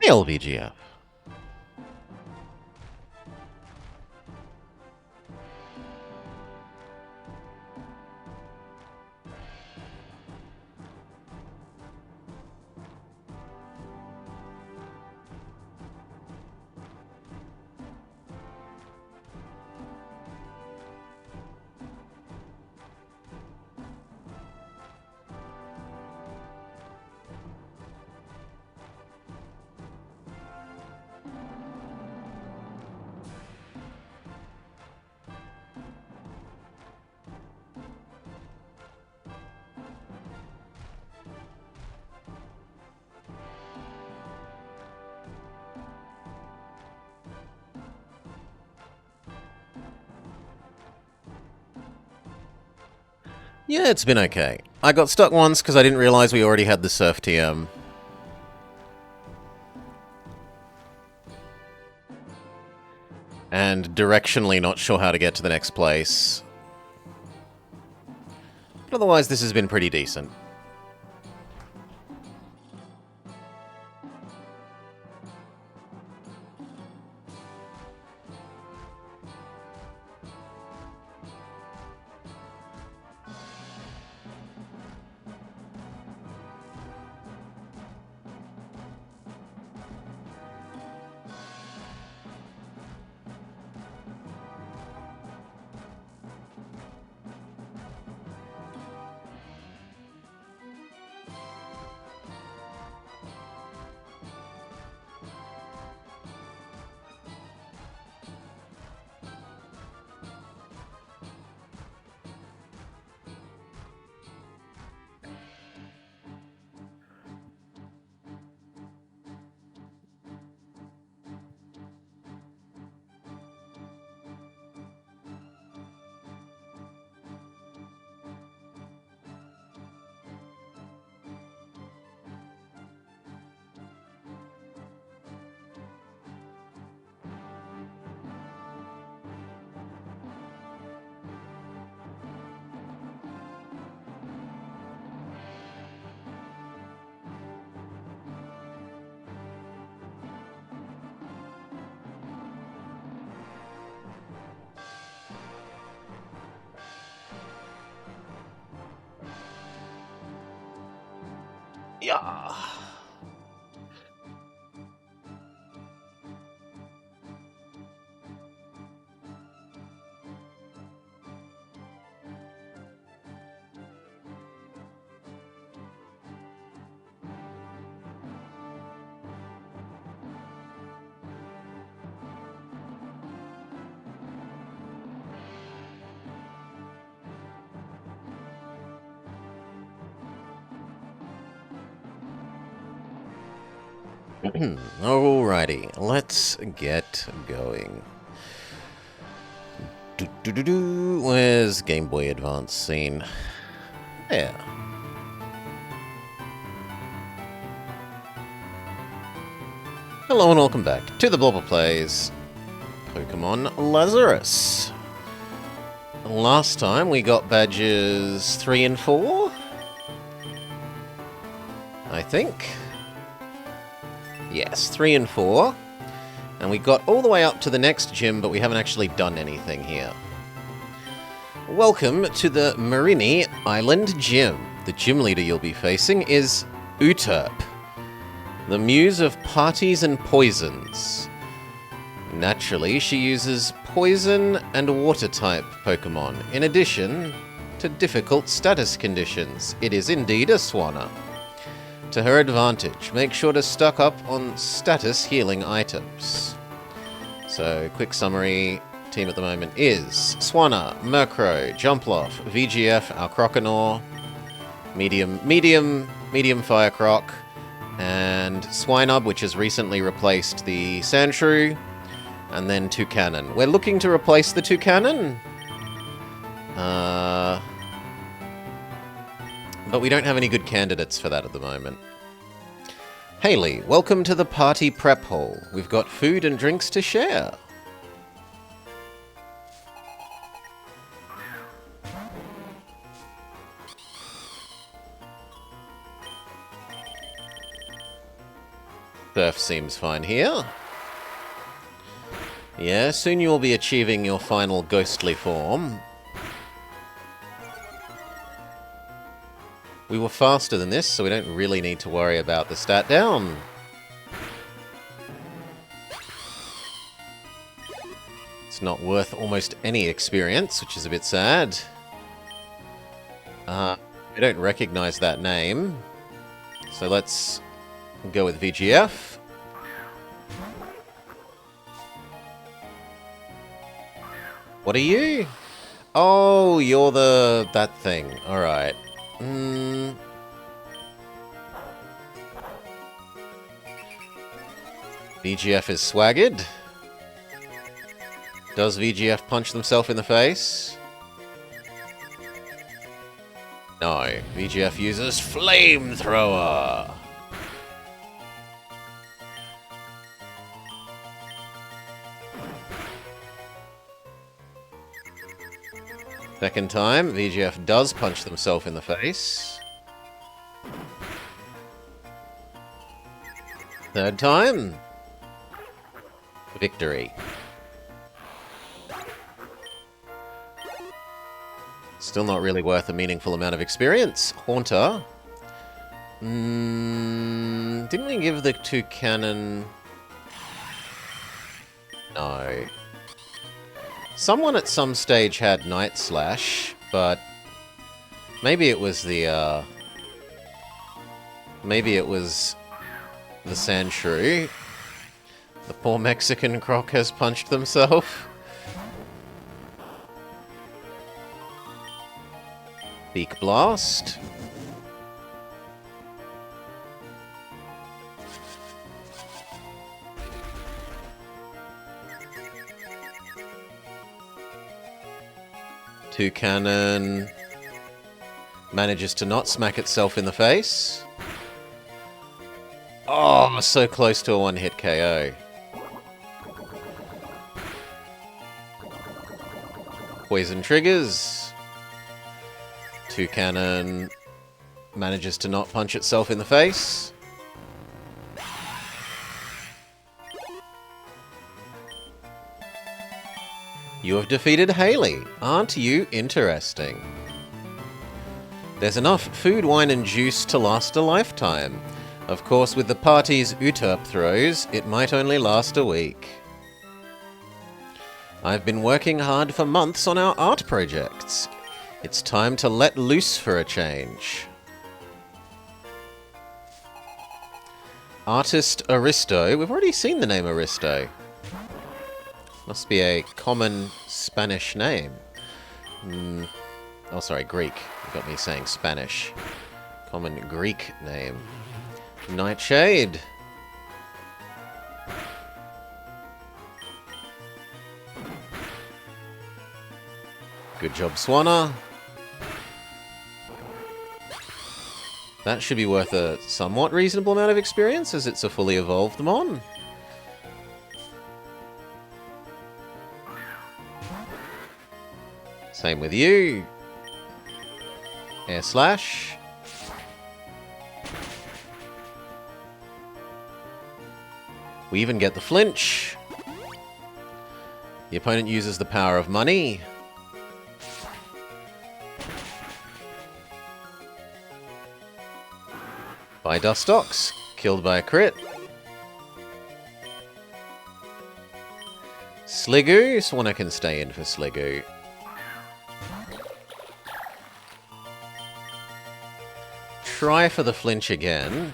Hail, VGF. Yeah, it's been okay. I got stuck once because I didn't realize we already had the Surf TM. And directionally not sure how to get to the next place. But otherwise, this has been pretty decent. Yeah. Alrighty, let's get going. Where's Game Boy Advance scene? There. Hello and welcome back to the Blobber Plays Pokemon Lazarus. Last time we got badges 3 and 4, I think. Yes, 3 and 4. And we got all the way up to the next gym, but we haven't actually done anything here. Welcome to the Marini Island Gym. The gym leader you'll be facing is Uterp, the muse of parties and poisons. Naturally, she uses poison and water-type Pokemon, in addition to difficult status conditions. It is indeed a Swanna. To her advantage, make sure to stock up on status healing items. So, quick summary, team at the moment is Swanna, Murkrow, Jumpluff, VGF, our Croconaw, medium Fire Croc, and Swinub, which has recently replaced the Sandshrew, and then Toucanon. We're looking to replace the Toucanon, but we don't have any good candidates for that at the moment. Haley, welcome to the party prep hall. We've got food and drinks to share. Surf seems fine here. Yeah, soon you will be achieving your final ghostly form. We were faster than this, so we don't really need to worry about the stat down. It's not worth almost any experience, which is a bit sad. I don't recognize that name. So let's go with VGF. What are you? Oh, you're that thing. Alright. VGF is swaggered. Does VGF punch themselves in the face? No. VGF uses Flamethrower. Second time, VGF does punch themselves in the face. Third time. Victory. Still not really worth a meaningful amount of experience. Haunter. Didn't we give the two cannon... No. Someone at some stage had Night Slash, but maybe it was the Sand Shrew. The poor Mexican croc has punched themselves. Beak Blast. Two cannon manages to not smack itself in the face. Oh, so close to a one-hit KO. Poison triggers. Two cannon manages to not punch itself in the face. You have defeated Haley. Aren't you interesting? There's enough food, wine, and juice to last a lifetime. Of course, with the party's Uterp throws, it might only last a week. I've been working hard for months on our art projects. It's time to let loose for a change. Artist Aristo. We've already seen the name Aristo. Must be a common Spanish name. Oh, sorry, Greek. You got me saying Spanish. Common Greek name. Nightshade. Good job, Swanna. That should be worth a somewhat reasonable amount of experience, as it's a fully evolved Mon. Same with you. Air Slash. We even get the flinch. The opponent uses the power of money. By Dustox. Killed by a crit. Sliggoo. Swanna can stay in for Sliggoo. Try for the flinch again.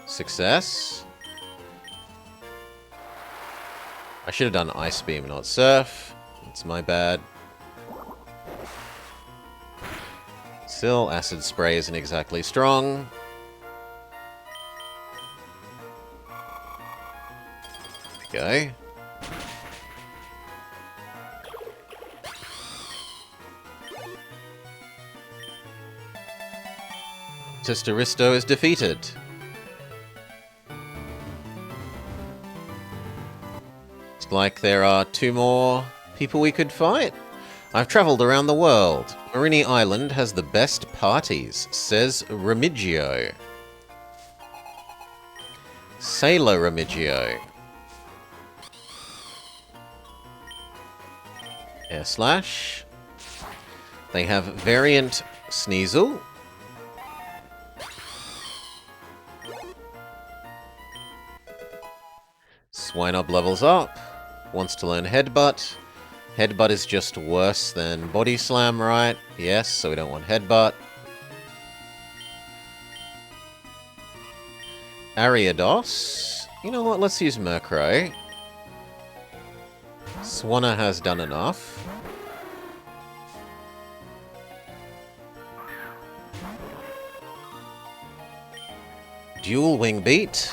Success. I should have done Ice Beam, not Surf. That's my bad. Still, Acid Spray isn't exactly strong. There we go. Aristo is defeated. It's like there are two more people we could fight. I've travelled around the world. Marini Island has the best parties, says Remigio. Sailor Remigio. Air Slash. They have variant Sneasel. Swinub levels up. Wants to learn Headbutt. Headbutt is just worse than Body Slam, right? Yes, so we don't want Headbutt. Ariados. You know what? Let's use Murkrow. Swanna has done enough. Dual Wing Beat.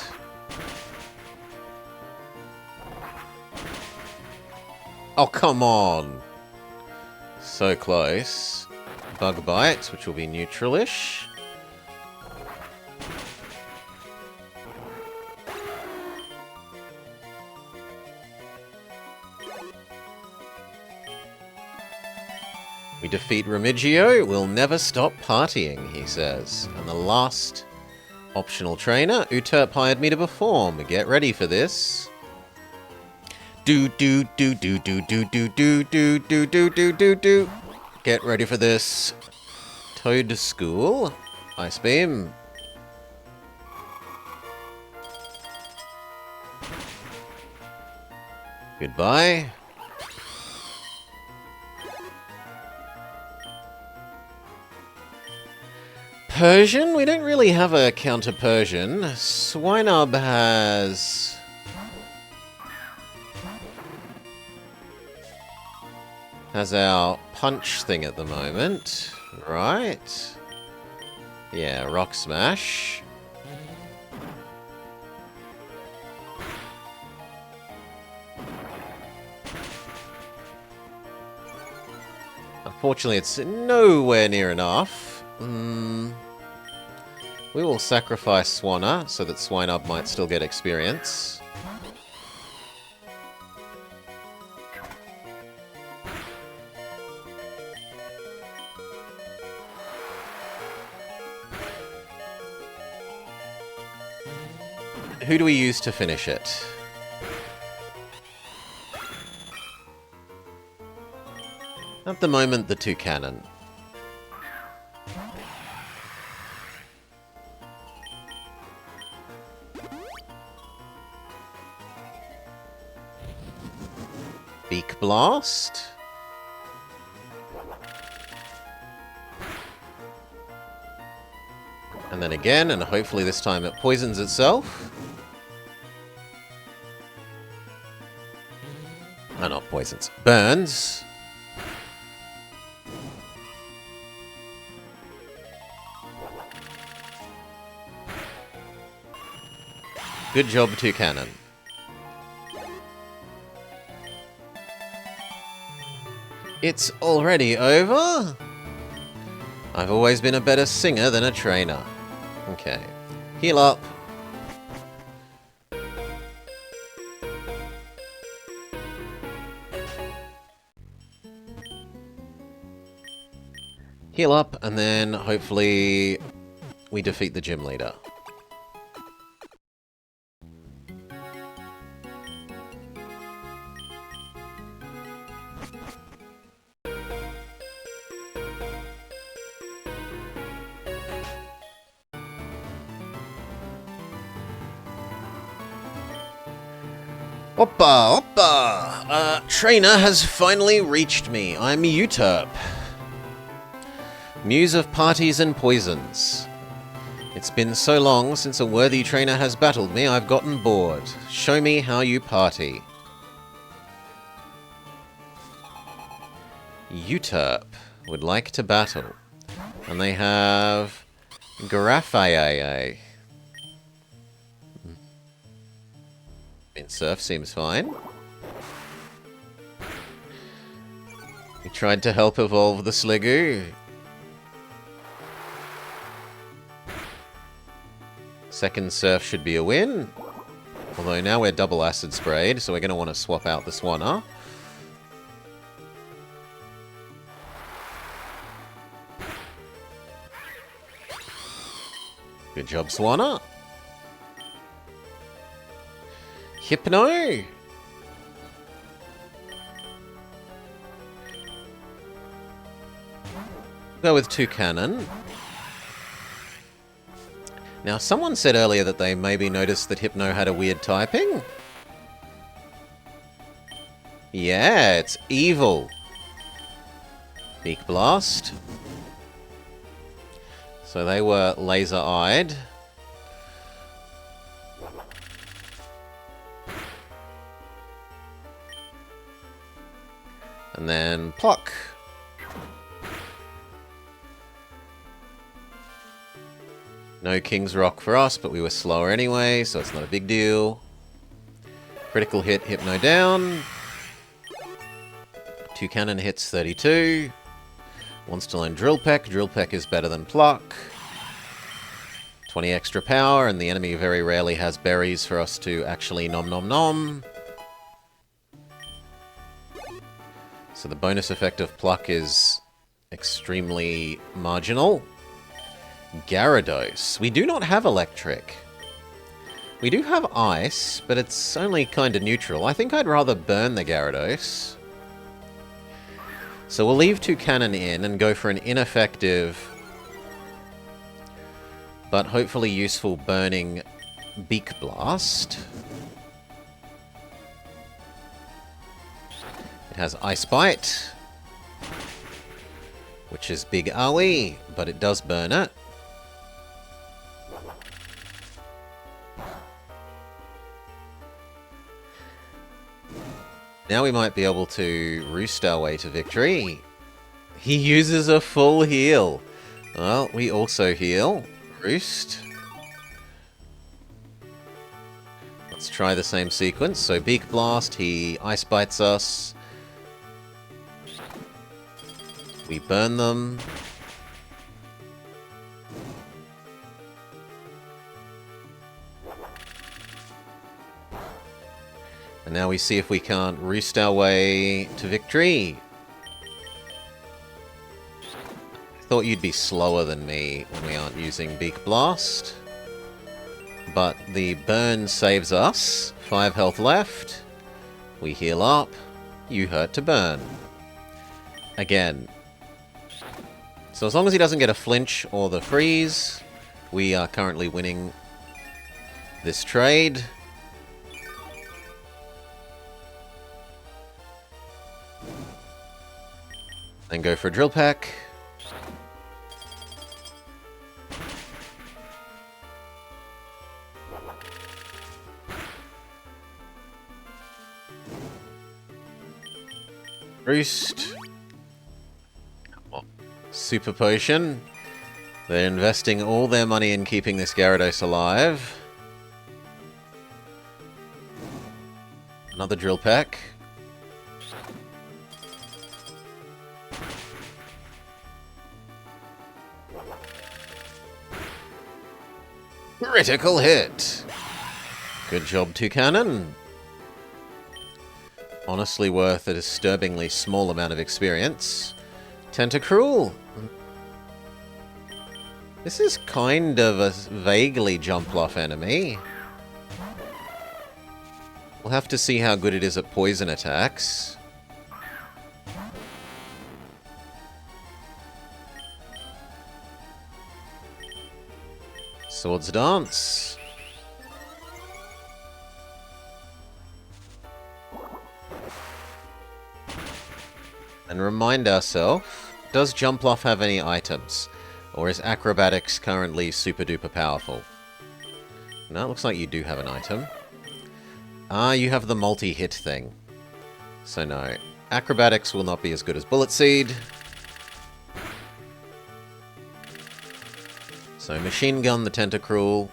Oh, come on! So close. Bug Bite, which will be neutral-ish. We defeat Remigio, we'll never stop partying, he says. And the last optional trainer, Uterp hired me to perform. Get ready for this. Do do do do do do do do do do do do do do. Get ready for this. Toad School. Ice Beam. Goodbye. Persian? We don't really have a counter Persian. Swinub has our punch thing at the moment. Right. Yeah, Rock Smash. Unfortunately, it's nowhere near enough. We will sacrifice Swanna so that Swinub might still get experience. Who do we use to finish it? At the moment, the Toucanon. Beak Blast. And then again, and hopefully this time it poisons itself. Oh, not poisons. Burns. Good job, Toucanon. It's already over? I've always been a better singer than a trainer. Okay. Heal up. Heal up, and then hopefully we defeat the gym leader. Oppa, oppa! Trainer has finally reached me. I'm Uterp, Muse of Parties and Poisons. It's been so long since a worthy trainer has battled me, I've gotten bored. Show me how you party. Uterp would like to battle. And they have Grafaiae. Surf seems fine. We tried to help evolve the Sliggoo. Second Surf should be a win. Although now we're double acid sprayed, so we're going to want to swap out the Swanna. Good job, Swanna. Hypno? Go with 2 cannon. Now, someone said earlier that they maybe noticed that Hypno had a weird typing. Yeah, it's evil. Beak Blast. So they were laser-eyed. And then Pluck. No King's Rock for us, but we were slower anyway, so it's not a big deal. Critical hit, Hypno down. 2 cannon hits, 32. One still in Drill Peck. Drill Peck is better than Pluck. 20 extra power, and the enemy very rarely has berries for us to actually nom nom nom. So the bonus effect of Pluck is extremely marginal. Gyarados. We do not have electric. We do have ice, but it's only kind of neutral. I think I'd rather burn the Gyarados. So we'll leave 2 cannon in and go for an ineffective, but hopefully useful burning Beak Blast. It has Ice Bite, which is big AoE, but it does burn it. Now we might be able to roost our way to victory. He uses a full heal. Well, we also heal. Roost. Let's try the same sequence. So Beak Blast, he Ice Bites us. We burn them. And now we see if we can't roost our way to victory. I thought you'd be slower than me when we aren't using Beak Blast. But the burn saves us. 5 health left. We heal up. You hurt to burn. Again. So as long as he doesn't get a flinch or the freeze, we are currently winning this trade. Then go for a Drill Peck. Roost. Super Potion. They're investing all their money in keeping this Gyarados alive. Another Drill Peck. Critical hit! Good job, 2 cannon. Honestly worth a disturbingly small amount of experience. Tentacruel! This is kind of a vaguely jump-off enemy. We'll have to see how good it is at poison attacks. Swords Dance. And remind ourselves, does Jumpluff have any items? Or is Acrobatics currently super duper powerful? No, it looks like you do have an item. Ah, you have the multi-hit thing. So no. Acrobatics will not be as good as Bullet Seed. So Machine Gun the Tentacruel.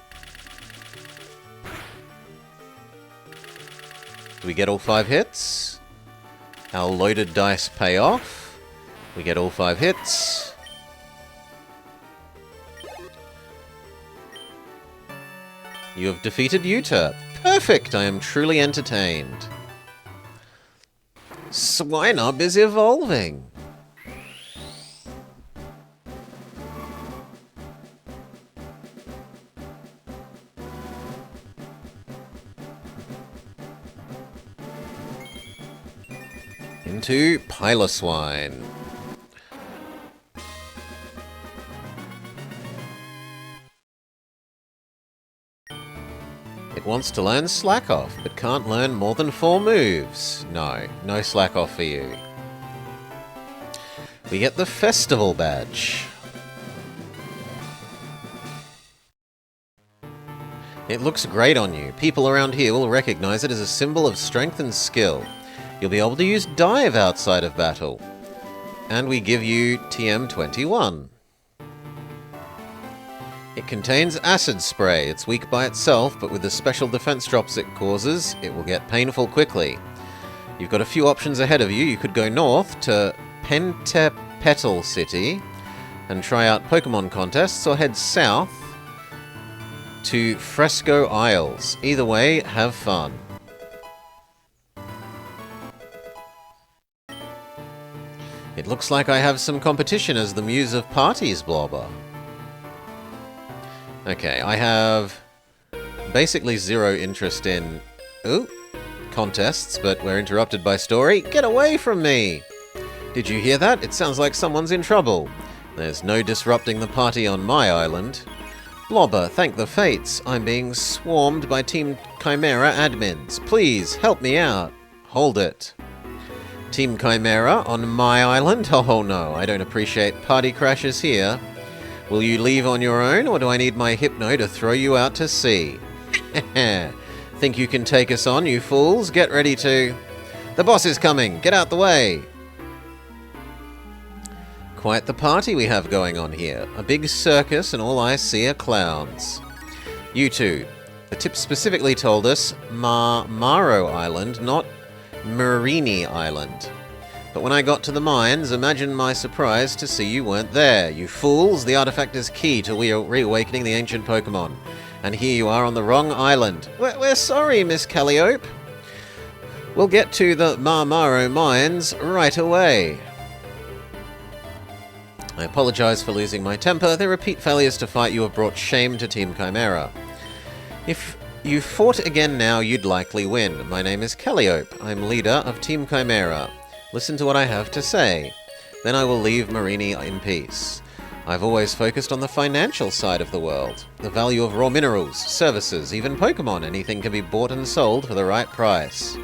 Do we get all 5 hits? Our loaded dice pay off. We get all 5 hits. You have defeated Uturp. Perfect! I am truly entertained. Swinub is evolving. into Piloswine. It wants to learn Slack Off, but can't learn more than 4 moves. No Slack Off for you. We get the Festival Badge. It looks great on you. People around here will recognize it as a symbol of strength and skill. You'll be able to use Dive outside of battle. And we give you TM21. It contains Acid Spray. It's weak by itself, but with the special defense drops it causes, it will get painful quickly. You've got a few options ahead of you. You could go north to Pentepetal City and try out Pokemon contests, or head south to Fresco Isles. Either way, have fun. It looks like I have some competition as the Muse of Parties, Blobber. Okay, I have basically 0 interest in contests, but we're interrupted by story. Get away from me! Did you hear that? It sounds like someone's in trouble. There's no disrupting the party on my island. Blobber, thank the fates. I'm being swarmed by Team Chimera admins. Please, help me out. Hold it. Team Chimera on my island? Oh no, I don't appreciate party crashes here. Will you leave on your own, or do I need my Hypno to throw you out to sea? Think you can take us on, you fools? Get ready to... The boss is coming! Get out the way! Quite the party we have going on here. A big circus and all I see are clowns. You two. The tip specifically told us Maro Island, not Marini Island. But when I got to the mines, imagine my surprise to see you weren't there. You fools, the artifact is key to reawakening the ancient Pokemon. And here you are on the wrong island. We're sorry, Miss Calliope. We'll get to the Marmaro mines right away. I apologize for losing my temper. The repeat failures to fight you have brought shame to Team Chimera. If you fought again now, you'd likely win. My name is Calliope. I'm leader of Team Chimera. Listen to what I have to say. Then I will leave Marini in peace. I've always focused on the financial side of the world. The value of raw minerals, services, even Pokemon. Anything can be bought and sold for the right price.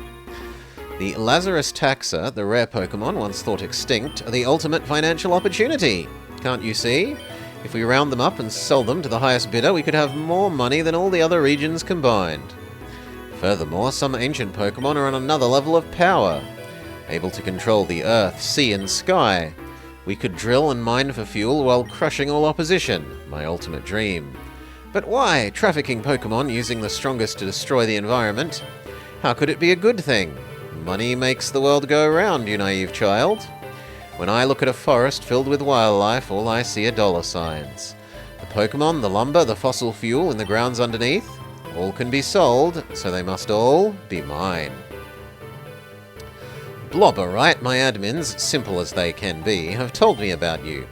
The Lazarus taxa, the rare Pokemon once thought extinct, are the ultimate financial opportunity. Can't you see? If we round them up and sell them to the highest bidder, we could have more money than all the other regions combined. Furthermore, some ancient Pokemon are on another level of power, able to control the earth, sea, and sky. We could drill and mine for fuel while crushing all opposition. My ultimate dream. But why? Trafficking Pokemon using the strongest to destroy the environment? How could it be a good thing? Money makes the world go round, you naive child. When I look at a forest filled with wildlife, all I see are dollar signs. The Pokemon, the lumber, the fossil fuel in the grounds underneath, all can be sold, so they must all be mine. Blobber, right? My admins, simple as they can be, have told me about you.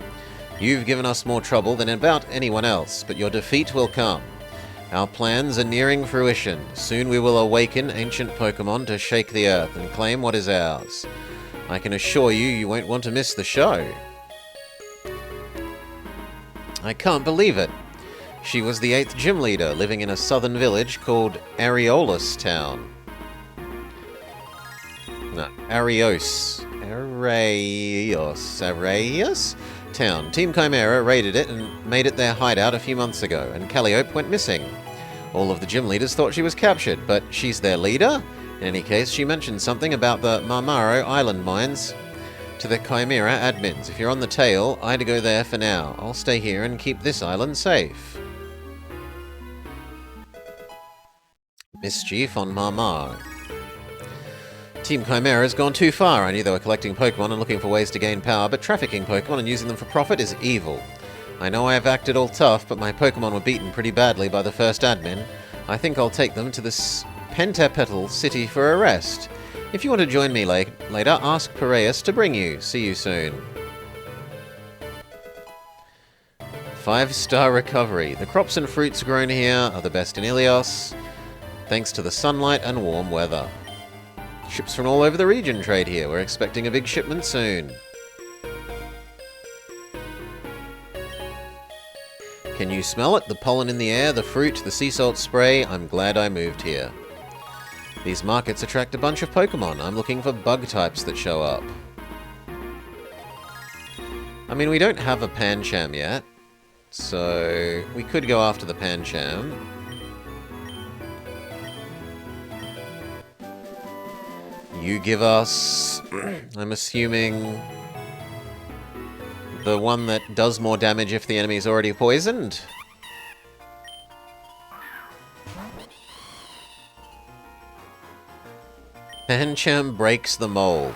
You've given us more trouble than about anyone else, but your defeat will come. Our plans are nearing fruition. Soon we will awaken ancient Pokemon to shake the earth and claim what is ours. I can assure you, you won't want to miss the show. I can't believe it. She was the 8th gym leader, living in a southern village called Areolus Town. No, Arios Town. Team Chimera raided it and made it their hideout a few months ago, and Calliope went missing. All of the gym leaders thought she was captured, but she's their leader? In any case, she mentioned something about the Marmaro Island mines to the Chimera admins. If you're on the tail, I'd go there for now. I'll stay here and keep this island safe. Mischief on Marmar. Team Chimera has gone too far. I knew they were collecting Pokemon and looking for ways to gain power, but trafficking Pokemon and using them for profit is evil. I know I have acted all tough, but my Pokemon were beaten pretty badly by the first admin. I think I'll take them to this Pentepetal City for a rest. If you want to join me later, ask Piraeus to bring you. See you soon. 5-star recovery. The crops and fruits grown here are the best in Ilios, thanks to the sunlight and warm weather. Ships from all over the region trade here. We're expecting a big shipment soon. Can you smell it? The pollen in the air, the fruit, the sea salt spray. I'm glad I moved here. These markets attract a bunch of Pokemon. I'm looking for bug types that show up. I mean, we don't have a Pancham yet, so we could go after the Pancham. You give us, I'm assuming, the one that does more damage if the enemy is already poisoned? Pancham breaks the mold.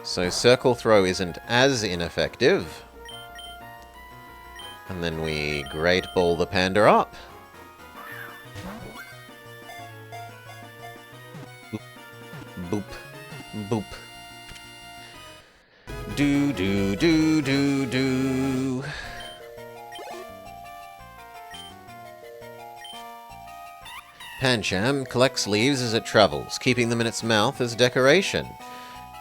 So Circle Throw isn't as ineffective. And then we Great Ball the Panda up. Boop. Boop. Do do do do do. Pancham collects leaves as it travels, keeping them in its mouth as decoration.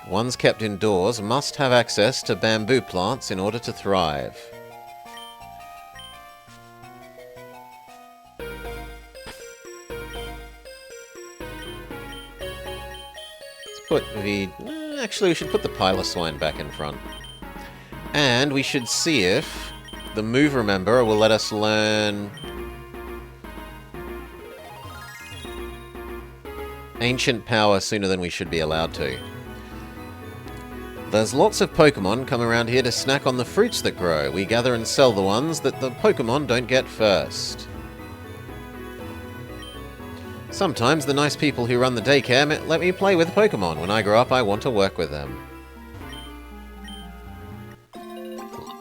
Ones kept indoors must have access to bamboo plants in order to thrive. Let's put the... Actually, we should put the Piloswine back in front. And we should see if the Move Remember will let us learn... Ancient Power sooner than we should be allowed to. There's lots of Pokemon come around here to snack on the fruits that grow. We gather and sell the ones that the Pokemon don't get first. Sometimes the nice people who run the daycare let me play with Pokemon. When I grow up, I want to work with them.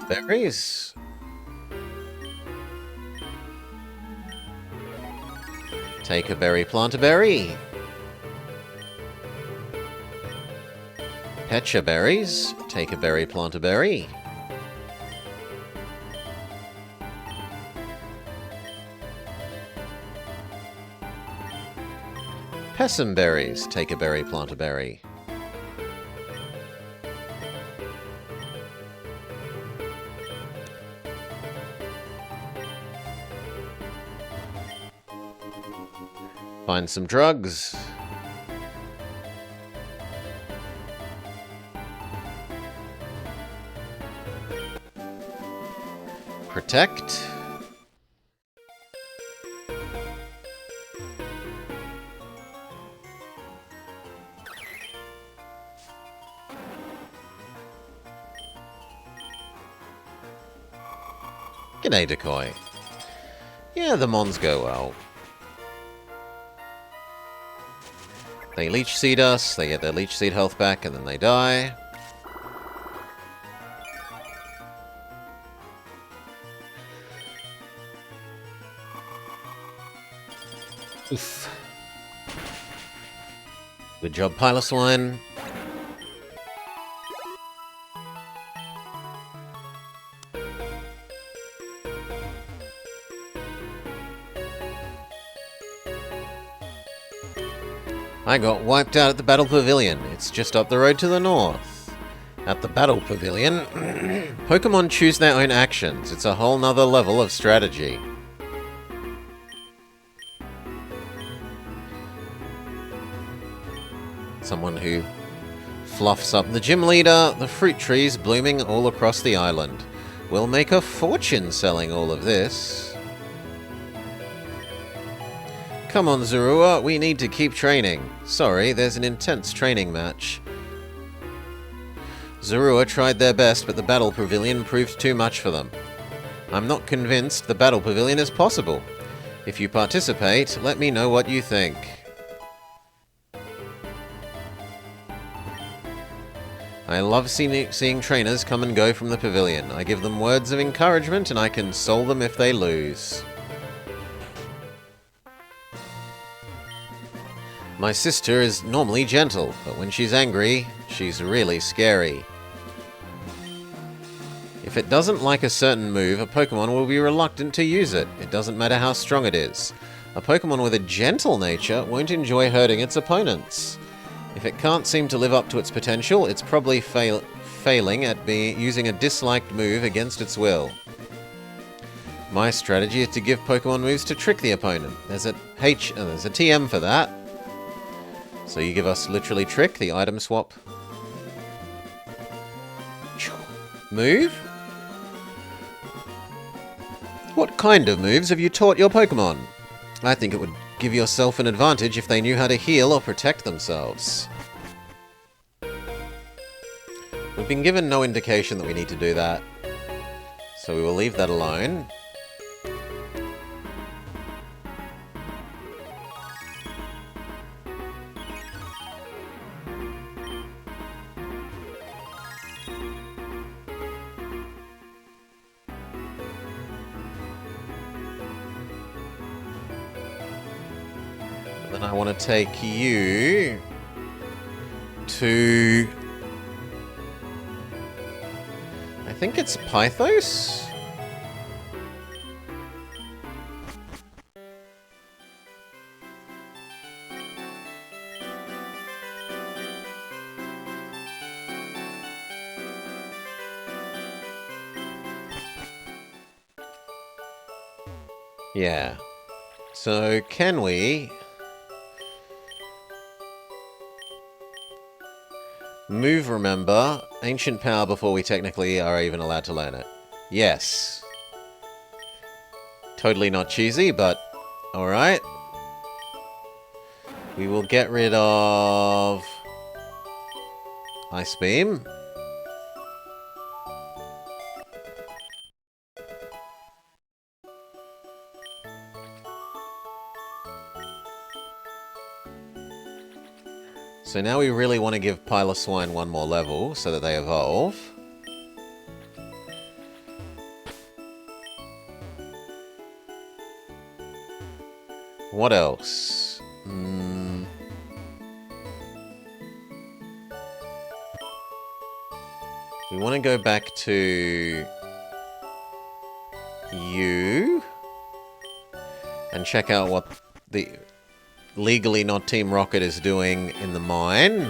Berries. Take a berry, plant a berry. Pecha berries. Take a berry, plant a berry. Pessum berries. Take a berry, plant a berry. Find some drugs. Protect. G'day, Decoy. Yeah, the Mons go well. They Leech Seed us, they get their Leech Seed health back, and then they die. Oof. Good job, Piloswine. I got wiped out at the Battle Pavilion. It's just up the road to the north. At the Battle Pavilion, Pokemon choose their own actions. It's a whole nother level of strategy. Someone who fluffs up the gym leader, the fruit trees blooming all across the island. We'll make a fortune selling all of this. Come on, Zorua, we need to keep training. Sorry, there's an intense training match. Zorua tried their best, but the Battle Pavilion proved too much for them. I'm not convinced the Battle Pavilion is possible. If you participate, let me know what you think. I love seeing trainers come and go from the pavilion. I give them words of encouragement and I console them if they lose. My sister is normally gentle, but when she's angry, she's really scary. If it doesn't like a certain move, a Pokemon will be reluctant to use it. It doesn't matter how strong it is. A Pokemon with a gentle nature won't enjoy hurting its opponents. If it can't seem to live up to its potential, it's probably failing at using a disliked move against its will. My strategy is to give Pokemon moves to trick the opponent. There's a TM for that. So you give us literally Trick, the item swap move. What kind of moves have you taught your Pokemon? I think it would give yourself an advantage if they knew how to heal or protect themselves. We've been given no indication that we need to do that, so we will leave that alone. Then I want to take you to... I think it's Pythos? Yeah. So, can we... move, remember, ancient power before we technically are even allowed to learn it. Yes. Totally not cheesy, but alright. We will get rid of Ice Beam. So now we really want to give Piloswine one more level so that they evolve. What else? We want to go back to you and check out what the legally not Team Rocket is doing in the mine.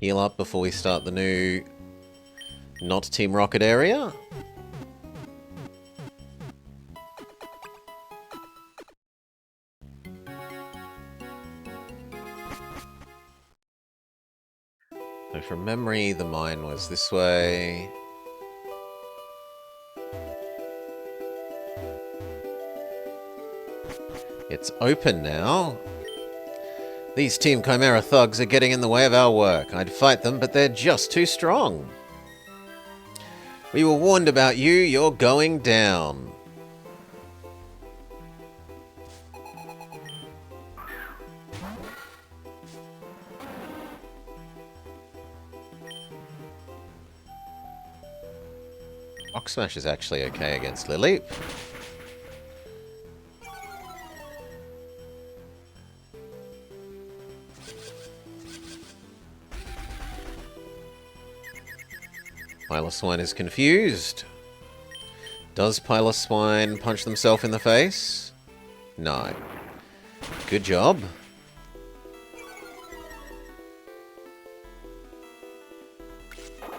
Heal up before we start the new not Team Rocket area. So from memory, the mine was this way. It's open now. These Team Chimera thugs are getting in the way of our work. I'd fight them, but they're just too strong. We were warned about you. You're going down. Rock Smash is actually okay against Lily. Piloswine is confused. Does Piloswine punch themselves in the face? No. Good job.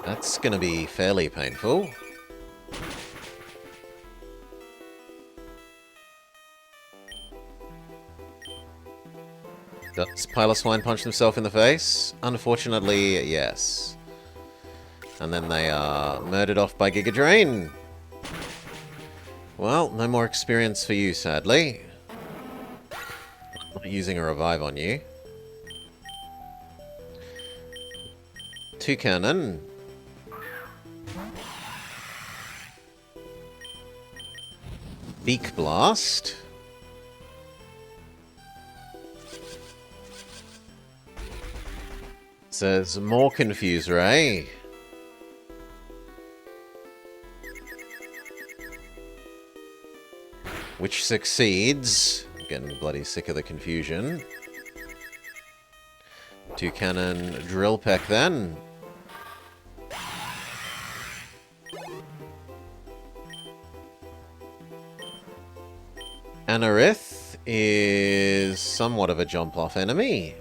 That's gonna be fairly painful. Does Piloswine punch themselves in the face? Unfortunately, yes. And then they are murdered off by Giga Drain. Well, no more experience for you, sadly. Not using a revive on you. Toucannon. Beak Blast. Says more Confuse Ray. Which succeeds. Getting bloody sick of the confusion. 2 cannon drill peck then. Anarith is somewhat of a jump-off enemy.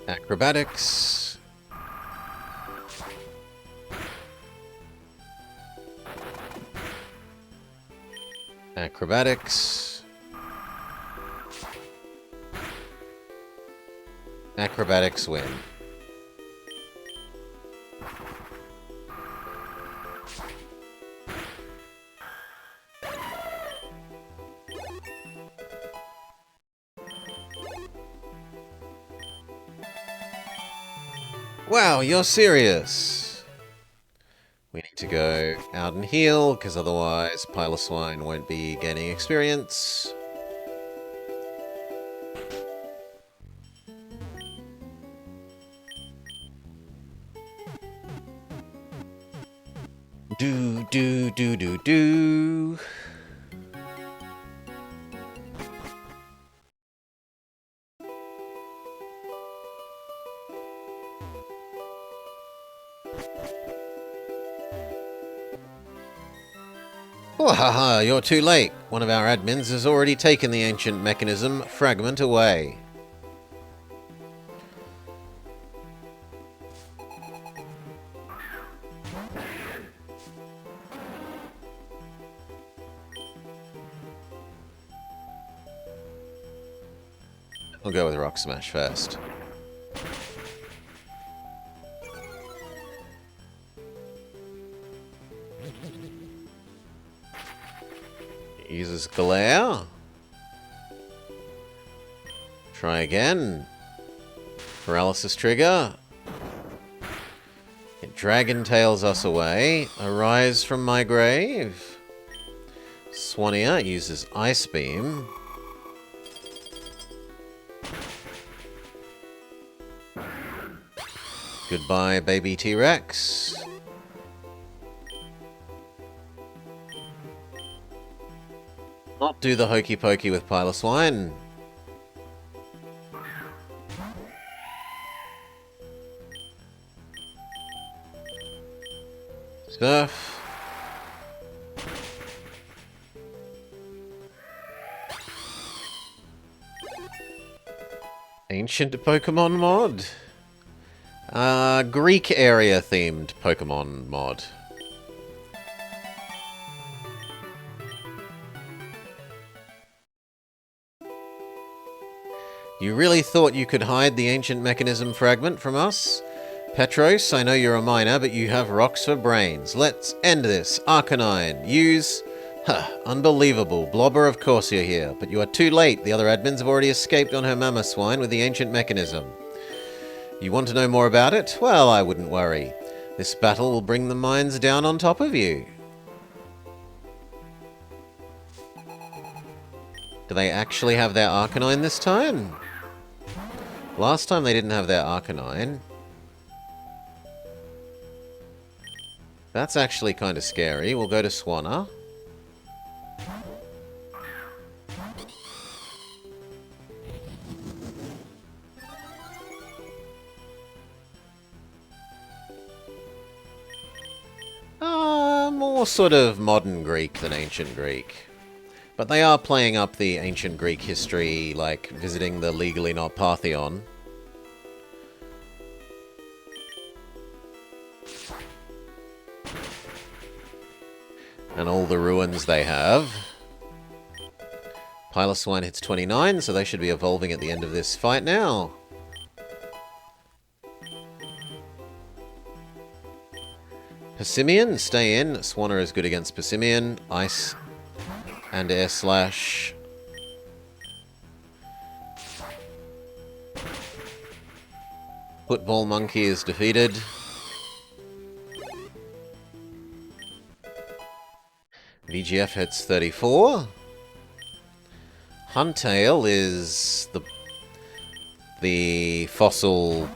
Acrobatics. Acrobatics. Acrobatics win. Wow, you're serious. We need to go out and heal, because otherwise Piloswine won't be gaining experience. Do. Oh, haha, you're too late. One of our admins has already taken the ancient mechanism fragment away. We'll go with Rock Smash first. Uses Glare. Try again. Paralysis trigger. It Dragon Tails us away. Arise from my grave. Swania uses Ice Beam. Goodbye, baby T-Rex. Not do the hokey pokey with Piloswine. Surf. Ancient Pokemon mod. Greek area themed Pokemon mod. You really thought you could hide the ancient mechanism fragment from us? Petros, I know you're a miner, but you have rocks for brains. Let's end this. Arcanine, use... unbelievable. Blobber, of course you're here, but you are too late. The other admins have already escaped on her Mamoswine with the ancient mechanism. You want to know more about it? Well, I wouldn't worry. This battle will bring the mines down on top of you. Do they actually have their Arcanine this time? Last time they didn't have their Arcanine. That's actually kind of scary. We'll go to Swanna. More sort of modern Greek than ancient Greek. But they are playing up the ancient Greek history, like visiting the legally not Parthenon. And all the ruins they have. Piloswine hits 29, so they should be evolving at the end of this fight now. Passimian, stay in. Swanna is good against Passimian. Ice and Air Slash. Football Monkey is defeated. VGF hits 34. Huntail is the the fossil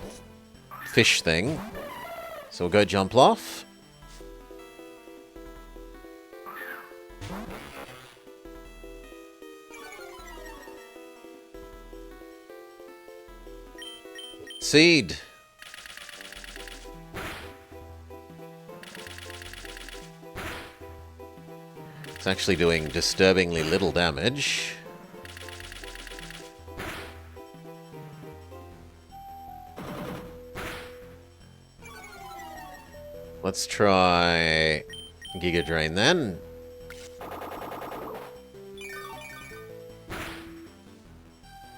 fish thing. So we'll go jump off. Seed. It's actually doing disturbingly little damage. Let's try Giga Drain then.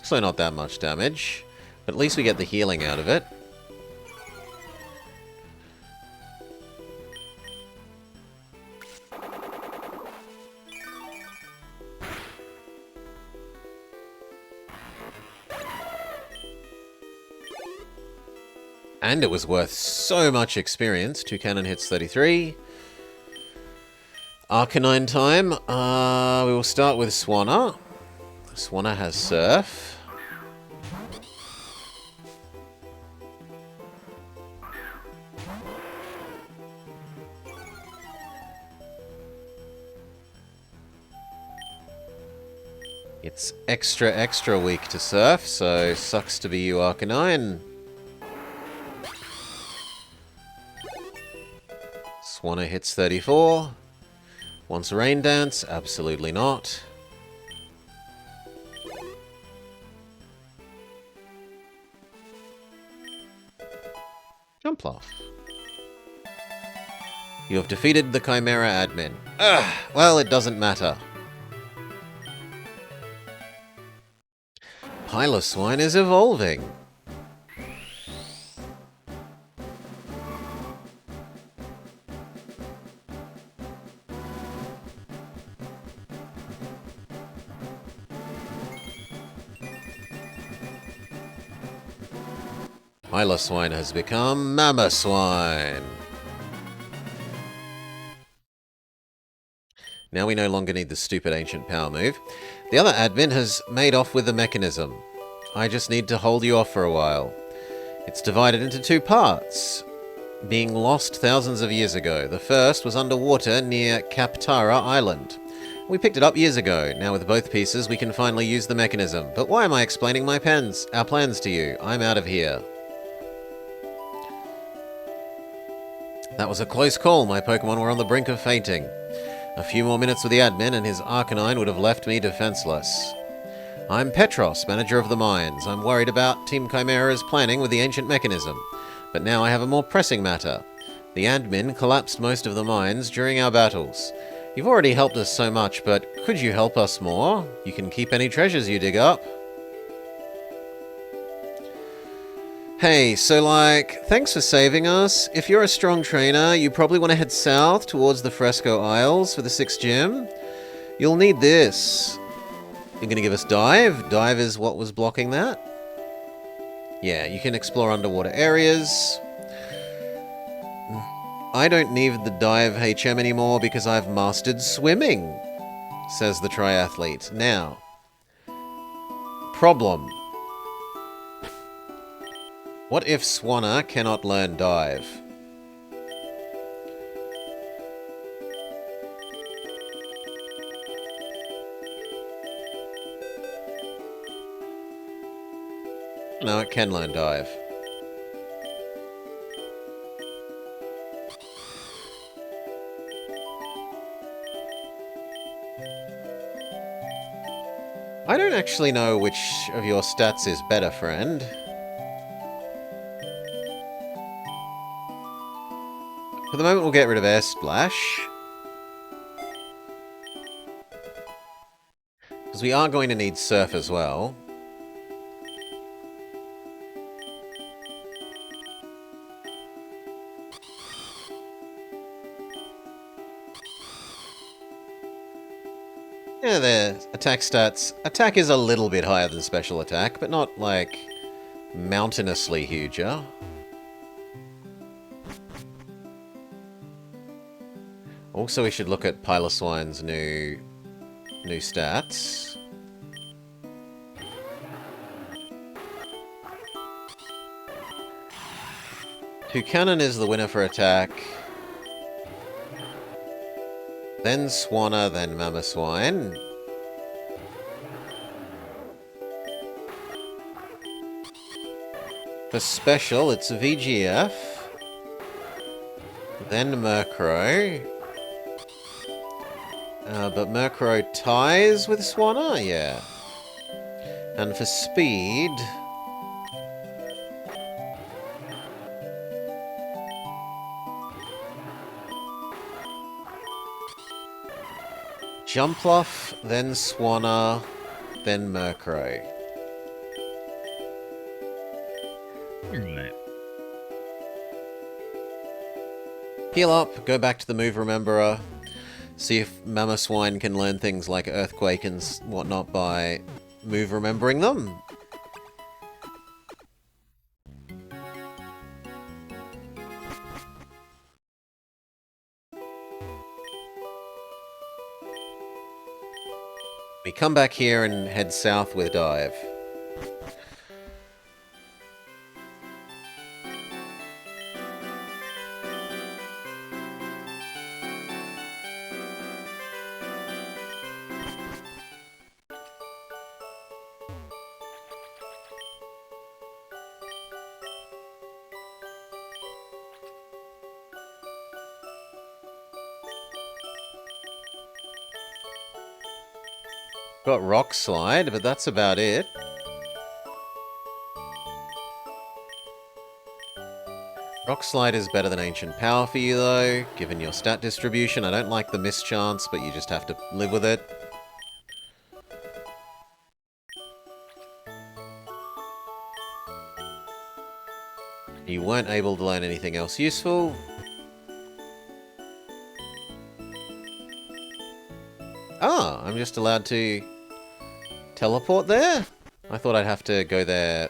So not that much damage, but at least we get the healing out of it. And it was worth so much experience. 2 cannon hits 33. Arcanine time. We will start with Swanna. Swanna has Surf. It's extra weak to Surf, so sucks to be you, Arcanine. Swanna hits 34. Wants Rain Dance? Absolutely not. Jump off. You have defeated the Chimera admin. Ugh, well, it doesn't matter. Piloswine is evolving. Piloswine has become Mamoswine. Now we no longer need the stupid ancient power move. The other admin has made off with the mechanism. I just need to hold you off for a while. It's divided into 2 parts, being lost thousands of years ago. The first was underwater near Kaptara Island. We picked it up years ago. Now with both pieces we can finally use the mechanism. But why am I explaining our plans to you? I'm out of here. That was a close call. My Pokemon were on the brink of fainting. A few more minutes with the admin and his Arcanine would have left me defenseless. I'm Petros, manager of the mines. I'm worried about Team Chimera's planning with the ancient mechanism. But now I have a more pressing matter. The admin collapsed most of the mines during our battles. You've already helped us so much, but could you help us more? You can keep any treasures you dig up. Hey, so thanks for saving us. If you're a strong trainer, you probably want to head south towards the Fresco Isles for the 6th gym. You'll need this. You're going to give us Dive. Dive is what was blocking that. Yeah, you can explore underwater areas. I don't need the Dive HM anymore because I've mastered swimming, says the triathlete. Now, problem. What if Swanna cannot learn Dive? No, it can learn Dive. I don't actually know which of your stats is better, friend. For the moment, we'll get rid of Air Splash. Because we are going to need Surf as well. Yeah, the attack stats. Attack is a little bit higher than special attack, but not, mountainously huger. Also, we should look at Piloswine's new stats. Toucanon is the winner for attack. Then Swanna, then Mamoswine. For special, it's VGF. Then Murkrow. But Murkrow ties with Swanna? Yeah. And for speed... Jumpluff, then Swanna, then Murkrow. Right. Heal up, go back to the Move Rememberer, see if Mamoswine can learn things like Earthquake and whatnot by Move Remembering them. We come back here and head south with Dive. Got Rock Slide, but that's about it. Rock Slide is better than Ancient Power for you, though, given your stat distribution. I don't like the mischance, but you just have to live with it. You weren't able to learn anything else useful. Ah, I'm just allowed to teleport there? I thought I'd have to go there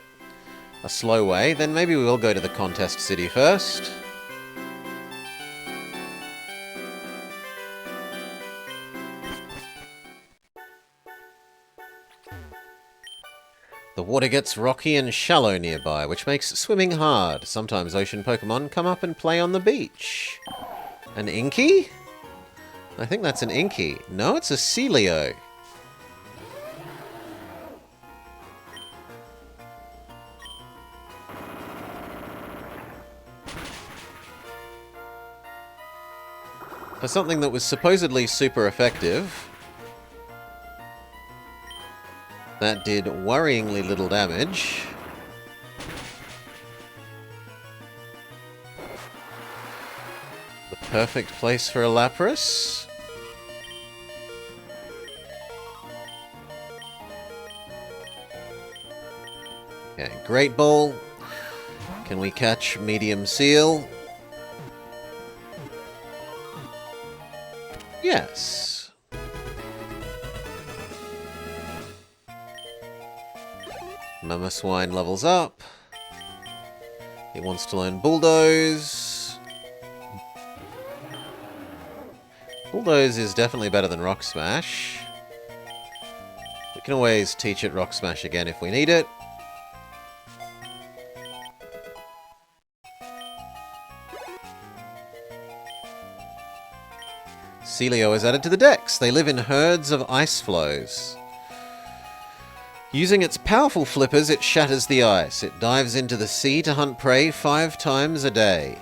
a slow way. Then maybe we will go to the contest city first. The water gets rocky and shallow nearby, which makes swimming hard. Sometimes ocean Pokemon come up and play on the beach. An Inky? I think that's an Inky. No, it's a Celio. For something that was supposedly super effective, that did worryingly little damage. The perfect place for a Lapras. Okay, Great Ball. Can we catch Medium Seal? Yes. Mamoswine levels up. It wants to learn Bulldoze. Bulldoze is definitely better than Rock Smash. We can always teach it Rock Smash again if we need it. Celio is added to the dex. They live in herds of ice flows. Using its powerful flippers, it shatters the ice. It dives into the sea to hunt prey 5 times a day.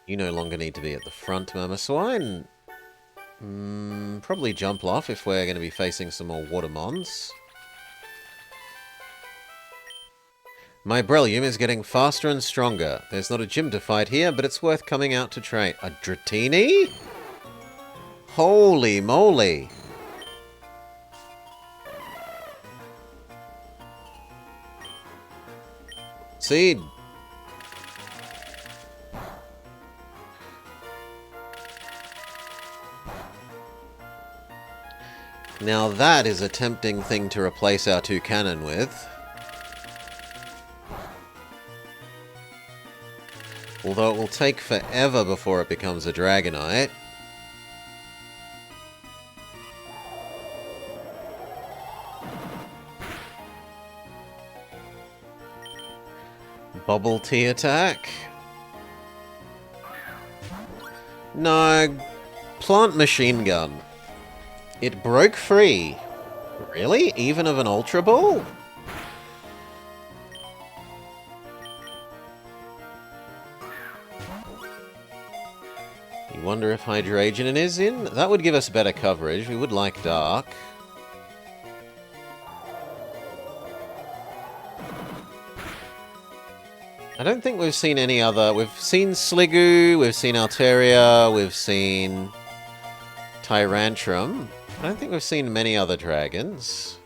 You no longer need to be at the front, Mamoswine. Probably Jumpluff if we're going to be facing some more Watermons. My Breloom is getting faster and stronger. There's not a gym to fight here, but it's worth coming out to train. A Dratini? Holy moly! Seed. Now that is a tempting thing to replace our Toucanon with. Although it will take forever before it becomes a Dragonite. Bubble tea attack. No, plant machine gun. It broke free. Really? Even of an Ultra Ball? You wonder if Hydrogen is in? That would give us better coverage. We would like Dark. I don't think we've seen any other... We've seen Sliggoo, we've seen Altaria, we've seen Tyrantrum. I don't think we've seen many other dragons.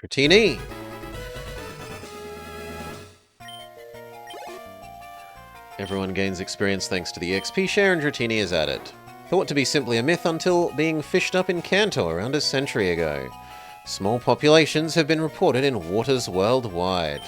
Dratini. Everyone gains experience thanks to the XP share, and Dratini is at it. Thought to be simply a myth until being fished up in Kanto around a century ago. Small populations have been reported in waters worldwide.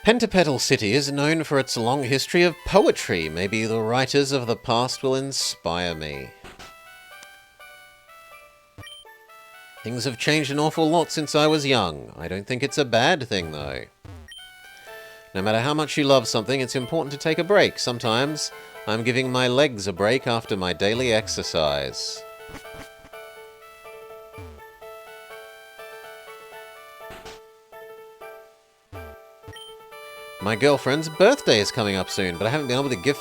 Pentapetal City is known for its long history of poetry. Maybe the writers of the past will inspire me. Things have changed an awful lot since I was young. I don't think it's a bad thing, though. No matter how much you love something, it's important to take a break. Sometimes I'm giving my legs a break after my daily exercise. My girlfriend's birthday is coming up soon, but I haven't been able to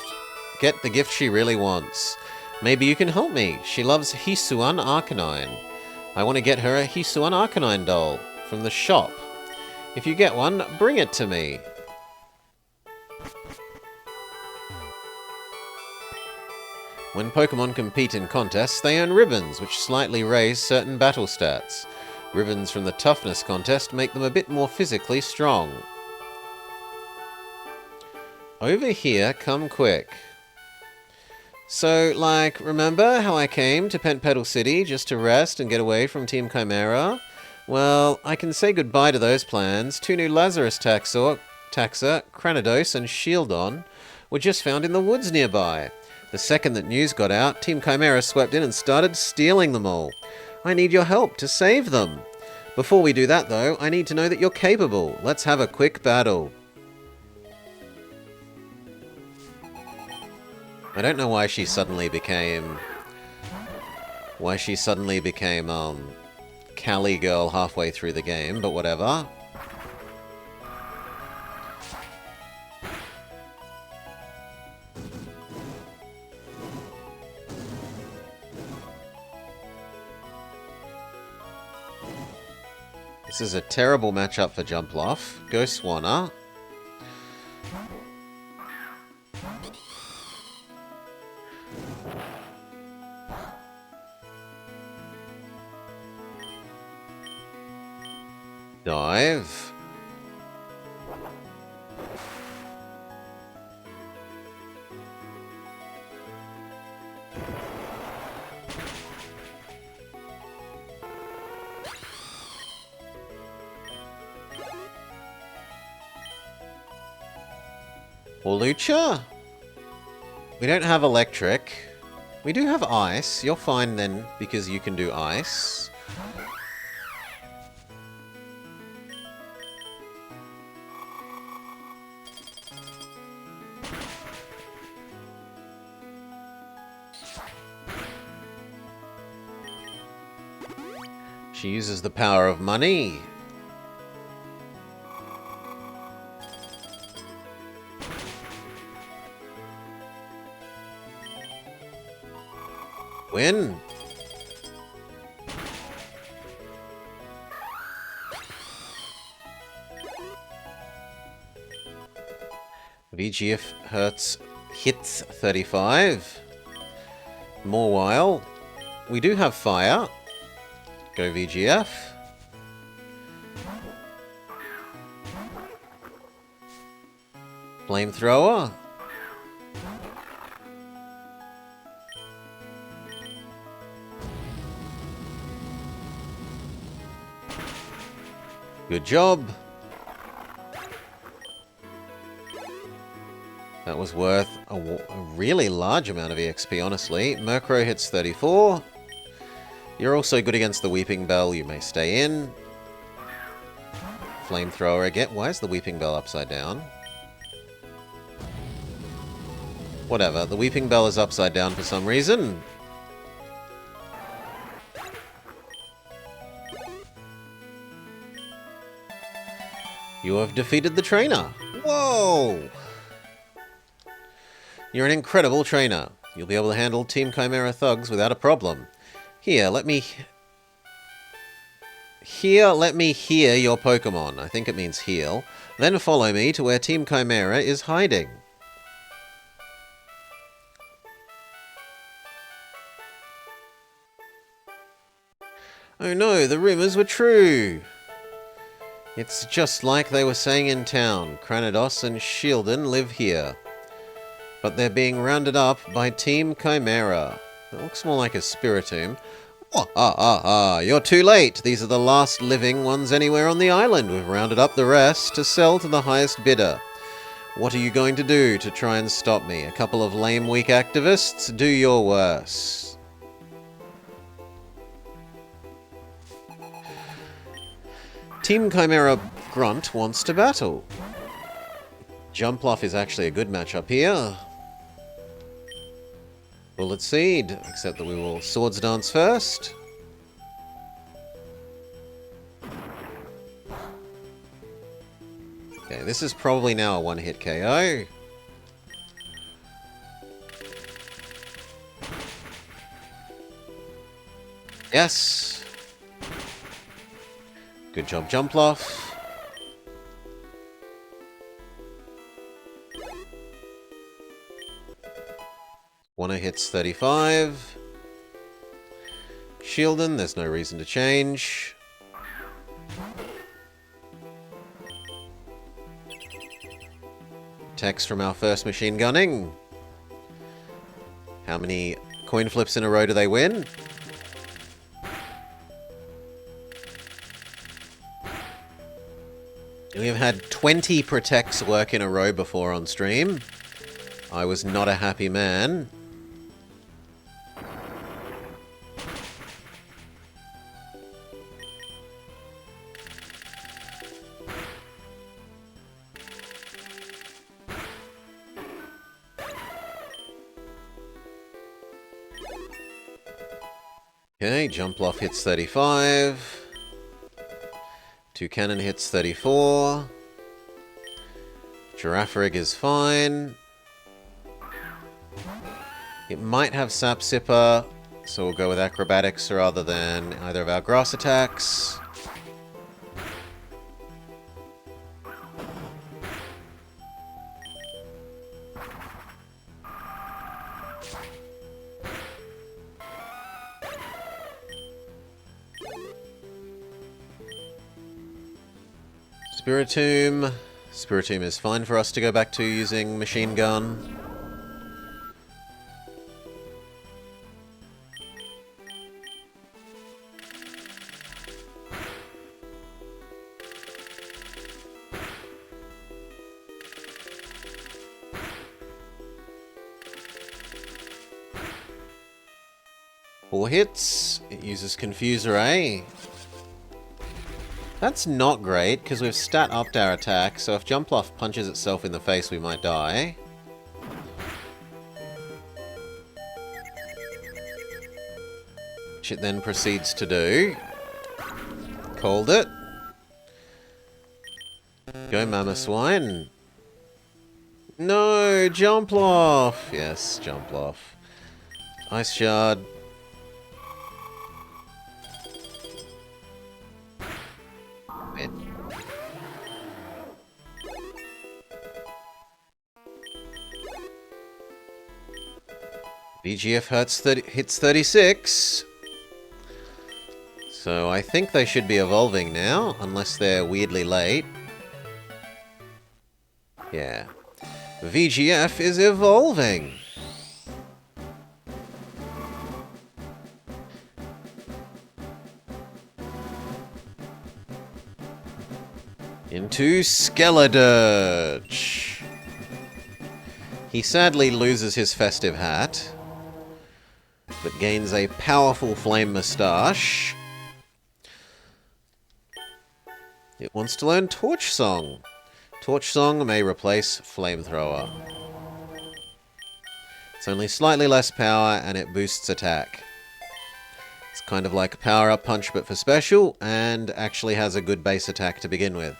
get the gift she really wants. Maybe you can help me. She loves Hisuian Arcanine. I want to get her a Hisuian Arcanine doll from the shop. If you get one, bring it to me. When Pokemon compete in contests, they earn ribbons, which slightly raise certain battle stats. Ribbons from the toughness contest make them a bit more physically strong. Over here, come quick. So, like, remember how I came to Pentapetal City just to rest and get away from Team Chimera? Well, I can say goodbye to those plans. 2 new Lazarus Taxa, Cranidos, and Shieldon were just found in the woods nearby. The second that news got out, Team Chimera swept in and started stealing them all. I need your help to save them. Before we do that, though, I need to know that you're capable. Let's have a quick battle. I don't know why she suddenly became... Cali girl halfway through the game, but whatever. This is a terrible matchup for Jumpluff. Go Swanna. Dive. Lucha? We don't have electric. We do have ice. You're fine then, because you can do ice. She uses the power of money. Win. VGF hits 35. More while. We do have fire. Go VGF. Flamethrower. Good job. That was worth a really large amount of EXP, honestly. Murkrow hits 34. You're also good against the Weeping Bell. You may stay in. Flamethrower again. Why is the Weeping Bell upside down? Whatever. The Weeping Bell is upside down for some reason. You have defeated the trainer. Whoa! You're an incredible trainer. You'll be able to handle Team Chimera thugs without a problem. Here, let me hear your Pokemon. I think it means heal. Then follow me to where Team Chimera is hiding. Oh no, the rumors were true. It's just like they were saying in town. Cranidos and Shieldon live here. But they're being rounded up by Team Chimera. It looks more like a Spiritomb. You're too late. These are the last living ones anywhere on the island. We've rounded up the rest to sell to the highest bidder. What are you going to do to try and stop me? A couple of lame, weak activists? Do your worst. Team Chimera Grunt wants to battle. Jumpluff is actually a good matchup here. Bullet Seed, except that we will Swords Dance first. Okay, this is probably now a one-hit KO. Yes! Good job, Jumpluff. One hits 35. Shieldon, there's no reason to change. Text from our first machine gunning. How many coin flips in a row do they win? We have had 20 protects work in a row before on stream. I was not a happy man. Okay, Jumpluff hits 35. Toucannon hits 34. Girafarig is fine. It might have Sap Sipper, so we'll go with Acrobatics rather than either of our grass attacks. Spiritomb. Spiritomb is fine for us to go back to using Machine Gun. Four hits. It uses Confuser A. That's not great, because we've stat-upped our attack, so if Jumpluff punches itself in the face, we might die. Which it then proceeds to do. Called it. Go, Mamoswine. No, Jumpluff! Yes, Jumpluff. Ice Shard. VGF hits 36. So I think they should be evolving now, unless they're weirdly late. Yeah. VGF is evolving! to Skeledirge. He sadly loses his festive hat, but gains a powerful flame moustache. It wants to learn Torch Song. Torch Song may replace Flamethrower. It's only slightly less power and it boosts attack. It's kind of like a power-up punch but for special, and actually has a good base attack to begin with.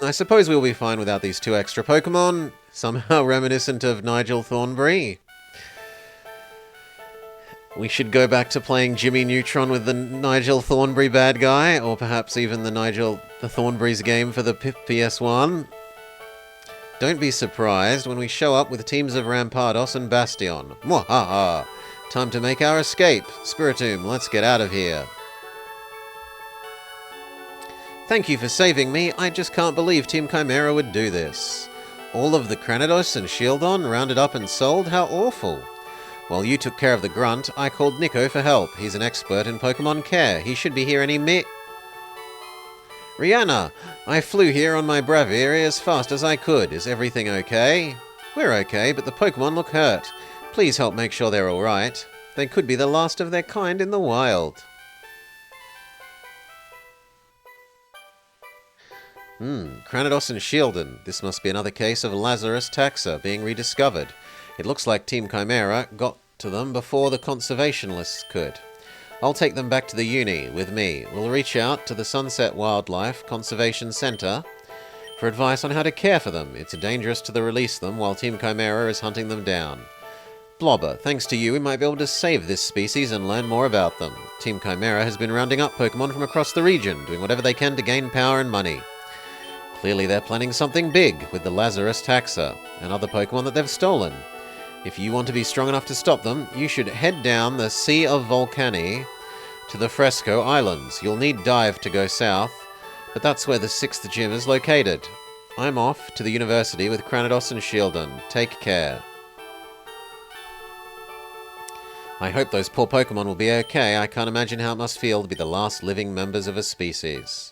I suppose we'll be fine without these 2 extra Pokemon, somehow reminiscent of Nigel Thornberry. We should go back to playing Jimmy Neutron with the Nigel Thornberry bad guy, or perhaps even the Thornberry's game for the PS1. Don't be surprised when we show up with teams of Rampardos and Bastion. Mwahaha! Time to make our escape. Spiritomb, let's get out of here. Thank you for saving me. I just can't believe Team Chimera would do this. All of the Cranidos and Shieldon rounded up and sold? How awful. While you took care of the grunt, I called Nico for help. He's an expert in Pokemon care. He should be here any minute. Rihanna, I flew here on my Braviary as fast as I could. Is everything okay? We're okay, but the Pokemon look hurt. Please help make sure they're alright. They could be the last of their kind in the wild. Cranidos and Shieldon. This must be another case of Lazarus taxa being rediscovered. It looks like Team Chimera got to them before the conservationists could. I'll take them back to the uni with me. We'll reach out to the Sunset Wildlife Conservation Center for advice on how to care for them. It's dangerous to release them while Team Chimera is hunting them down. Blobber, thanks to you, we might be able to save this species and learn more about them. Team Chimera has been rounding up Pokemon from across the region, doing whatever they can to gain power and money. Clearly they're planning something big with the Lazarus taxa and other Pokemon that they've stolen. If you want to be strong enough to stop them, you should head down the Sea of Volcani to the Fresco Islands. You'll need dive to go south, but that's where the 6th gym is located. I'm off to the university with Cranidos and Shieldon. Take care. I hope those poor Pokemon will be okay. I can't imagine how it must feel to be the last living members of a species.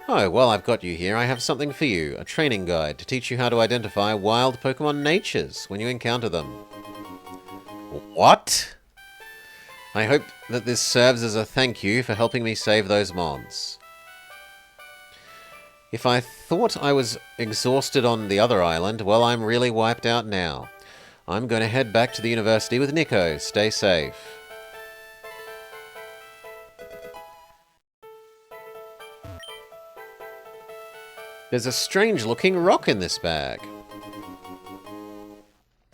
Oh, well, I've got you here. I have something for you. A training guide to teach you how to identify wild Pokemon natures when you encounter them. What? I hope that this serves as a thank you for helping me save those mons. If I thought I was exhausted on the other island, well, I'm really wiped out now. I'm going to head back to the university with Nico. Stay safe. There's a strange-looking rock in this bag.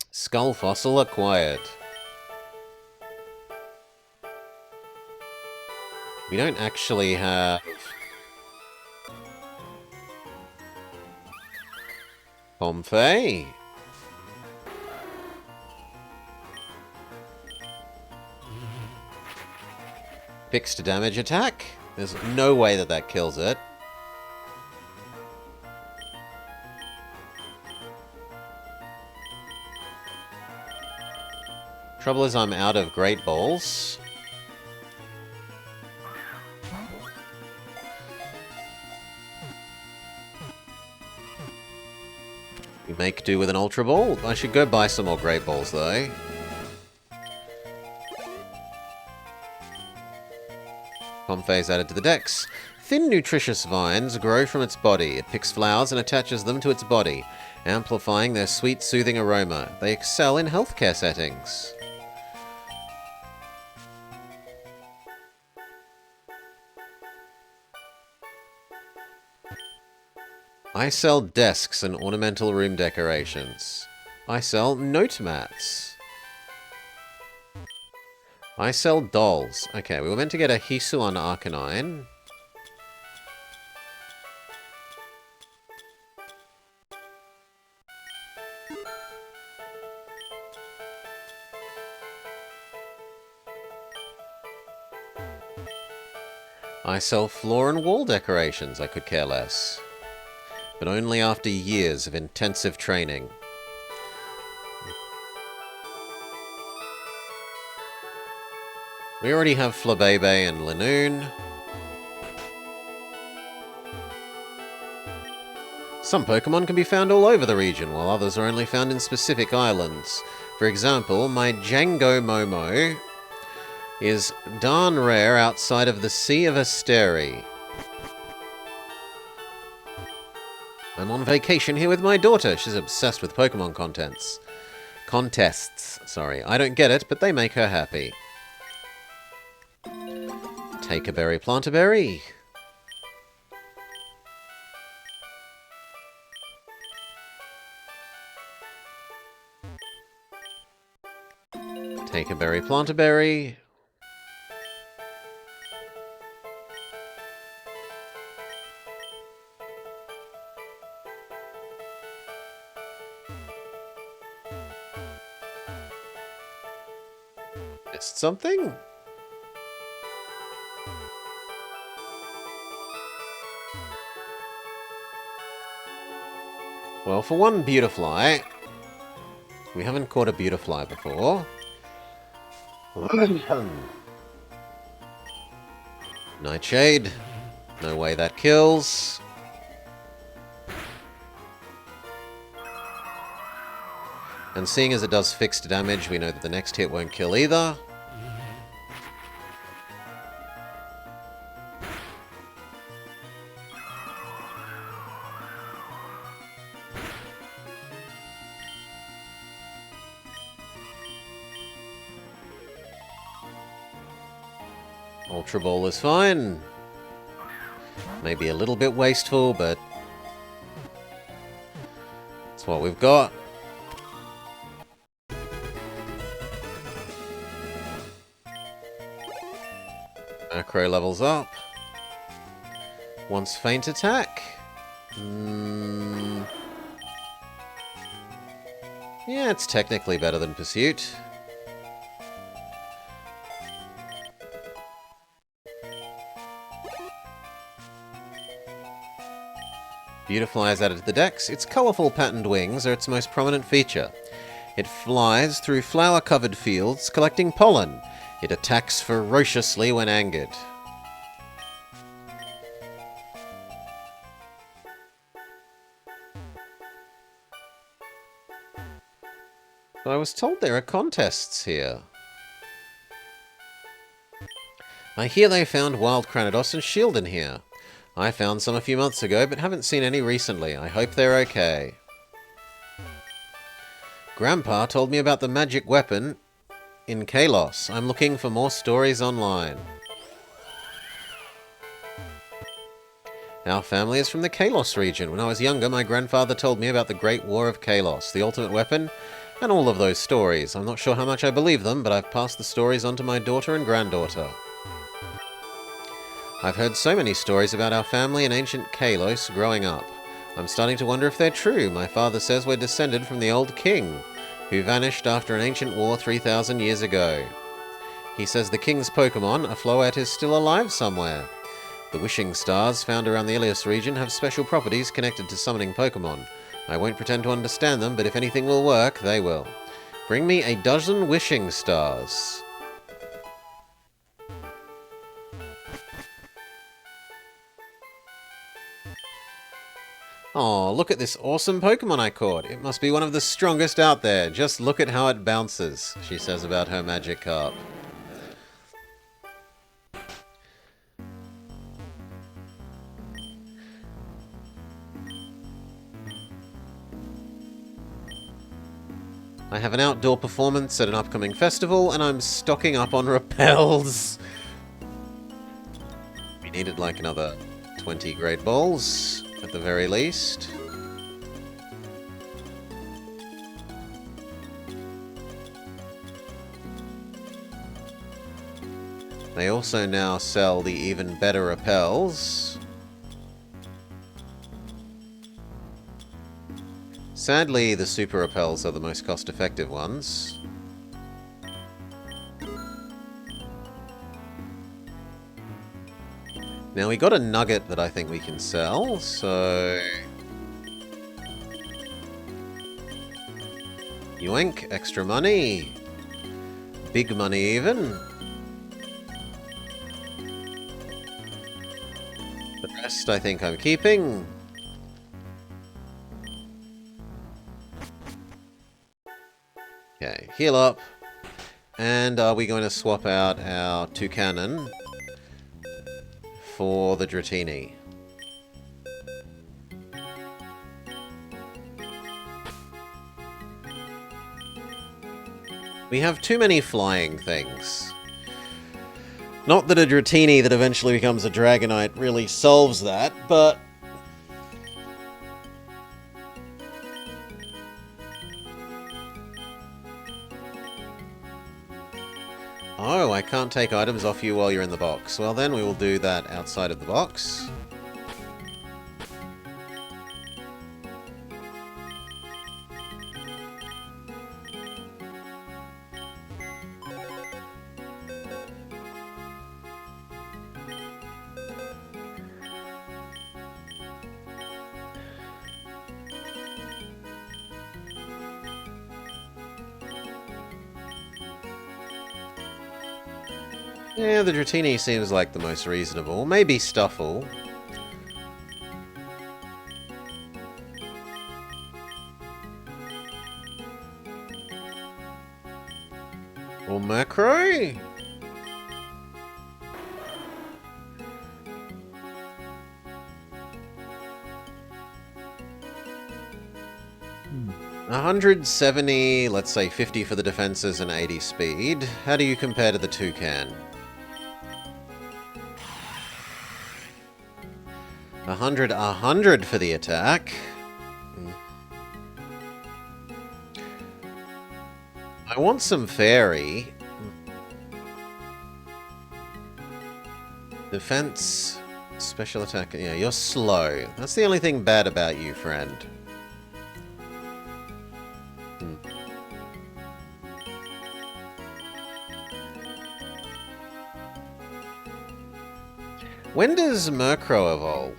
Skull fossil acquired. We don't actually have... Pomfey. Fixed damage attack. There's no way that that kills it. Trouble is I'm out of Great Balls. We make do with an Ultra Ball. I should go buy some more Great Balls though. Pomfey's added to the dex. Thin, nutritious vines grow from its body. It picks flowers and attaches them to its body, amplifying their sweet, soothing aroma. They excel in healthcare settings. I sell desks and ornamental room decorations. I sell note mats. I sell dolls. Okay, we were meant to get a Hisuian Arcanine. I sell floor and wall decorations. I could care less. But only after years of intensive training. We already have Flabebe and Lanoon. Some Pokemon can be found all over the region, while others are only found in specific islands. For example, my Django Momo is darn rare outside of the Sea of Asteri. I'm on vacation here with my daughter. She's obsessed with Pokemon contests. Sorry, I don't get it, but they make her happy. Take a berry, plant a berry. Take a berry, plant a berry. Missed something? Well, for one Beautifly, we haven't caught a Beautifly before. Nightshade. No way that kills. And seeing as it does fixed damage, we know that the next hit won't kill either. Ultra Ball is fine. Maybe a little bit wasteful, but that's what we've got. Macro levels up. Wants Feint Attack. Yeah, it's technically better than Pursuit. Beautifly is added to the dex. Its colourful patterned wings are its most prominent feature. It flies through flower-covered fields, collecting pollen. It attacks ferociously when angered. I was told there are contests here. I hear they found Wild Cranidos and Shieldon here. I found some a few months ago, but haven't seen any recently. I hope they're okay. Grandpa told me about the magic weapon in Kalos. I'm looking for more stories online. Our family is from the Kalos region. When I was younger, my grandfather told me about the Great War of Kalos, the ultimate weapon, and all of those stories. I'm not sure how much I believe them, but I've passed the stories on to my daughter and granddaughter. I've heard so many stories about our family in ancient Kalos growing up. I'm starting to wonder if they're true. My father says we're descended from the old king, who vanished after an ancient war 3,000 years ago. He says the king's Pokemon, a Floette, is still alive somewhere. The wishing stars found around the Ilios region have special properties connected to summoning Pokemon. I won't pretend to understand them, but if anything will work, they will. Bring me a dozen wishing stars. Aw, look at this awesome Pokemon I caught. It must be one of the strongest out there. Just look at how it bounces, she says about her Magikarp. I have an outdoor performance at an upcoming festival, and I'm stocking up on repels. We needed like another 20 Great Balls. At the very least. They also now sell the even better repels. Sadly, the super repels are the most cost-effective ones. Now, we got a nugget that I think we can sell, so... Yoink, extra money. Big money, even. The rest I think I'm keeping. Okay, heal up. And are we going to swap out our Toucanon for the Dratini? We have too many flying things. Not that a Dratini that eventually becomes a Dragonite really solves that, but... Oh, I can't take items off you while you're in the box. Well then, we will do that outside of the box. Yeah, the Dratini seems like the most reasonable. Maybe Stuffle. Or Murkrow? Hmm. 170, let's say 50 for the defenses and 80 speed. How do you compare to the Toucan? 100 for the attack. I want some fairy. Defense, special attack. Yeah, you're slow. That's the only thing bad about you, friend. When does Murkrow evolve?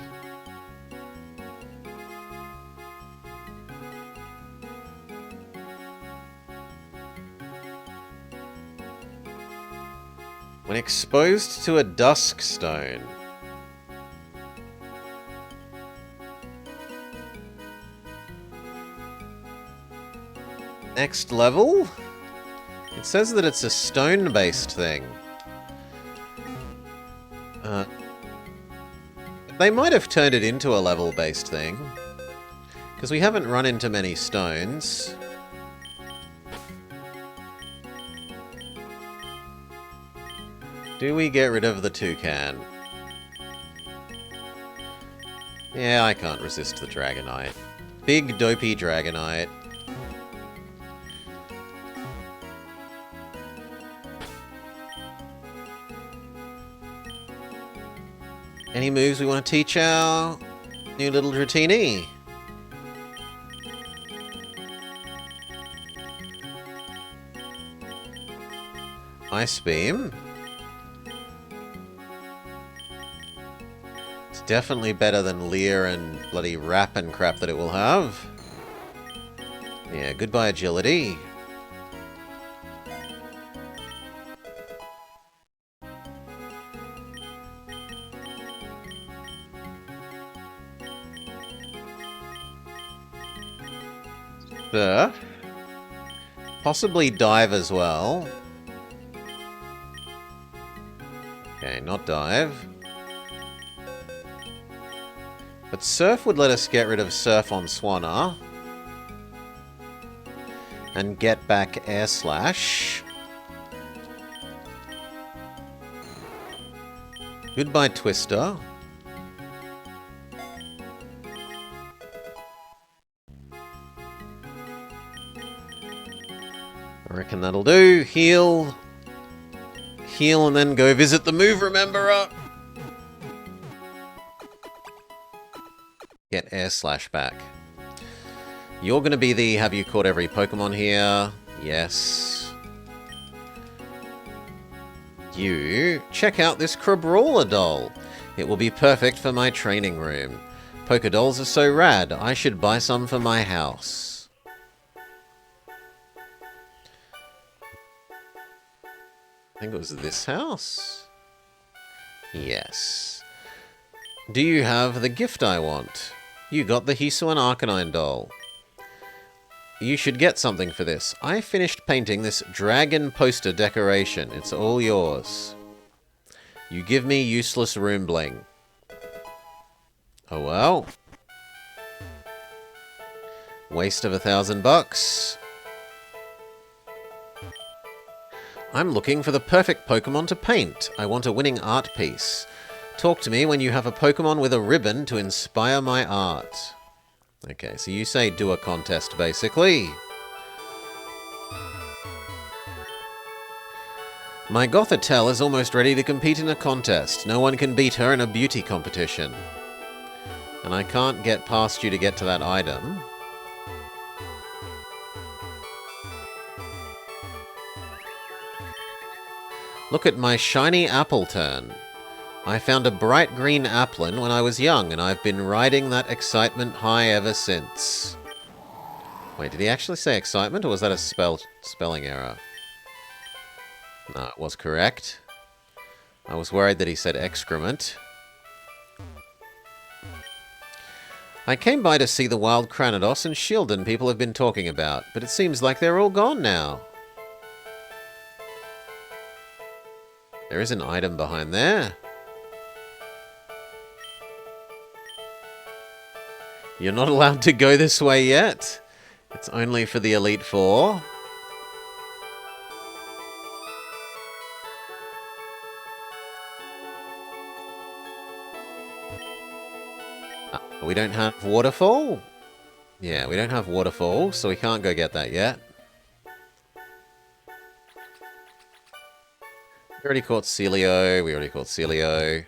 When exposed to a dusk stone. Next level? It says that it's a stone-based thing. They might have turned it into a level-based thing. Because we haven't run into many stones. Do we get rid of the Toucan? Yeah, I can't resist the Dragonite. Big, dopey Dragonite. Any moves we want to teach our new little Dratini? Ice Beam. It's definitely better than Leer and bloody Wrap and crap that it will have. Yeah, goodbye agility. Surf. Possibly dive as well. Okay, not dive. But Surf would let us get rid of Surf on Swanna. And get back Air Slash. Goodbye Twister. I reckon that'll do. Heal. Heal and then go visit the Move Rememberer. Get Air Slash back. You're going to be the have you caught every Pokemon here? Yes. You check out this Crabrawler doll. It will be perfect for my training room. Pokedolls are so rad. I should buy some for my house. I think it was this house? Yes. Do you have the gift I want? You got the Hisuian Arcanine doll. You should get something for this. I finished painting this dragon poster decoration. It's all yours. You give me useless room bling. Oh well. Waste of $1,000. I'm looking for the perfect Pokemon to paint. I want a winning art piece. Talk to me when you have a Pokemon with a ribbon to inspire my art. Okay, so you say do a contest, basically. My Gothitelle is almost ready to compete in a contest. No one can beat her in a beauty competition. And I can't get past you to get to that item. Look at my shiny apple turn. I found a bright green applin when I was young, and I've been riding that excitement high ever since. Wait, did he actually say excitement, or was that a spelling error? No, it was correct. I was worried that he said excrement. I came by to see the wild Cranidos and Shieldon people have been talking about, but it seems like they're all gone now. There is an item behind there. You're not allowed to go this way yet. It's only for the Elite Four. We don't have Waterfall? Yeah, we don't have Waterfall, so we can't go get that yet. We already caught Celio.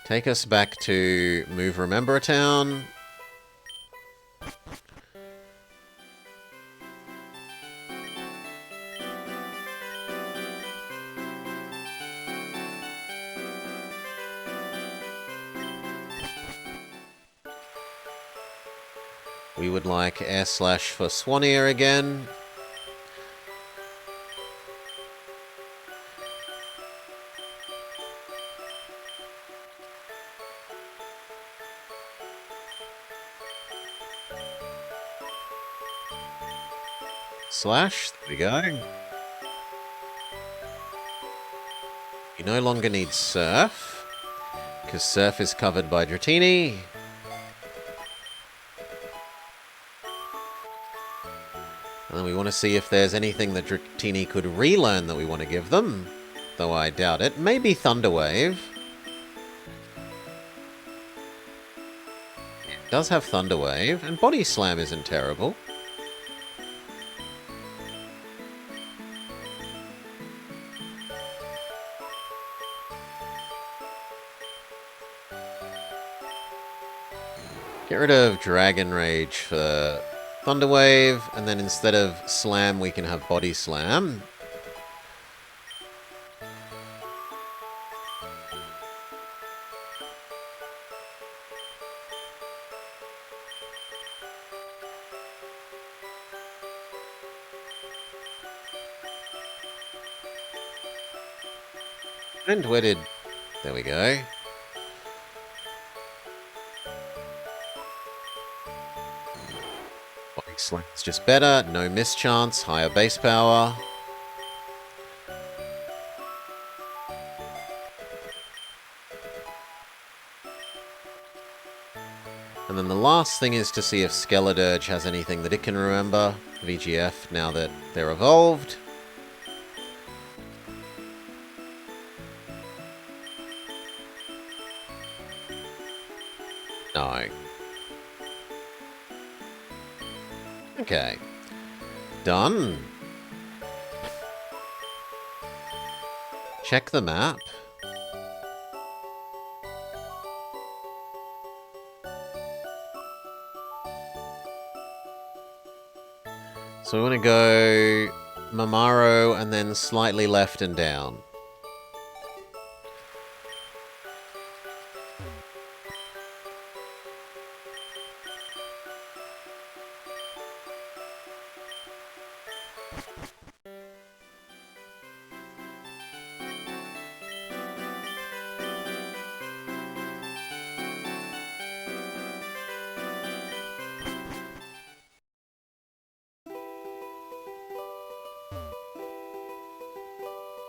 Take us back to Move Remember Town. We would like Air Slash for Swannier again. Slash, there we go. You no longer need Surf, because Surf is covered by Dratini. And then we want to see if there's anything that Dratini could relearn that we want to give them. Though I doubt it. Maybe Thunder Wave. It does have Thunder Wave, and Body Slam isn't terrible. Get rid of Dragon Rage for Thunder Wave, and then instead of Slam, we can have Body Slam. And where did... There we go. Body Slam's just better. No mischance. Higher base power. And then the last thing is to see if Skeledirge has anything that it can remember. VGF, now that they're evolved. No. Okay. Done. Check the map. So we want to go Mamaro and then slightly left and down.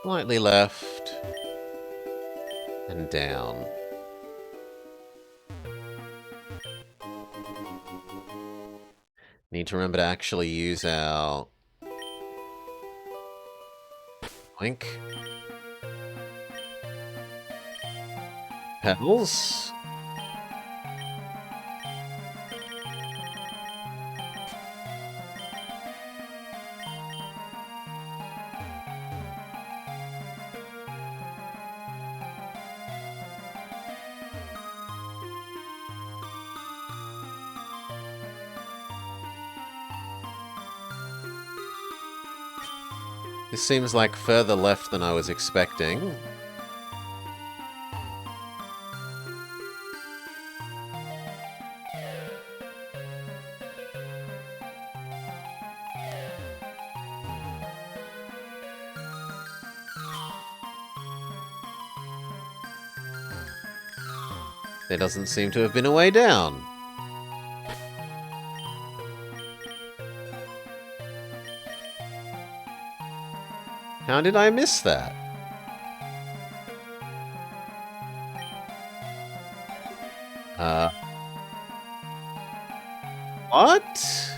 Slightly left. And down. Need to remember to actually use our... Oink. Pebbles. This seems like further left than I was expecting. There doesn't seem to have been a way down. How did I miss that? What?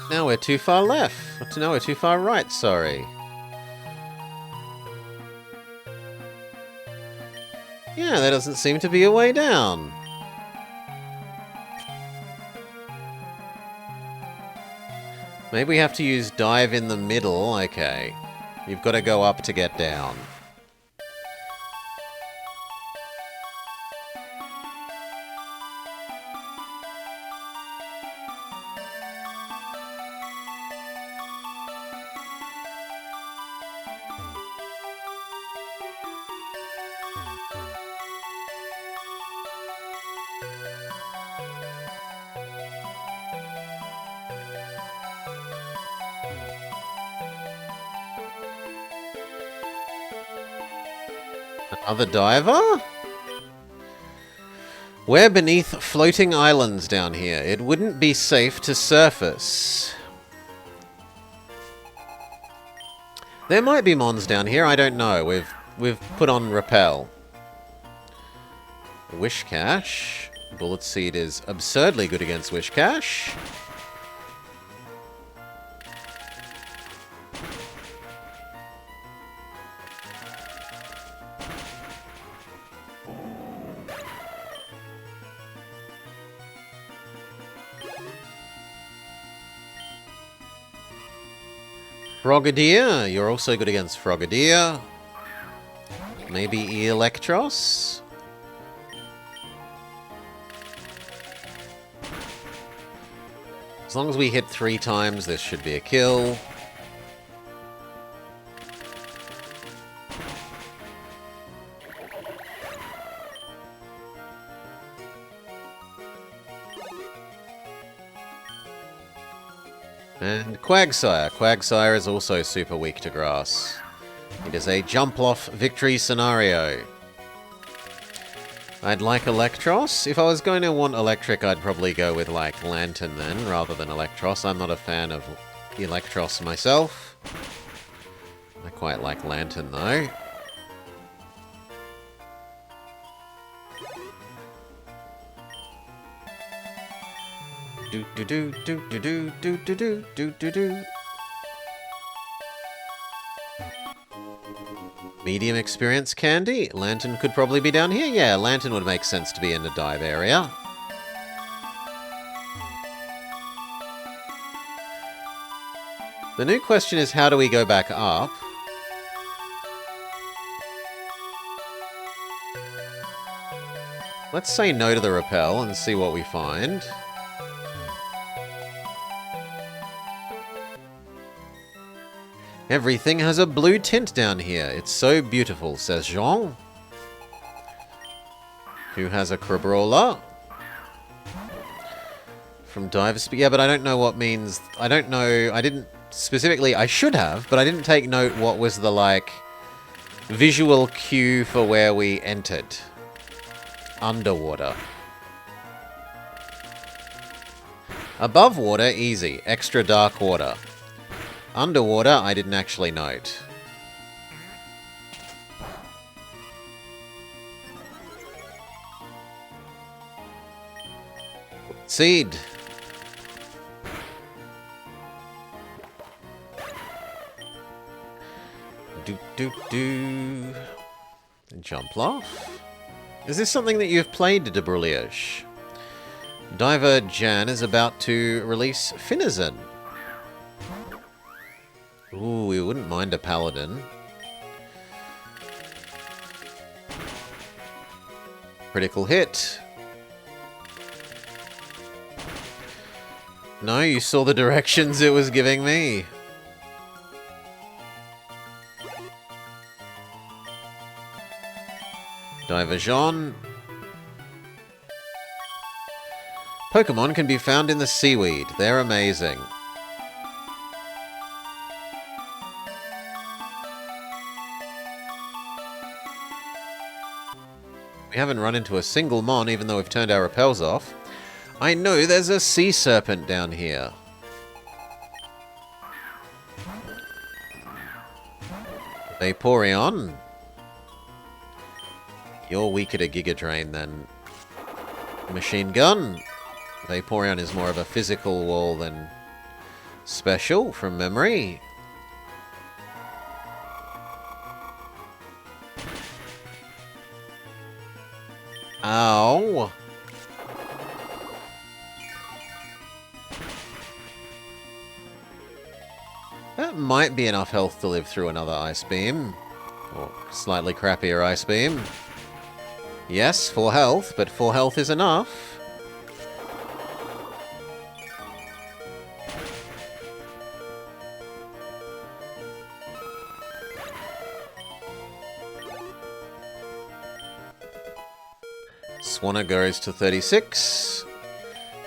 Now we're too far left. No, we're too far right, sorry. Yeah, there doesn't seem to be a way down. Maybe we have to use dive in the middle. Okay. You've got to go up to get down. Another diver? We're beneath floating islands down here. It wouldn't be safe to surface. There might be mons down here, I don't know. We've put on repel. Wish Cache. Bullet Seed is absurdly good against Wish Cache. Frogadier, you're also good against Frogadier. Maybe Electros? As long as we hit 3 times, this should be a kill. And Quagsire. Quagsire is also super weak to grass. It is a jump-off victory scenario. I'd like Electros. If I was going to want Electric, I'd probably go with, like, Lantern then, rather than Electros. I'm not a fan of Electros myself. I quite like Lantern, though. Do do do do do do do do do do do. Medium experience candy. Lantern could probably be down here. Yeah, Lantern would make sense to be in the dive area. The new question is, how do we go back up? Let's say no to the rappel and see what we find. Everything has a blue tint down here. It's so beautiful, says Jean. Who has a Crabrawler? From Divers... Yeah, but I don't know what means... I don't know... I didn't... Specifically, I should have, but I didn't take note what was the, like, visual cue for where we entered. Underwater. Above water, easy. Extra dark water. Underwater, I didn't actually note. Seed. Do. Jump off. Is this something that you've played, de Brouillage? Diver Jan is about to release Finizen. Ooh, we wouldn't mind a paladin. Critical hit. No, you saw the directions it was giving me. Diver Jean. Pokemon can be found in the seaweed. They're amazing. We haven't run into a single Mon, even though we've turned our repels off. I know there's a sea serpent down here. Vaporeon. You're weaker to Giga Drain than Machine Gun. Vaporeon is more of a physical wall than special, from memory. Ow. That might be enough health to live through another Ice Beam. Or slightly crappier Ice Beam. Yes, full health, but full health is enough. Swanna goes to 36.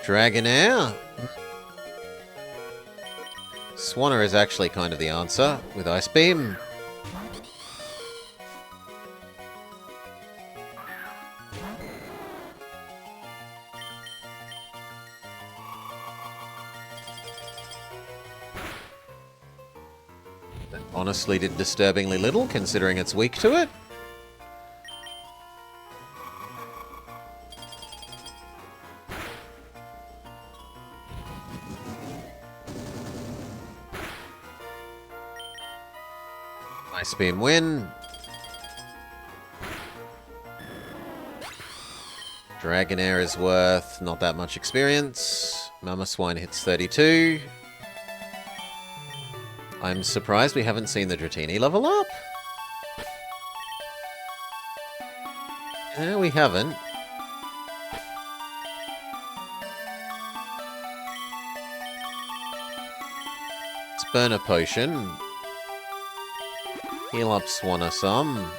Dragonair. Swanna is actually kind of the answer with Ice Beam. That honestly did disturbingly little, considering it's weak to it. Ice Beam win. Dragonair is worth not that much experience. Mamoswine hits 32. I'm surprised we haven't seen the Dratini level up. No, we haven't. Let's burn a potion. Heal up Swanna some.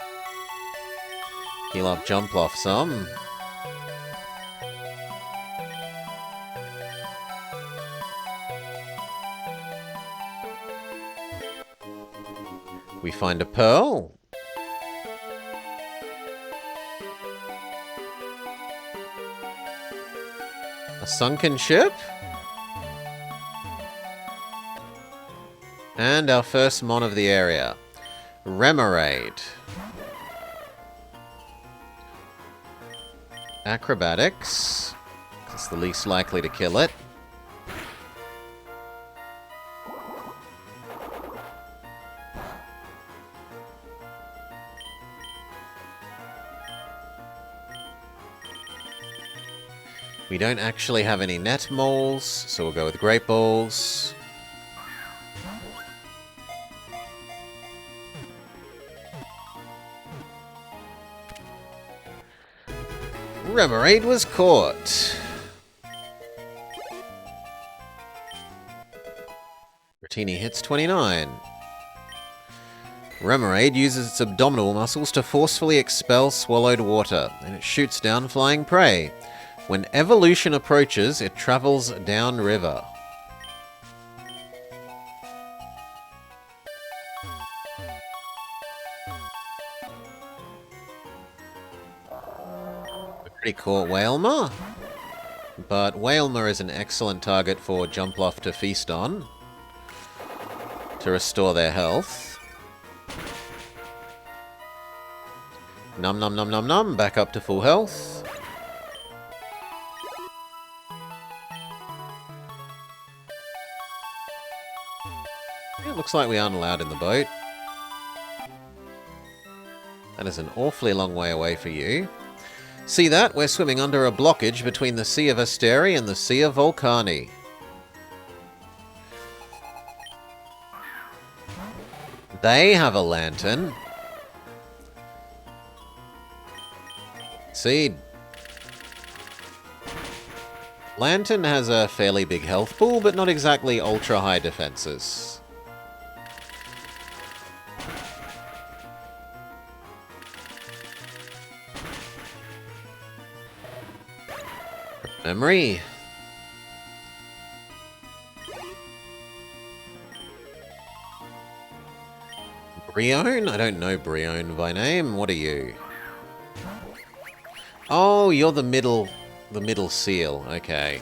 Heal up Jumpluff some. We find a pearl. A sunken ship. And our first mon of the area. Remoraid. Acrobatics. It's the least likely to kill it. We don't actually have any net moles, so we'll go with Great Balls. Remoraid was caught. Rotini hits 29. Remoraid uses its abdominal muscles to forcefully expel swallowed water, and it shoots down flying prey. When evolution approaches, it travels downriver. Pretty cool Whalmer. But Whalmer is an excellent target for Jumpluff to feast on, to restore their health. Num num num num num, back up to full health. It looks like we aren't allowed in the boat. That is an awfully long way away for you. See that? We're swimming under a blockage between the Sea of Asteri and the Sea of Volcani. They have a lantern. See, Lantern has a fairly big health pool, but not exactly ultra-high defenses. Memory. Brione? I don't know Brione by name. What are you? Oh, you're the middle seal. Okay.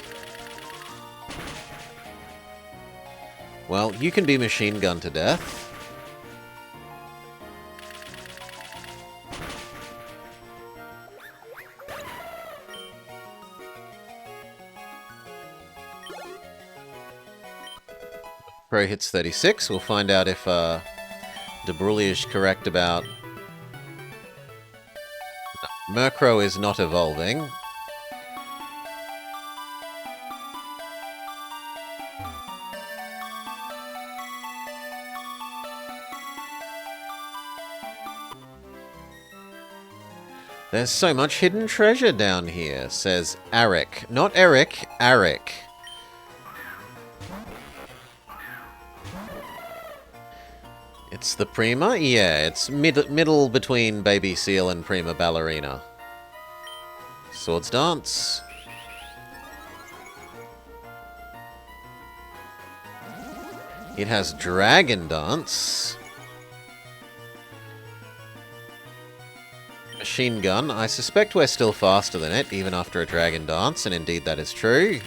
Well, you can be machine gunned to death. Pro hits 36. We'll find out if Debrulli is correct about... No, Murkrow is not evolving. There's so much hidden treasure down here, says Arik. Not Eric, Arik. It's the Prima? Yeah, it's middle between Baby Seal and Prima Ballerina. Swords Dance. It has Dragon Dance. Machine Gun. I suspect we're still faster than it, even after a Dragon Dance, and indeed that is true.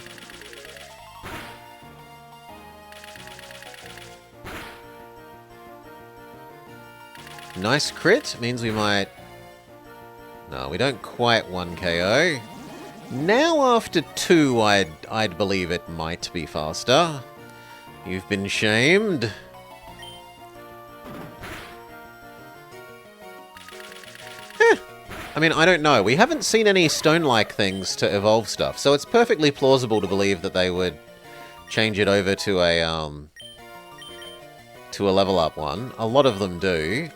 Nice crit. Means we might... No, we don't quite 1 KO. Now after 2, I'd believe it might be faster. You've been shamed. I mean, I don't know. We haven't seen any stone-like things to evolve stuff, so it's perfectly plausible to believe that they would change it over to a level-up one. A lot of them do.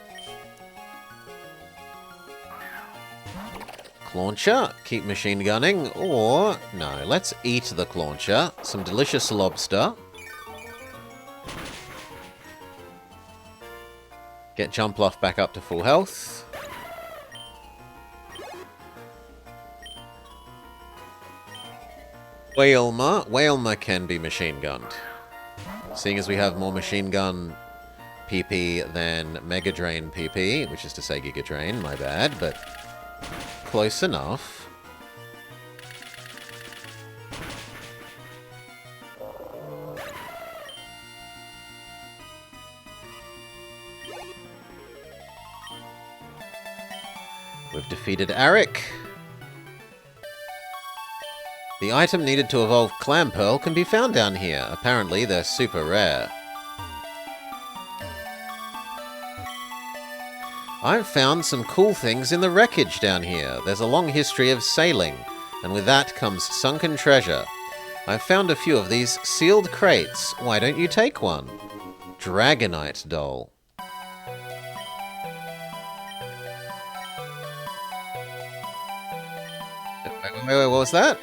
Clauncher, keep machine gunning, or... No, let's eat the Clauncher. Some delicious lobster. Get Jumpluff back up to full health. Whalmer can be machine gunned. Seeing as we have more machine gun PP than Mega Drain PP, which is to say Giga Drain, my bad, but close enough. We've defeated Arik. The item needed to evolve Clamperl can be found down here. Apparently, they're super rare. I've found some cool things in the wreckage down here. There's a long history of sailing, and with that comes sunken treasure. I've found a few of these sealed crates. Why don't you take one? Dragonite doll. Wait, what was that?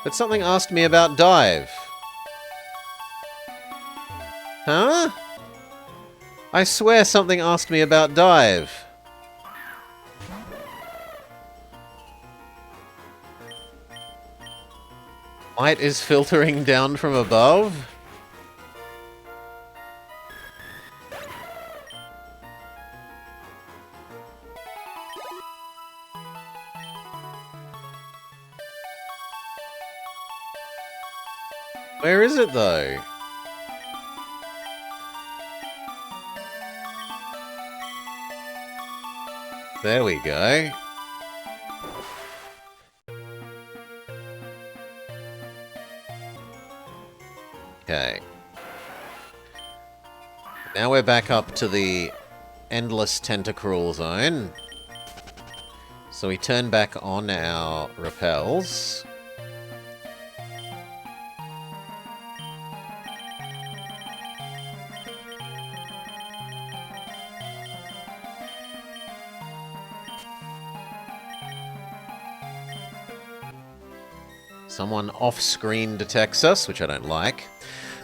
But something asked me about dive. Huh? I swear something asked me about dive. Light is filtering down from above? Where is it, though? There we go. Okay. Now we're back up to the endless tentacruel zone. So we turn back on our repels. Someone off-screen detects us, which I don't like.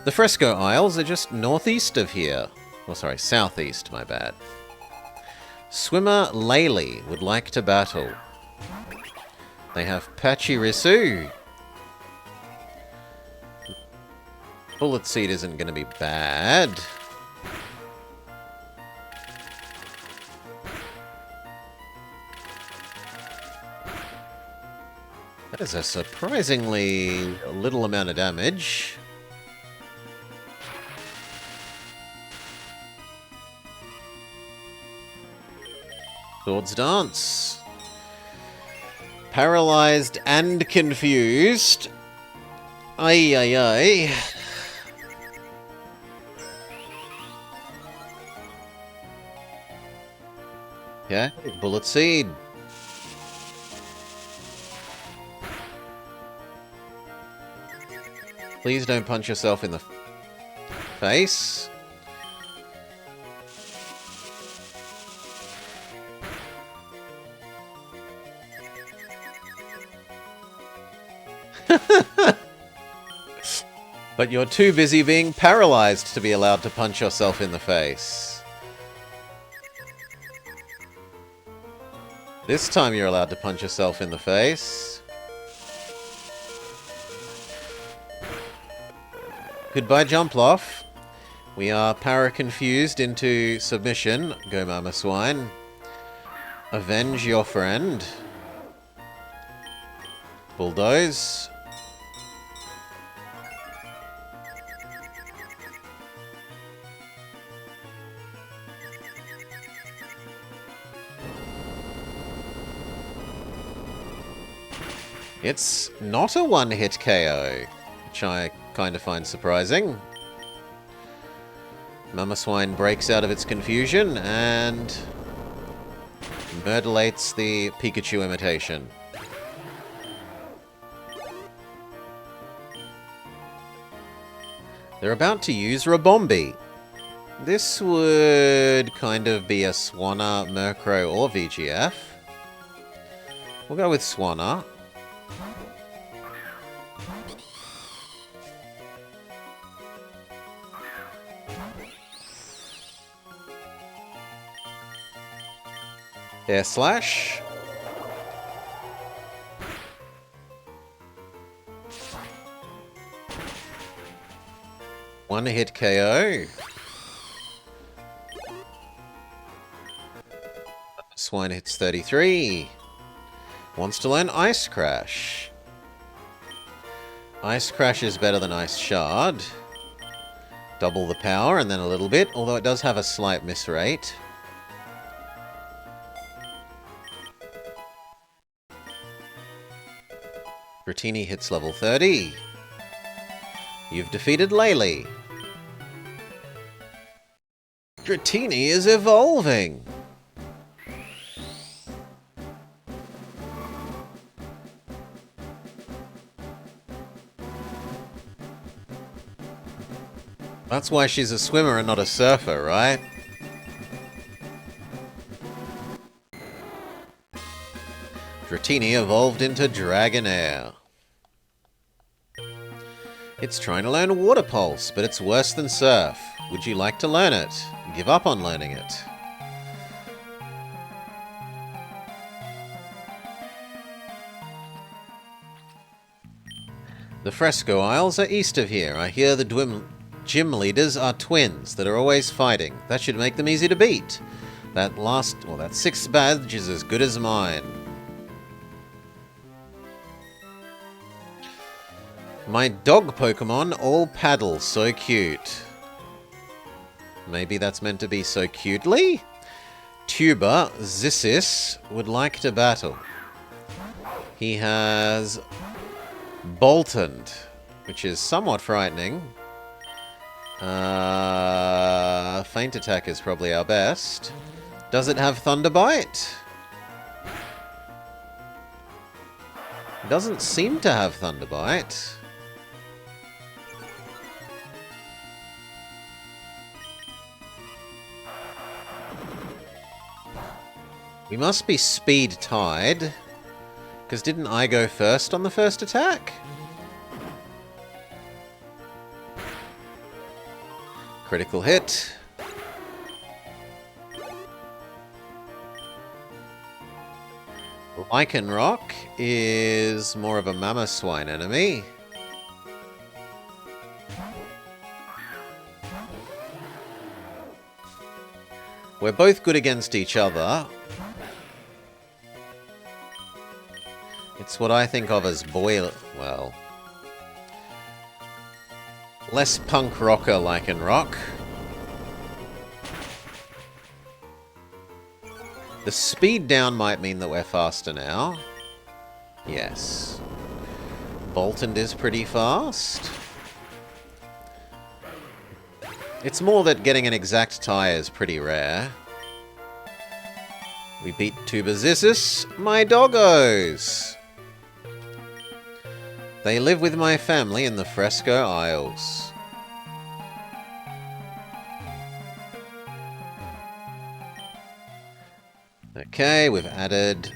The Fresco Isles are just northeast of here. Oh, sorry, southeast, my bad. Swimmer Laylee would like to battle. They have Pachirisu. Bullet Seed isn't going to be bad. That is a surprisingly little amount of damage. Swords Dance. Paralyzed and confused. Ay, ay, ay. Okay, Bullet Seed. Please don't punch yourself in the face. But you're too busy being paralyzed to be allowed to punch yourself in the face. This time you're allowed to punch yourself in the face. Goodbye, Jumploff. We are para-confused into submission. Go, Mama Swine. Avenge your friend. Bulldoze. It's not a one-hit KO, which I kind of find surprising. Mama Swine breaks out of its confusion and murderlates the Pikachu imitation. They're about to use Rabombi. This would kind of be a Swanna, Murkrow, or VGF. We'll go with Swanna. Air Slash. One hit KO. Swine hits 33. Wants to learn Ice Crash. Ice Crash is better than Ice Shard. Double the power and then a little bit, although it does have a slight miss rate. Dratini hits level 30. You've defeated Laylee. Dratini is evolving! That's why she's a swimmer and not a surfer, right? Dratini evolved into Dragonair. It's trying to learn Water Pulse, but it's worse than Surf. Would you like to learn it? Give up on learning it. The Fresco Isles are east of here. I hear the gym leaders are twins that are always fighting. That should make them easy to beat. That sixth badge is as good as mine. My dog Pokemon all paddle, so cute. Maybe that's meant to be so cutely? Tuber Zissis would like to battle. He has Boltoned, which is somewhat frightening. Feint Attack is probably our best. Does it have Thunderbite? It doesn't seem to have Thunderbite. We must be speed tied. Because didn't I go first on the first attack? Critical hit. Lycanroc is more of a Mamoswine enemy. We're both good against each other. It's what I think of as well, less punk rocker Lycanroc. The speed down might mean that we're faster now. Yes. Boltund is pretty fast. It's more that getting an exact tie is pretty rare. We beat Tuberzissus, my doggos! They live with my family in the Fresco Isles. Okay, we've added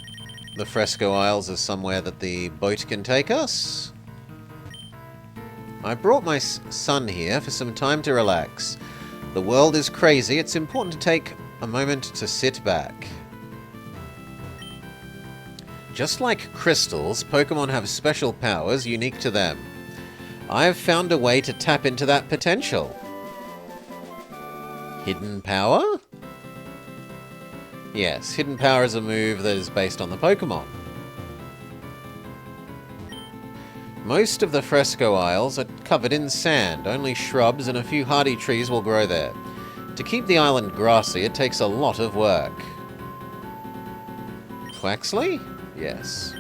the Fresco Isles as somewhere that the boat can take us. I brought my son here for some time to relax. The world is crazy. It's important to take a moment to sit back. Just like crystals, Pokemon have special powers unique to them. I've found a way to tap into that potential. Hidden Power? Yes, Hidden Power is a move that is based on the Pokemon. Most of the Fresco Isles are covered in sand. Only shrubs and a few hardy trees will grow there. To keep the island grassy, it takes a lot of work. Quaxley? Yes.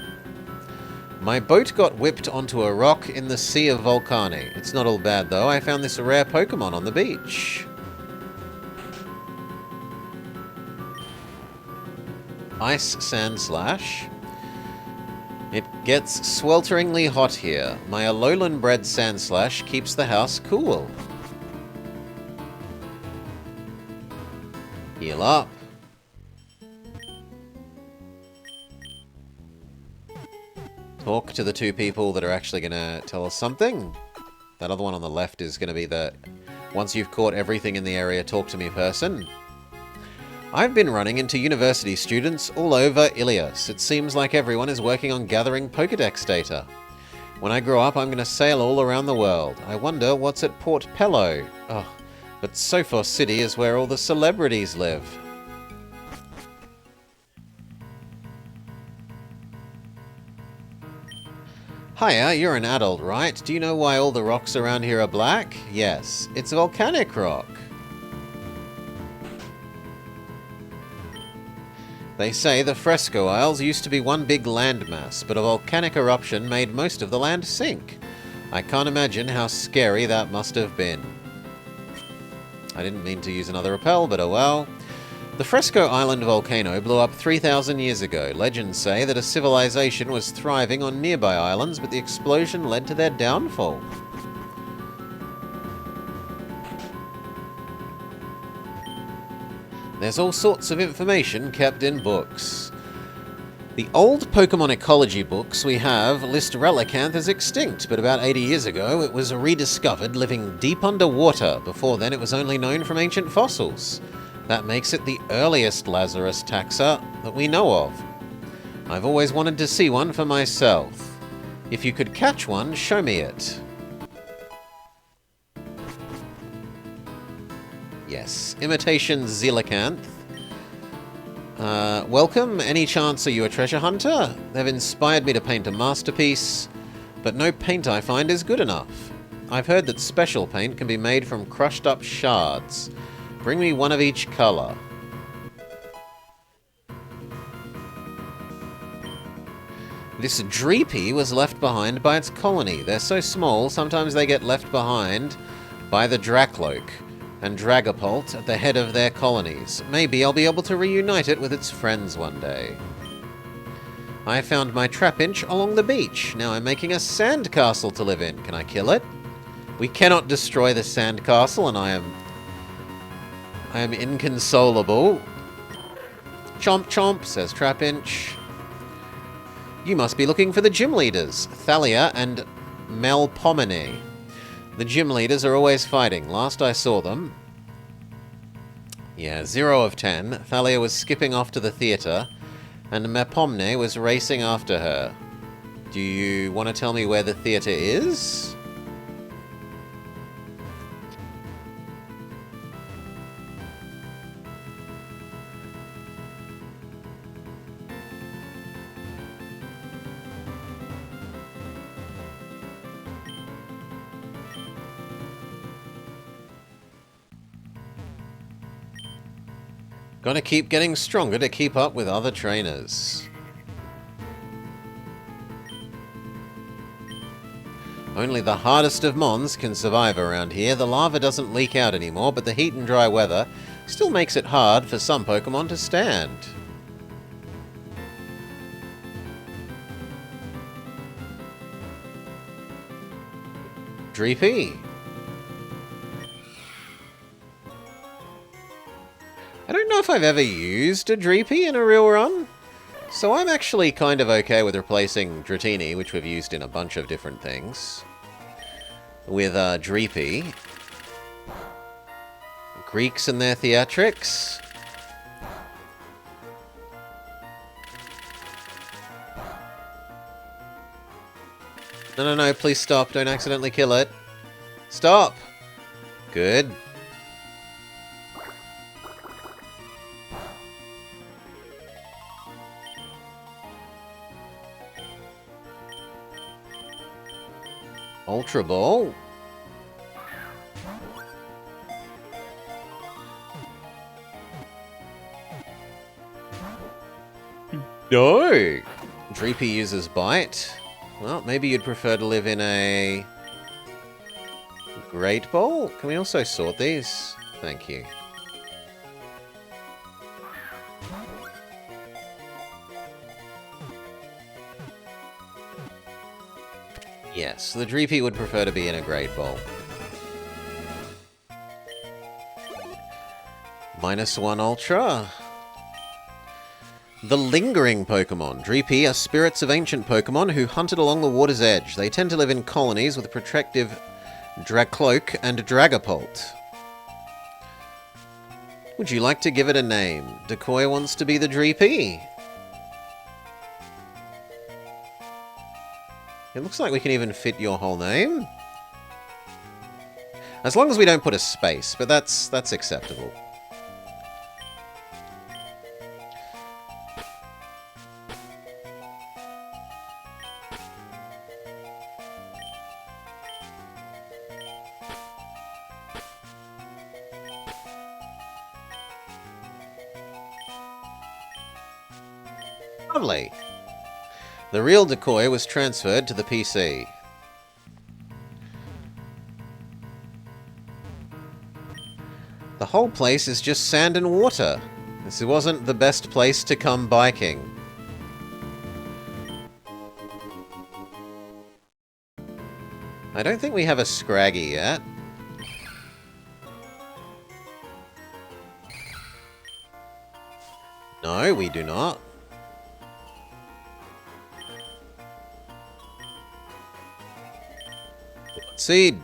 My boat got whipped onto a rock in the Sea of Volcani. It's not all bad, though. I found this rare Pokemon on the beach. Ice Sandslash. It gets swelteringly hot here. My Alolan-bred Sandslash keeps the house cool. Heal up. Talk to the two people that are actually going to tell us something. That other one on the left is going to be the once you've caught everything in the area, talk to me person. I've been running into university students all over Ilias. It seems like everyone is working on gathering Pokedex data. When I grow up, I'm going to sail all around the world. I wonder what's at Port Pello. Oh, but Sophos City is where all the celebrities live. Hiya, you're an adult, right? Do you know why all the rocks around here are black? Yes, it's volcanic rock. They say the Fresco Isles used to be one big landmass, but a volcanic eruption made most of the land sink. I can't imagine how scary that must have been. I didn't mean to use another repel, but oh well. The Fresco Island volcano blew up 3,000 years ago. Legends say that a civilization was thriving on nearby islands, but the explosion led to their downfall. There's all sorts of information kept in books. The old Pokemon ecology books we have list Relicanth as extinct, but about 80 years ago it was rediscovered living deep underwater. Before then it was only known from ancient fossils. That makes it the earliest Lazarus taxa that we know of. I've always wanted to see one for myself. If you could catch one, show me it. Yes, imitation Coelacanth. Welcome. Any chance are you a treasure hunter? They've inspired me to paint a masterpiece, but no paint I find is good enough. I've heard that special paint can be made from crushed up shards. Bring me one of each color. This Dreepy was left behind by its colony. They're so small, sometimes they get left behind by the Dracloak and Dragapult at the head of their colonies. Maybe I'll be able to reunite it with its friends one day. I found my Trapinch along the beach. Now I'm making a sandcastle to live in. Can I kill it? We cannot destroy the sandcastle, and I am inconsolable. Chomp chomp, says Trapinch. You must be looking for the gym leaders, Thalia and Melpomene. The gym leaders are always fighting. Last I saw them... Yeah, 0 of 10. Thalia was skipping off to the theatre, and Melpomene was racing after her. Do you want to tell me where the theatre is? Gotta keep getting stronger to keep up with other trainers. Only the hardest of Mons can survive around here. The lava doesn't leak out anymore, but the heat and dry weather still makes it hard for some Pokemon to stand. Dreepy. I don't know if I've ever used a Dreepy in a real run, so I'm actually kind of okay with replacing Dratini, which we've used in a bunch of different things, with Dreepy. Greeks and their theatrics. No, please stop. Don't accidentally kill it. Stop! Good. Ultra Ball. No! Dreepy uses Bite. Well, maybe you'd prefer to live in a... Great Ball? Can we also sort these? Thank you. Yes, the Dreepy would prefer to be in a Great Ball. -1 Ultra. The Lingering Pokemon. Dreepy are spirits of ancient Pokemon who hunted along the water's edge. They tend to live in colonies with protective Dracloak and Dragapult. Would you like to give it a name? Decoy wants to be the Dreepy. It looks like we can even fit your whole name. As long as we don't put a space, but that's acceptable. Lovely. The real Decoy was transferred to the PC. The whole place is just sand and water. This wasn't the best place to come biking. I don't think we have a Scraggy yet. No, we do not. Seed.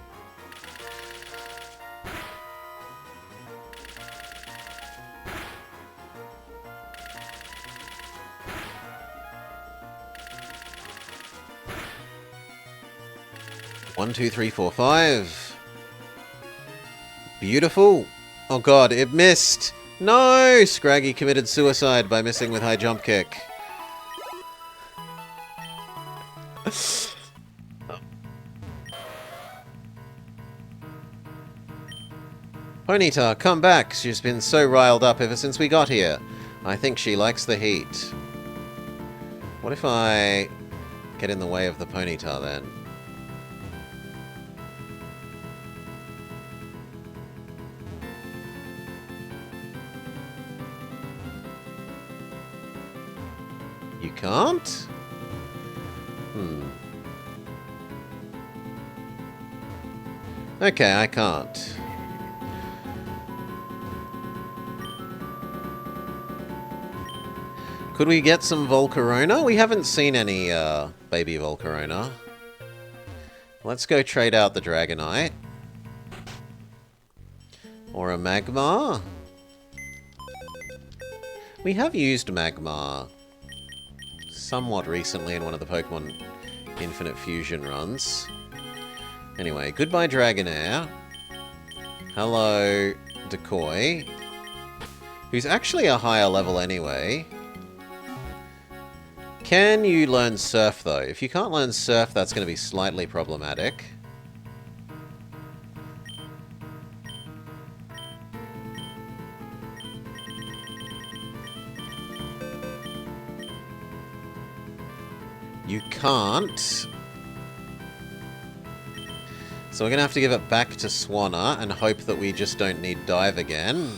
One, two, three, four, five. Beautiful. Oh god, it missed. No! Scraggy committed suicide by missing with high jump kick. Ponyta, come back. She's been so riled up ever since we got here. I think she likes the heat. What if I get in the way of the Ponyta then? You can't? Okay, I can't. Could we get some Volcarona? We haven't seen any baby Volcarona. Let's go trade out the Dragonite. Or a Magmar. We have used Magmar somewhat recently in one of the Pokemon Infinite Fusion runs. Anyway, goodbye Dragonair. Hello Decoy. Who's actually a higher level anyway. Can you learn Surf though? If you can't learn Surf, that's going to be slightly problematic. You can't. So we're going to have to give it back to Swanna and hope that we just don't need Dive again.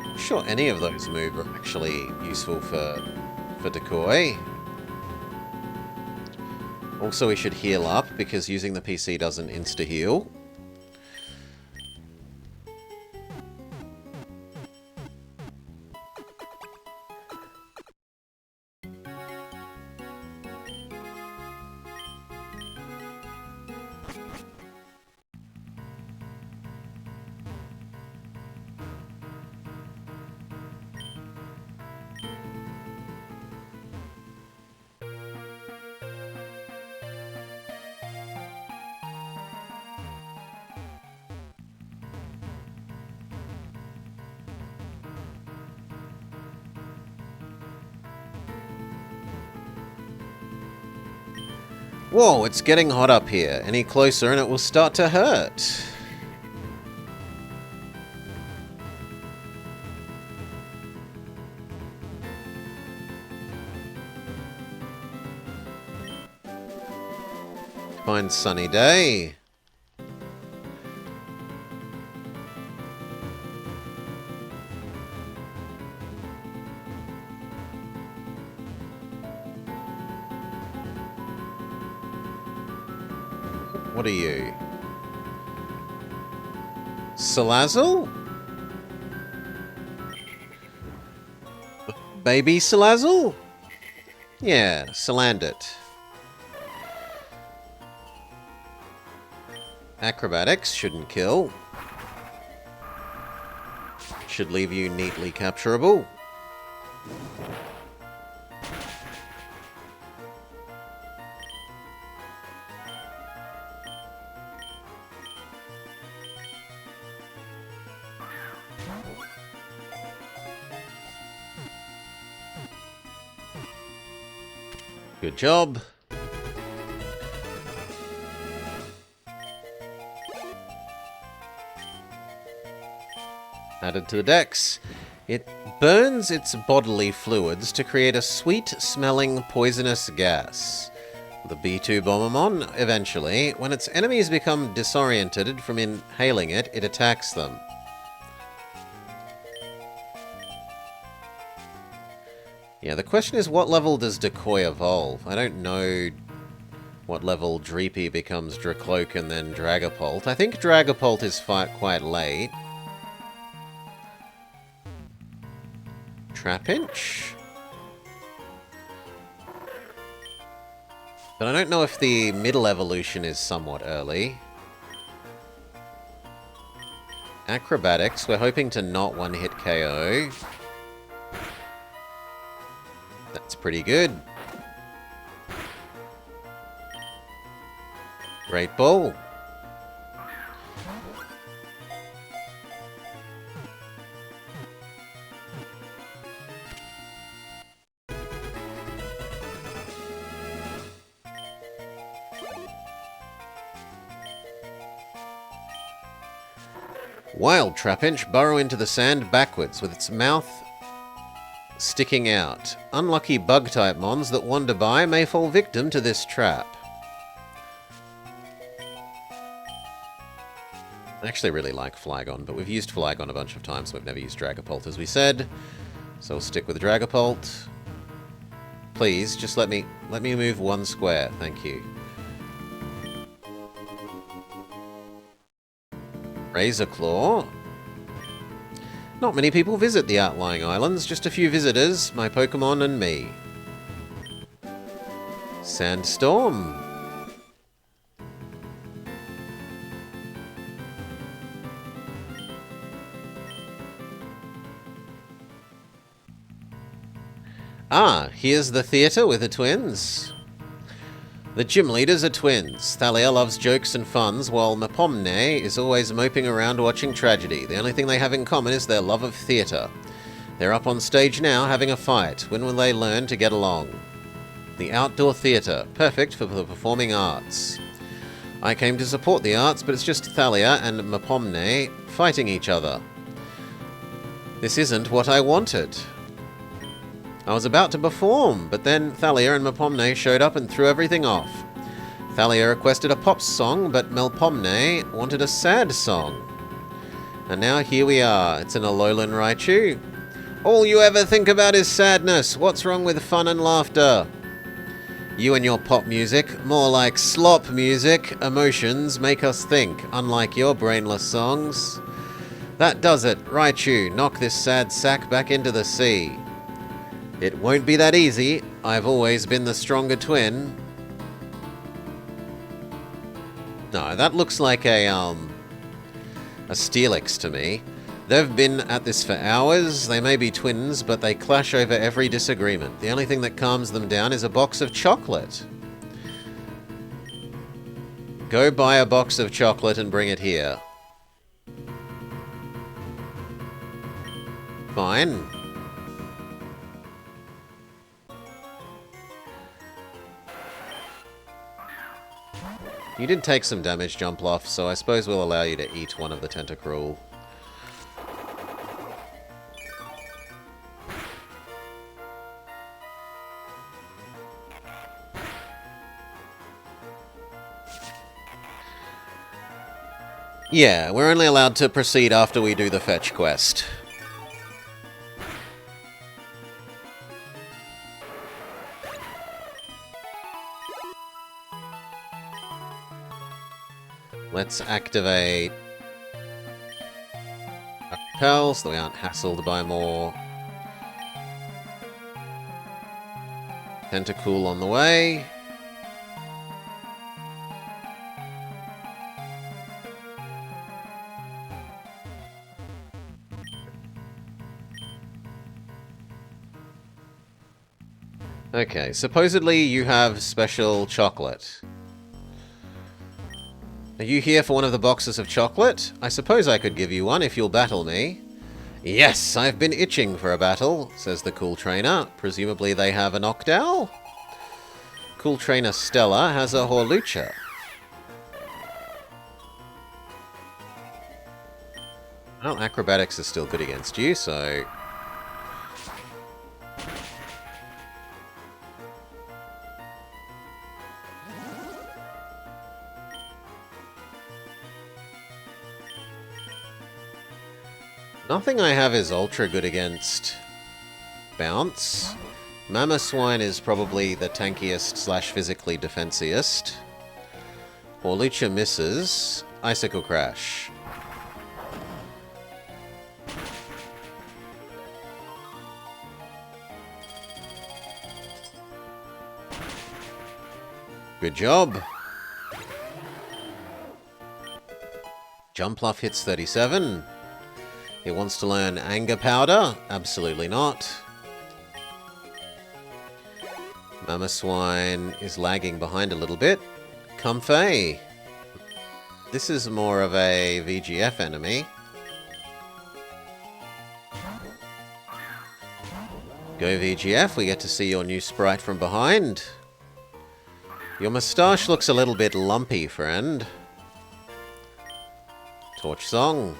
I'm sure any of those moves are actually useful for Decoy. Also, we should heal up, because using the PC doesn't insta-heal. Whoa, it's getting hot up here. Any closer and it will start to hurt. Fine sunny day. What are you? Salazzle? Baby Salazzle? Yeah, Salandit. Acrobatics shouldn't kill. Should leave you neatly capturable. Good job. Added to the dex. It burns its bodily fluids to create a sweet-smelling poisonous gas. The B2 Bombamon, eventually, when its enemies become disoriented from inhaling it, it attacks them. Yeah, the question is, what level does Decoy evolve? I don't know what level Dreepy becomes Dracloak and then Dragapult. I think Dragapult is quite late. Trapinch? But I don't know if the middle evolution is somewhat early. Acrobatics, we're hoping to not one-hit KO. That's pretty good. Great ball. Wild Trapinch burrow into the sand backwards with its mouth sticking out. Unlucky bug-type mons that wander by may fall victim to this trap. I actually really like Flygon, but we've used Flygon a bunch of times, so we've never used Dragapult, as we said. So we'll stick with Dragapult. Please, just let me move one square, thank you. Razor Claw. Not many people visit the outlying islands, just a few visitors, my Pokemon and me. Sandstorm. Ah, here's the theatre with the twins. The gym leaders are twins. Thalia loves jokes and funs, while Mapomne is always moping around watching tragedy. The only thing they have in common is their love of theatre. They're up on stage now, having a fight. When will they learn to get along? The outdoor theatre, perfect for the performing arts. I came to support the arts, but it's just Thalia and Mapomne fighting each other. This isn't what I wanted. I was about to perform, but then Thalia and Mapomne showed up and threw everything off. Thalia requested a pop song, but Melpomne wanted a sad song. And now here we are. It's an Alolan Raichu. All you ever think about is sadness. What's wrong with fun and laughter? You and your pop music, more like slop music, emotions make us think, unlike your brainless songs. That does it. Raichu, knock this sad sack back into the sea. It won't be that easy. I've always been the stronger twin. No, that looks like a Steelix to me. They've been at this for hours. They may be twins, but they clash over every disagreement. The only thing that calms them down is a box of chocolate. Go buy a box of chocolate and bring it here. Fine. You did take some damage, Jumpluff, so I suppose we'll allow you to eat one of the Tentacruel. Yeah, we're only allowed to proceed after we do the fetch quest. Let's activate Repel so we aren't hassled by more Tentacool on the way. Okay, supposedly you have special chocolate. Are you here for one of the boxes of chocolate? I suppose I could give you one if you'll battle me. Yes, I've been itching for a battle, says the cool trainer. Presumably they have an Octowl? Cool trainer Stella has a Horlucha. Well, acrobatics is still good against you, so... Nothing I have is ultra good against Bounce. Mamoswine is probably the tankiest slash physically defensiest. Lucha misses. Icicle Crash. Good job. Jumpluff hits 37. It wants to learn Anger Powder. Absolutely not. Mamoswine is lagging behind a little bit. Comfey. This is more of a VGF enemy. Go VGF, we get to see your new sprite from behind. Your moustache looks a little bit lumpy, friend. Torch Song.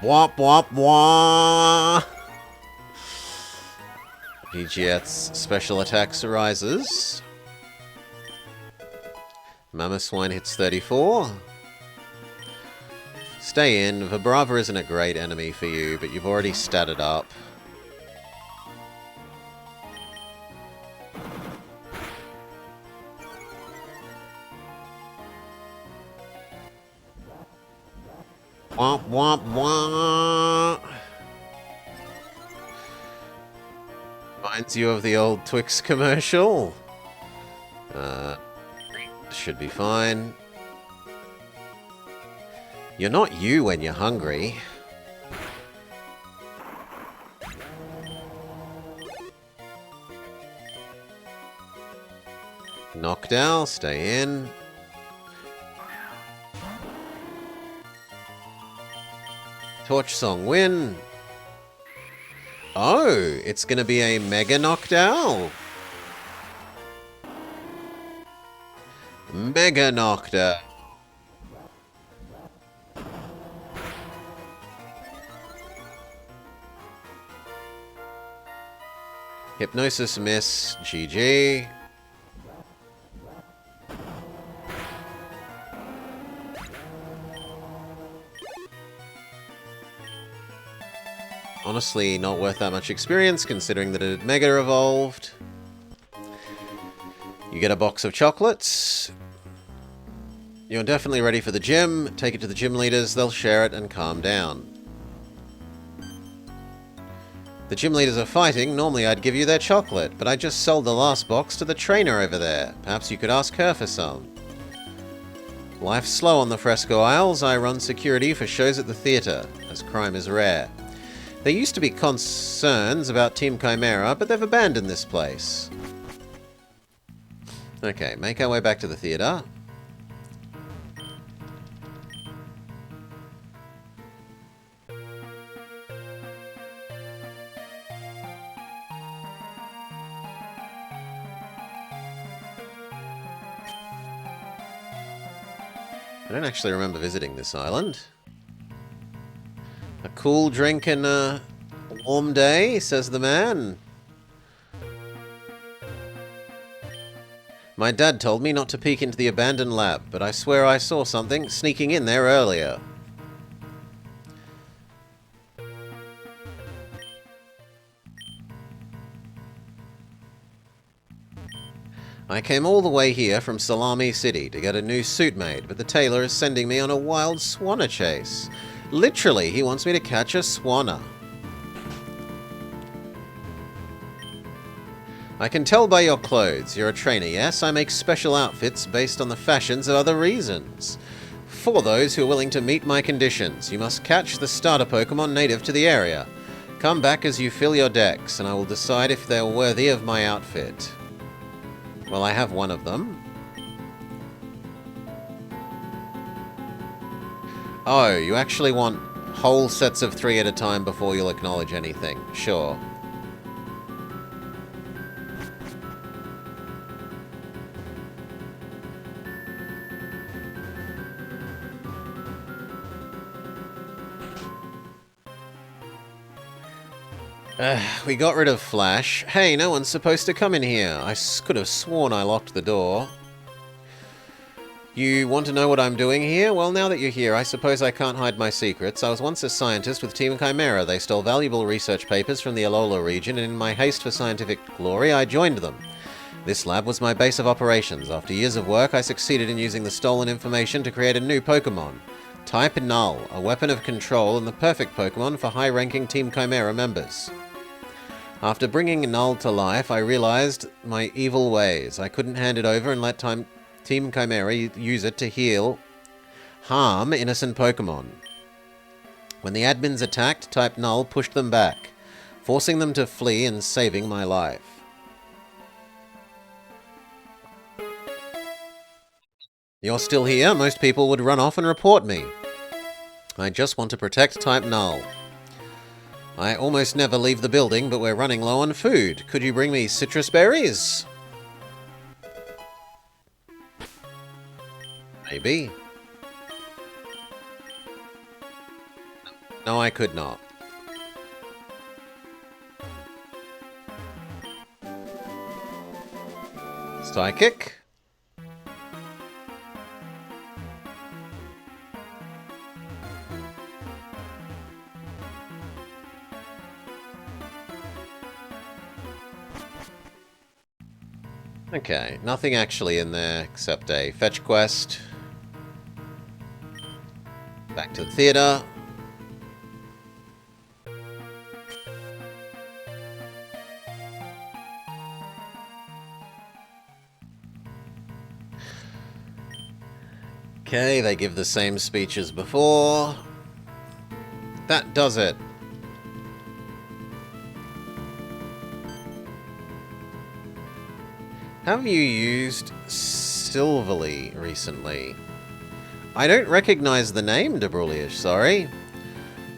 Womp womp womp! VGF's special attacks arises. Mamoswine hits 34. Stay in. Vibrava isn't a great enemy for you, but you've already statted up. Womp womp womp! Reminds you of the old Twix commercial. Should be fine. You're not you when you're hungry. Knockdown, stay in. Torch Song win. Oh, it's gonna be a Mega Knockdown. Mega Knockdown. Hypnosis miss. GG. Honestly, not worth that much experience, considering that it had Mega Evolved. You get a box of chocolates. You're definitely ready for the gym. Take it to the gym leaders, they'll share it and calm down. The gym leaders are fighting. Normally I'd give you their chocolate, but I just sold the last box to the trainer over there. Perhaps you could ask her for some. Life's slow on the Fresco Isles. I run security for shows at the theatre, as crime is rare. There used to be concerns about Team Chimera, but they've abandoned this place. Okay, make our way back to the theatre. I don't actually remember visiting this island. A cool drink and a warm day, says the man. My dad told me not to peek into the abandoned lab, but I swear I saw something sneaking in there earlier. I came all the way here from Salami City to get a new suit made, but the tailor is sending me on a wild swanna chase. Literally, he wants me to catch a swanna. I can tell by your clothes. You're a trainer, yes? I make special outfits based on the fashions of other reasons. For those who are willing to meet my conditions, you must catch the starter Pokemon native to the area. Come back as you fill your decks, and I will decide if they're worthy of my outfit. Well, I have one of them. Oh, you actually want whole sets of 3 at a time before you'll acknowledge anything. Sure. We got rid of Flash. Hey, no one's supposed to come in here. I could have sworn I locked the door. You want to know what I'm doing here? Well, now that you're here, I suppose I can't hide my secrets. I was once a scientist with Team Chimera. They stole valuable research papers from the Alola region, and in my haste for scientific glory, I joined them. This lab was my base of operations. After years of work, I succeeded in using the stolen information to create a new Pokemon. Type Null, a weapon of control and the perfect Pokemon for high-ranking Team Chimera members. After bringing Null to life, I realized my evil ways. I couldn't hand it over and let Team Chimera use it to harm innocent Pokemon. When the admins attacked, Type Null pushed them back, forcing them to flee and saving my life. You're still here? Most people would run off and report me. I just want to protect Type Null. I almost never leave the building, but we're running low on food. Could you bring me citrus berries? Maybe. No, I could not. Psychic? Okay, nothing actually in there except a fetch quest. Back to the theater. Okay, they give the same speech as before. That does it. Have you used Silverly recently? I don't recognize the name, Debrulish, sorry.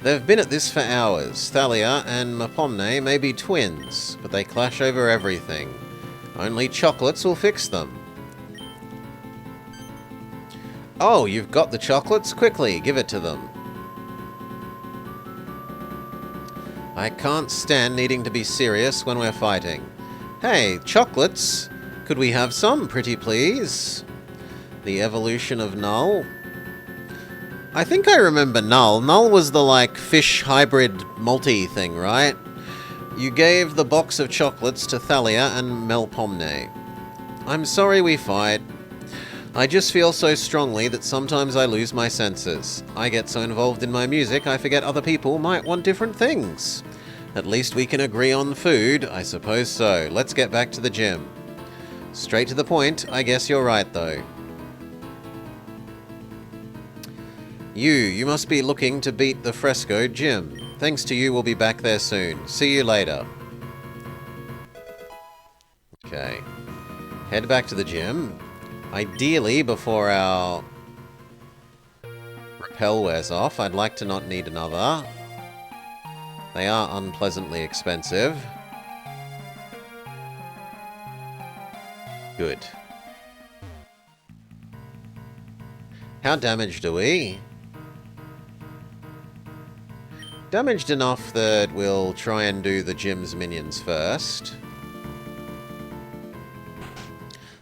They've been at this for hours. Thalia and Mapomne may be twins, but they clash over everything. Only chocolates will fix them. Oh, you've got the chocolates? Quickly, give it to them. I can't stand needing to be serious when we're fighting. Hey, chocolates! Could we have some, pretty please? The evolution of Null? I think I remember Null. Null was the, like, fish hybrid multi thing, right? You gave the box of chocolates to Thalia and Melpomne. I'm sorry we fight. I just feel so strongly that sometimes I lose my senses. I get so involved in my music, I forget other people might want different things. At least we can agree on food. I suppose so. Let's get back to the gym. Straight to the point. I guess you're right, though. You must be looking to beat the Fresco gym. Thanks to you, we'll be back there soon. See you later. Okay. Head back to the gym. Ideally, before our repel wears off, I'd like to not need another. They are unpleasantly expensive. Good. How damaged are we? Damaged enough that we'll try and do the gym's minions first.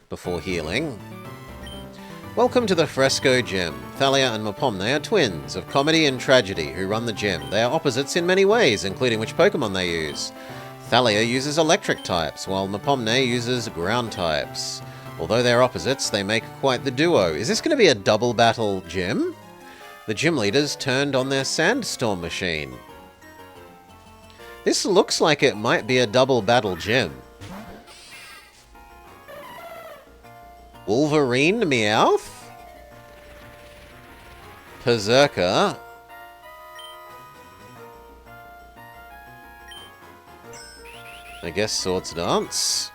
Before healing. Welcome to the Fresco Gym. Thalia and Mapomne are twins of comedy and tragedy who run the gym. They are opposites in many ways, including which Pokemon they use. Thalia uses electric types, while Mapomne uses ground types. Although they're opposites, they make quite the duo. Is this going to be a double battle gym? The gym leaders turned on their sandstorm machine. This looks like it might be a double battle gym. Wolverine Meowth? Berserker? I guess Swords Dance?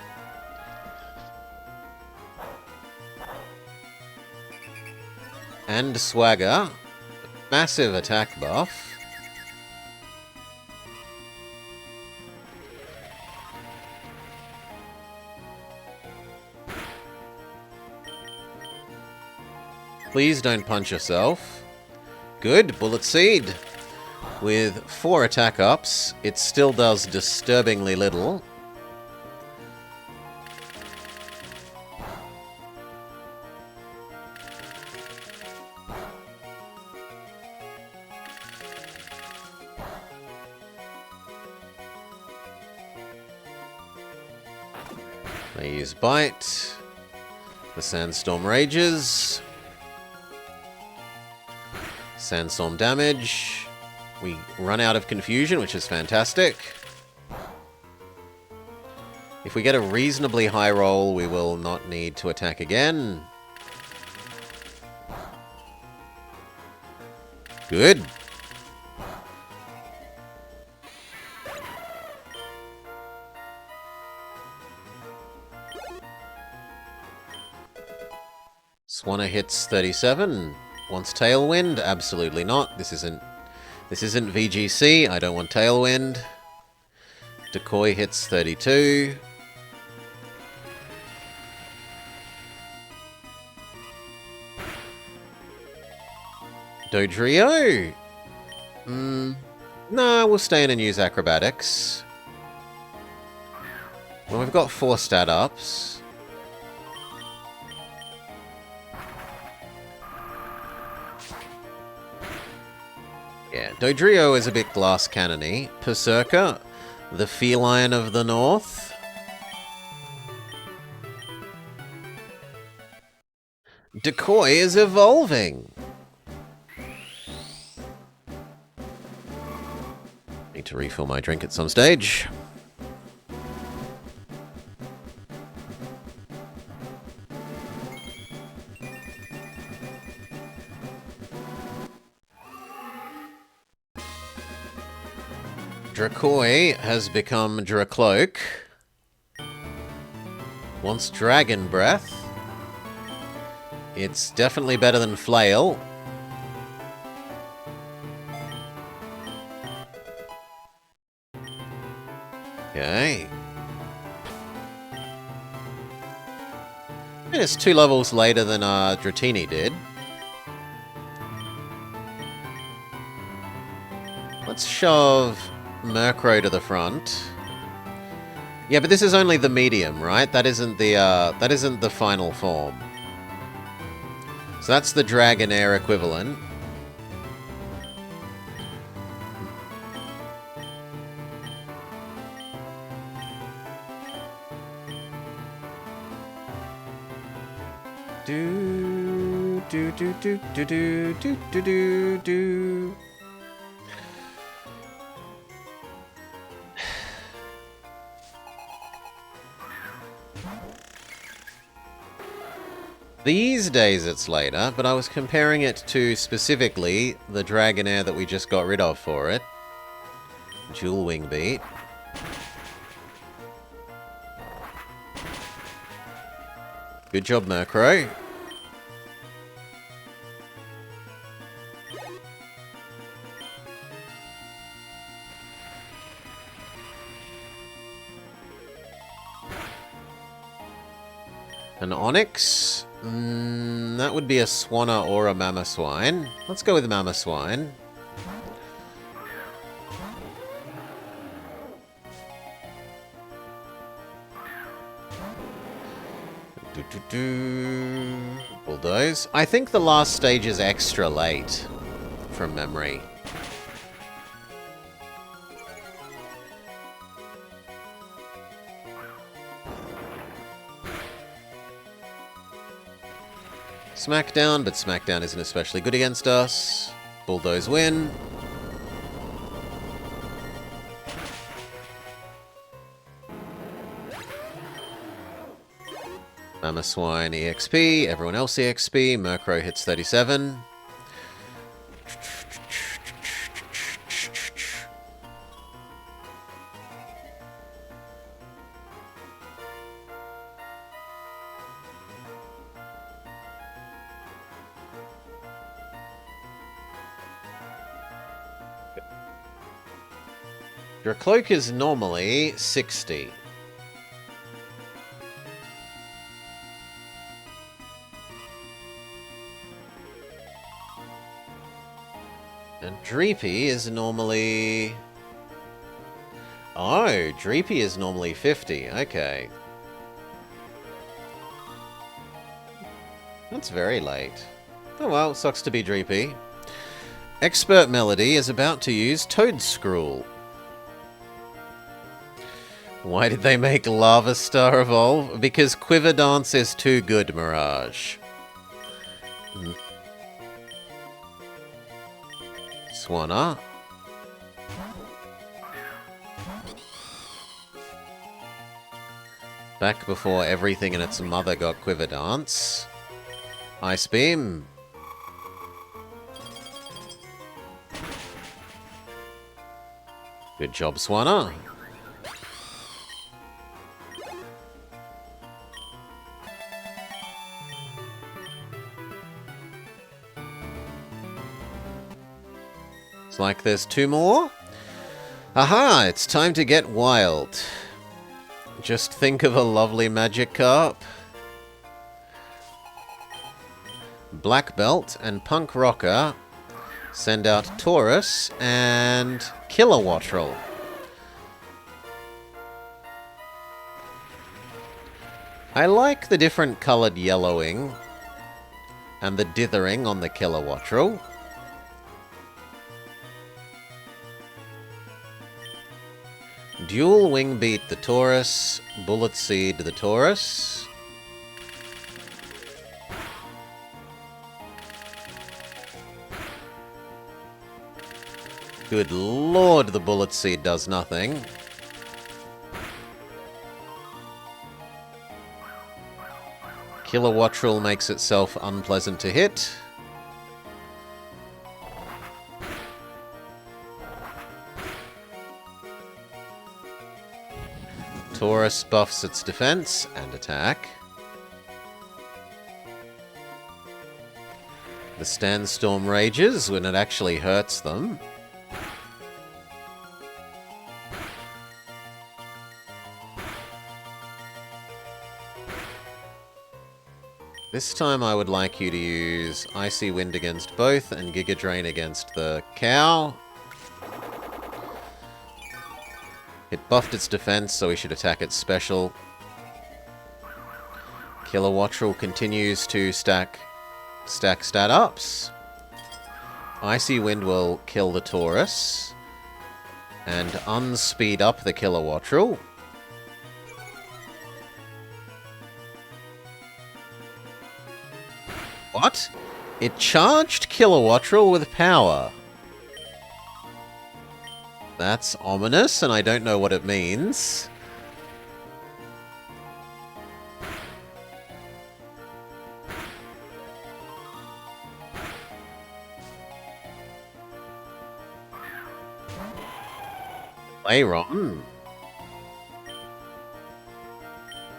And Swagger. Massive attack buff. Please don't punch yourself. Good, Bullet Seed. With 4 attack ups, it still does disturbingly little. They use Bite. The Sandstorm rages. Sandstorm damage. We run out of confusion, which is fantastic. If we get a reasonably high roll, we will not need to attack again. Good. Swanna hits 37. Wants Tailwind? Absolutely not. This isn't VGC. I don't want Tailwind. Decoy hits 32. Dodrio? No, we'll stay in and use Acrobatics. Well, we've got 4 stat ups. Yeah, Dodrio is a bit glass cannon-y. Berserker, the feline of the north. Decoy is evolving. Need to refill my drink at some stage. Dracoy has become Dracloak. Wants Dragon Breath. It's definitely better than Flail. Okay. And it's 2 levels later than Dratini did. Let's shove Murkrow to the front. Yeah, but this is only the medium, right? That isn't the final form. So that's the Dragonair equivalent. Do do do do do do do do do do. These days it's later, but I was comparing it to specifically the Dragonair that we just got rid of for it. Dual Wing Beat. Good job, Murkrow. An Onix? That would be a Swanna or a Mamoswine. Let's go with Mamoswine. Bulldoze. I think the last stage is extra late, from memory. Smackdown, but Smackdown isn't especially good against us. Bulldoze win. Mamoswine EXP, everyone else EXP. Murkrow hits 37. Dracloak is normally 60. And Dreepy is normally... Oh, Dreepy is normally 50. Okay. That's very late. Oh well, sucks to be Dreepy. Expert Melody is about to use Toadscruel. Why did they make Lava Star evolve? Because Quiver Dance is too good, Mirage. Swanna. Back before everything and its mother got Quiver Dance. Ice Beam. Good job, Swanna. It's like there's two more. Aha! It's time to get wild. Just think of a lovely Magikarp. Black Belt and Punk Rocker send out Taurus and Kilowattrel. I like the different coloured yellowing and the dithering on the Kilowattrel. Dual Wing Beat the Taurus, Bullet Seed the Taurus. Good lord, the Bullet Seed does nothing. Kilowattrel makes itself unpleasant to hit. Taurus buffs its defense and attack. The Sandstorm rages when it actually hurts them. This time I would like you to use Icy Wind against both and Giga Drain against the cow. It buffed its defense, so we should attack its special. Kilowattrel continues to stack stat ups. Icy Wind will kill the Taurus and unspeed up the Kilowattrel. What? It charged Kilowattrel with power. That's ominous, and I don't know what it means. Lairon.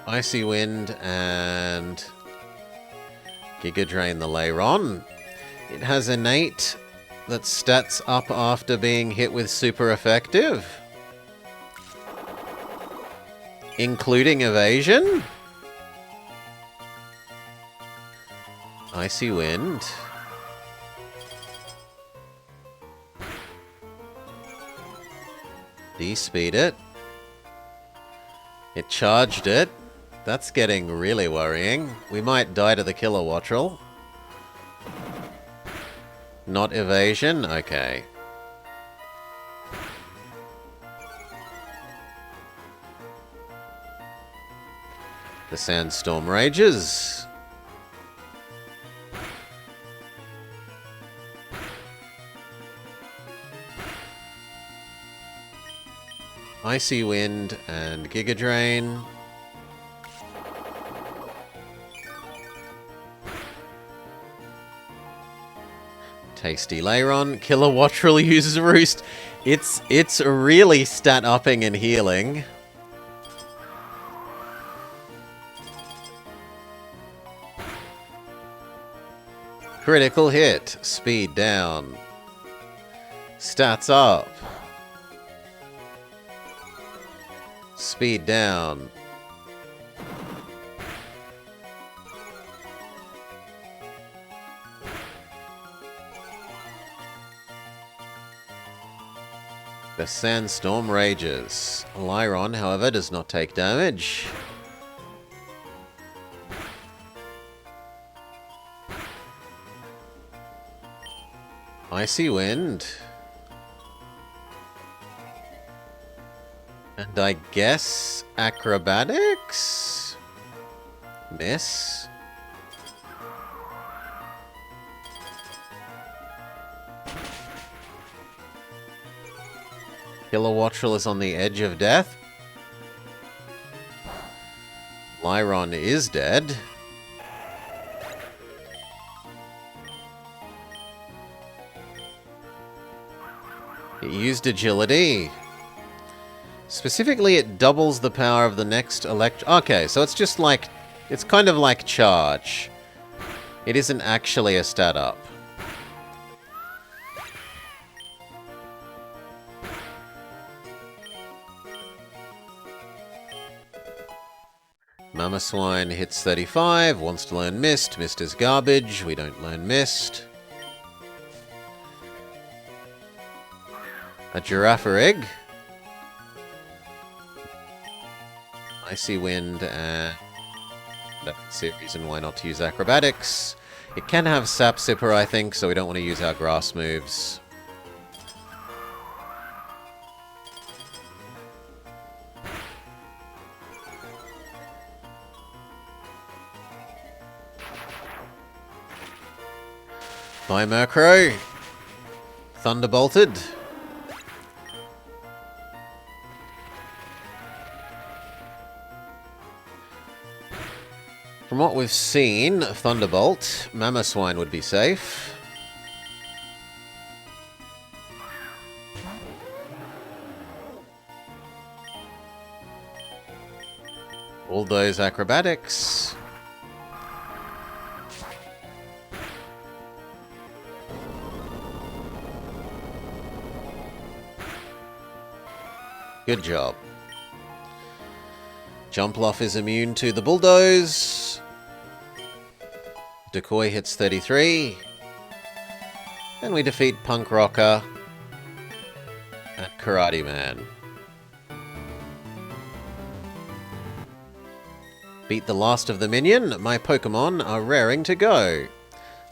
Icy Wind and Giga Drain the Lairon. It has innate that stats up after being hit with super effective. Including evasion. Icy Wind. De-speed it. It charged it. That's getting really worrying. We might die to the Kilowattrel. Not evasion? Okay. The Sandstorm rages. Icy Wind and Giga Drain. Tasty Lairon. Kilowattrel uses Roost. It's really stat upping and healing. Critical hit. Speed down. Stats up. Speed down. The Sandstorm rages. Lairon, however, does not take damage. Icy Wind. And I guess acrobatics? Miss. Kilowattrel is on the edge of death. Lyron is dead. It used agility. Specifically, it doubles the power of the next Okay, so it's just like... It's kind of like charge. It isn't actually a stat up. Mama Swine hits 35, wants to learn Mist. Mist is garbage, we don't learn Mist. A Giraffe-Egg. Icy Wind, and... I don't see a reason why not to use Acrobatics. It can have Sap Sipper, I think, so we don't want to use our grass moves. Bye, Murkrow. Thunderbolted. From what we've seen, Thunderbolt, Mamoswine would be safe. All those acrobatics. Good job. Jumpluff is immune to the Bulldoze. Decoy hits 33. And we defeat Punk Rocker and Karate Man. Beat the last of the minion. My Pokemon are raring to go.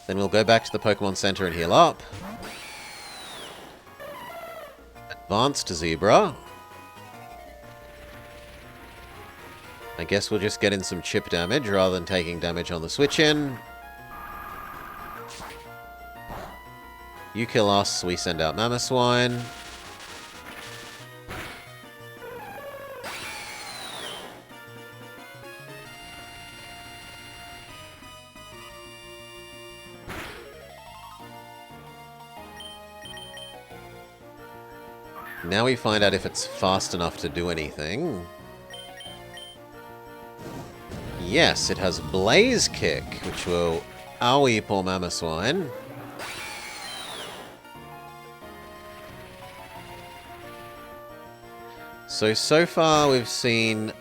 Then we'll go back to the Pokemon Center and heal up. Advanced Zebra. I guess we'll just get in some chip damage rather than taking damage on the switch-in. You kill us, we send out Mamoswine. Now we find out if it's fast enough to do anything. Yes, it has Blaze Kick, which will owie poor Mamoswine. So far we've seen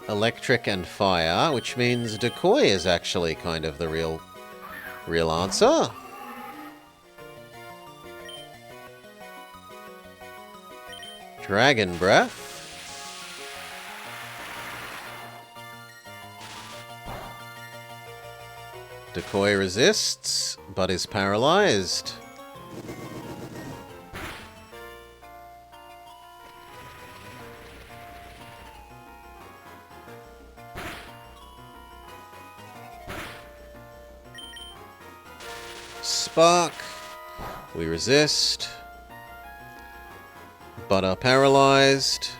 Electric and Fire, which means Decoy is actually kind of the real answer. Dragon Breath. Decoy resists, but is paralyzed. Spark. We resist, but are paralyzed.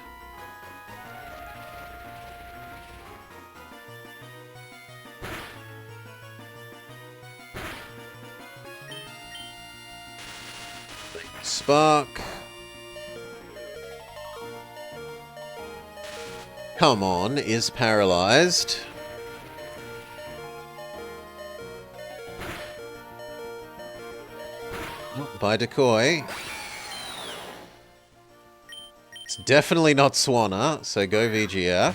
Spark. Come on, is paralyzed. By Decoy. It's definitely not Swanna, so go VGF.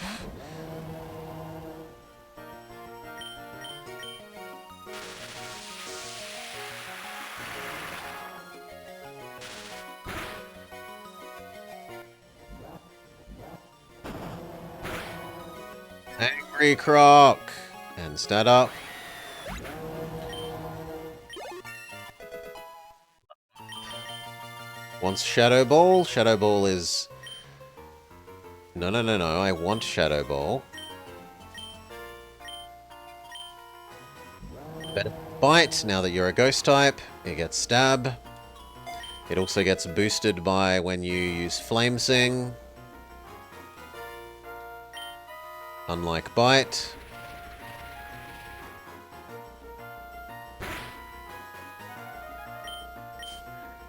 Angry Croc. And stat up. Wants Shadow Ball. Shadow Ball is No, no, no, no. I want Shadow Ball. Better bite now that you're a ghost type. You get stab. It also gets boosted by when you use Flame Sing. Unlike bite.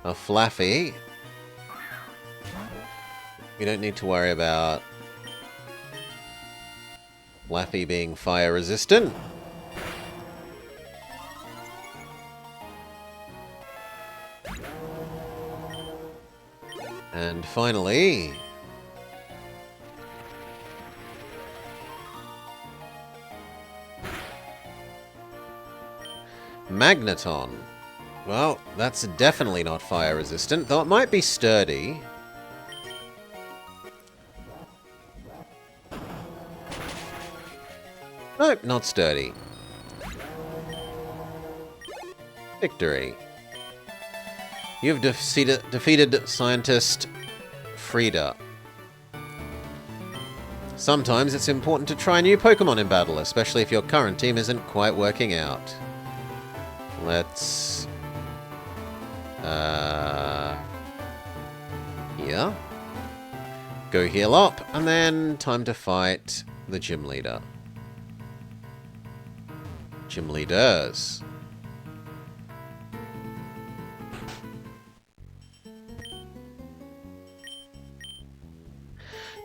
A Flaffy. You don't need to worry about Flaffy being fire resistant. And finally, Magneton. Well, that's definitely not fire resistant, though it might be sturdy. Nope, not sturdy. Victory. You've defeated Scientist Frida. Sometimes it's important to try new Pokemon in battle, especially if your current team isn't quite working out. Let's... yeah. Go heal up, and then time to fight the gym leader. Gym leaders.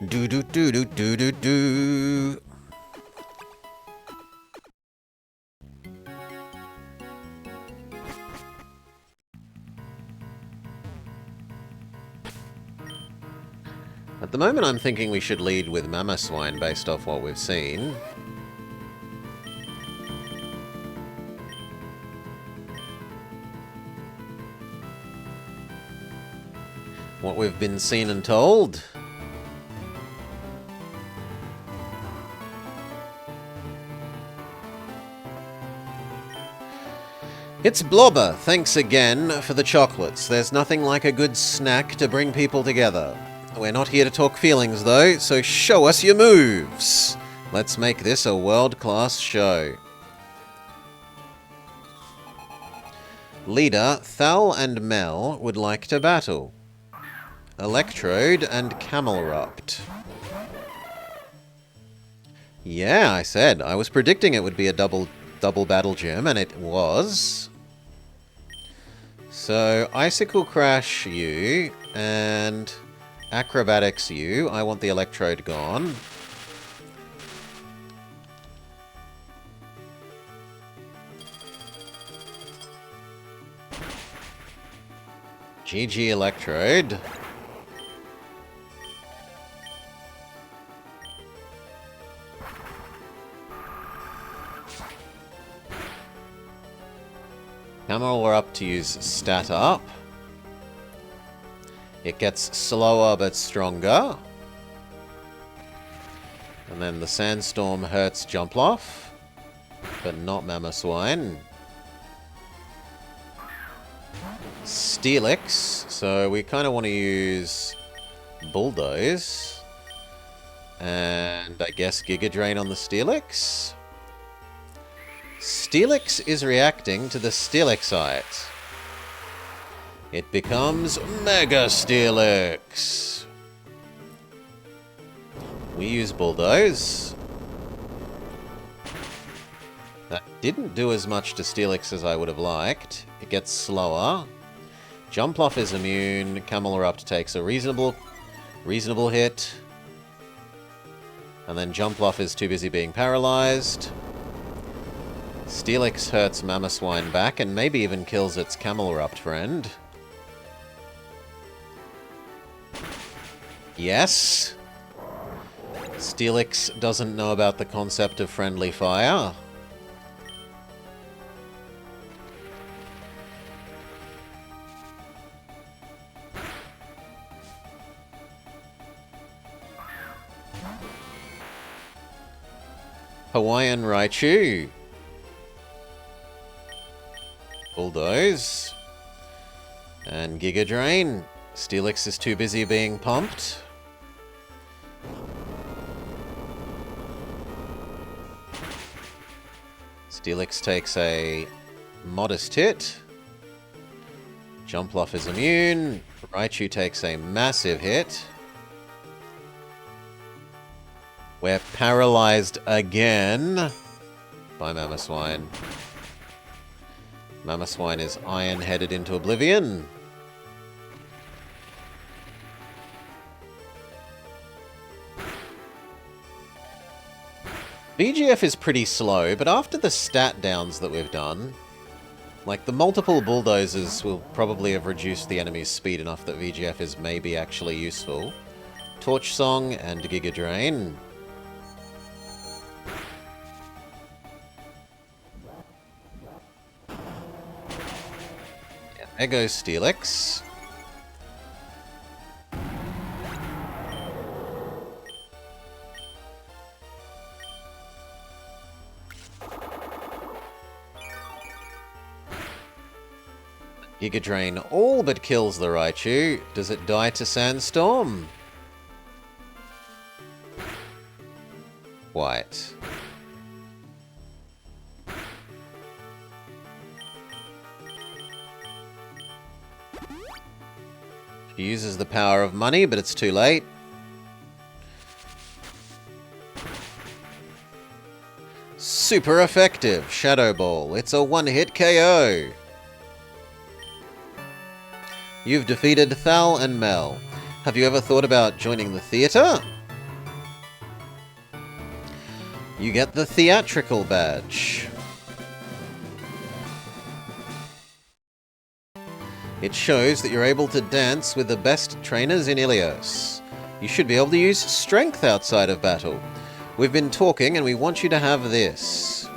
Do do do do do do do. At the moment, I'm thinking we should lead with Mamoswine based off what we've seen. What we've been seen and told. It's Blobber. Thanks again for the chocolates. There's nothing like a good snack to bring people together. We're not here to talk feelings, though, so show us your moves. Let's make this a world-class show. Leader, Thal and Mel would like to battle. Electrode and Camelrupt. Yeah, I said. I was predicting it would be a double battle gym, and it was. So, Icicle Crash you, and Acrobatics you. I want the Electrode gone. GG Electrode. Camelrupt to use Stat Up. It gets slower but stronger. And then the Sandstorm hurts Jumpluff, but not Mamoswine. Steelix, so we kind of want to use Bulldoze. And I guess Giga Drain on the Steelix. Steelix is reacting to the Steelixite. It becomes Mega Steelix. We use Bulldoze. That didn't do as much to Steelix as I would have liked. It gets slower. Jumpluff is immune. Camelrupt takes a reasonable hit. And then Jumpluff is too busy being paralyzed. Steelix hurts Mamoswine back and maybe even kills its Camelrupt friend. Yes. Steelix doesn't know about the concept of friendly fire. Hawaiian Raichu. Bulldoze. And Giga Drain. Steelix is too busy being pumped. Steelix takes a modest hit. Jumpluff is immune. Raichu takes a massive hit. We're paralyzed again by Mamoswine. Mamoswine is iron-headed into oblivion. VGF is pretty slow, but after the stat downs that we've done, like the multiple bulldozers will probably have reduced the enemy's speed enough that VGF is maybe actually useful. Torch Song and Giga Drain. Yeah, there goes Steelix. Giga Drain all but kills the Raichu. Does it die to Sandstorm? White. She uses the power of money, but it's too late. Super effective. Shadow Ball. It's a one-hit KO. You've defeated Thal and Mel. Have you ever thought about joining the theatre? You get the theatrical badge. It shows that you're able to dance with the best trainers in Ilios. You should be able to use strength outside of battle. We've been talking and we want you to have this.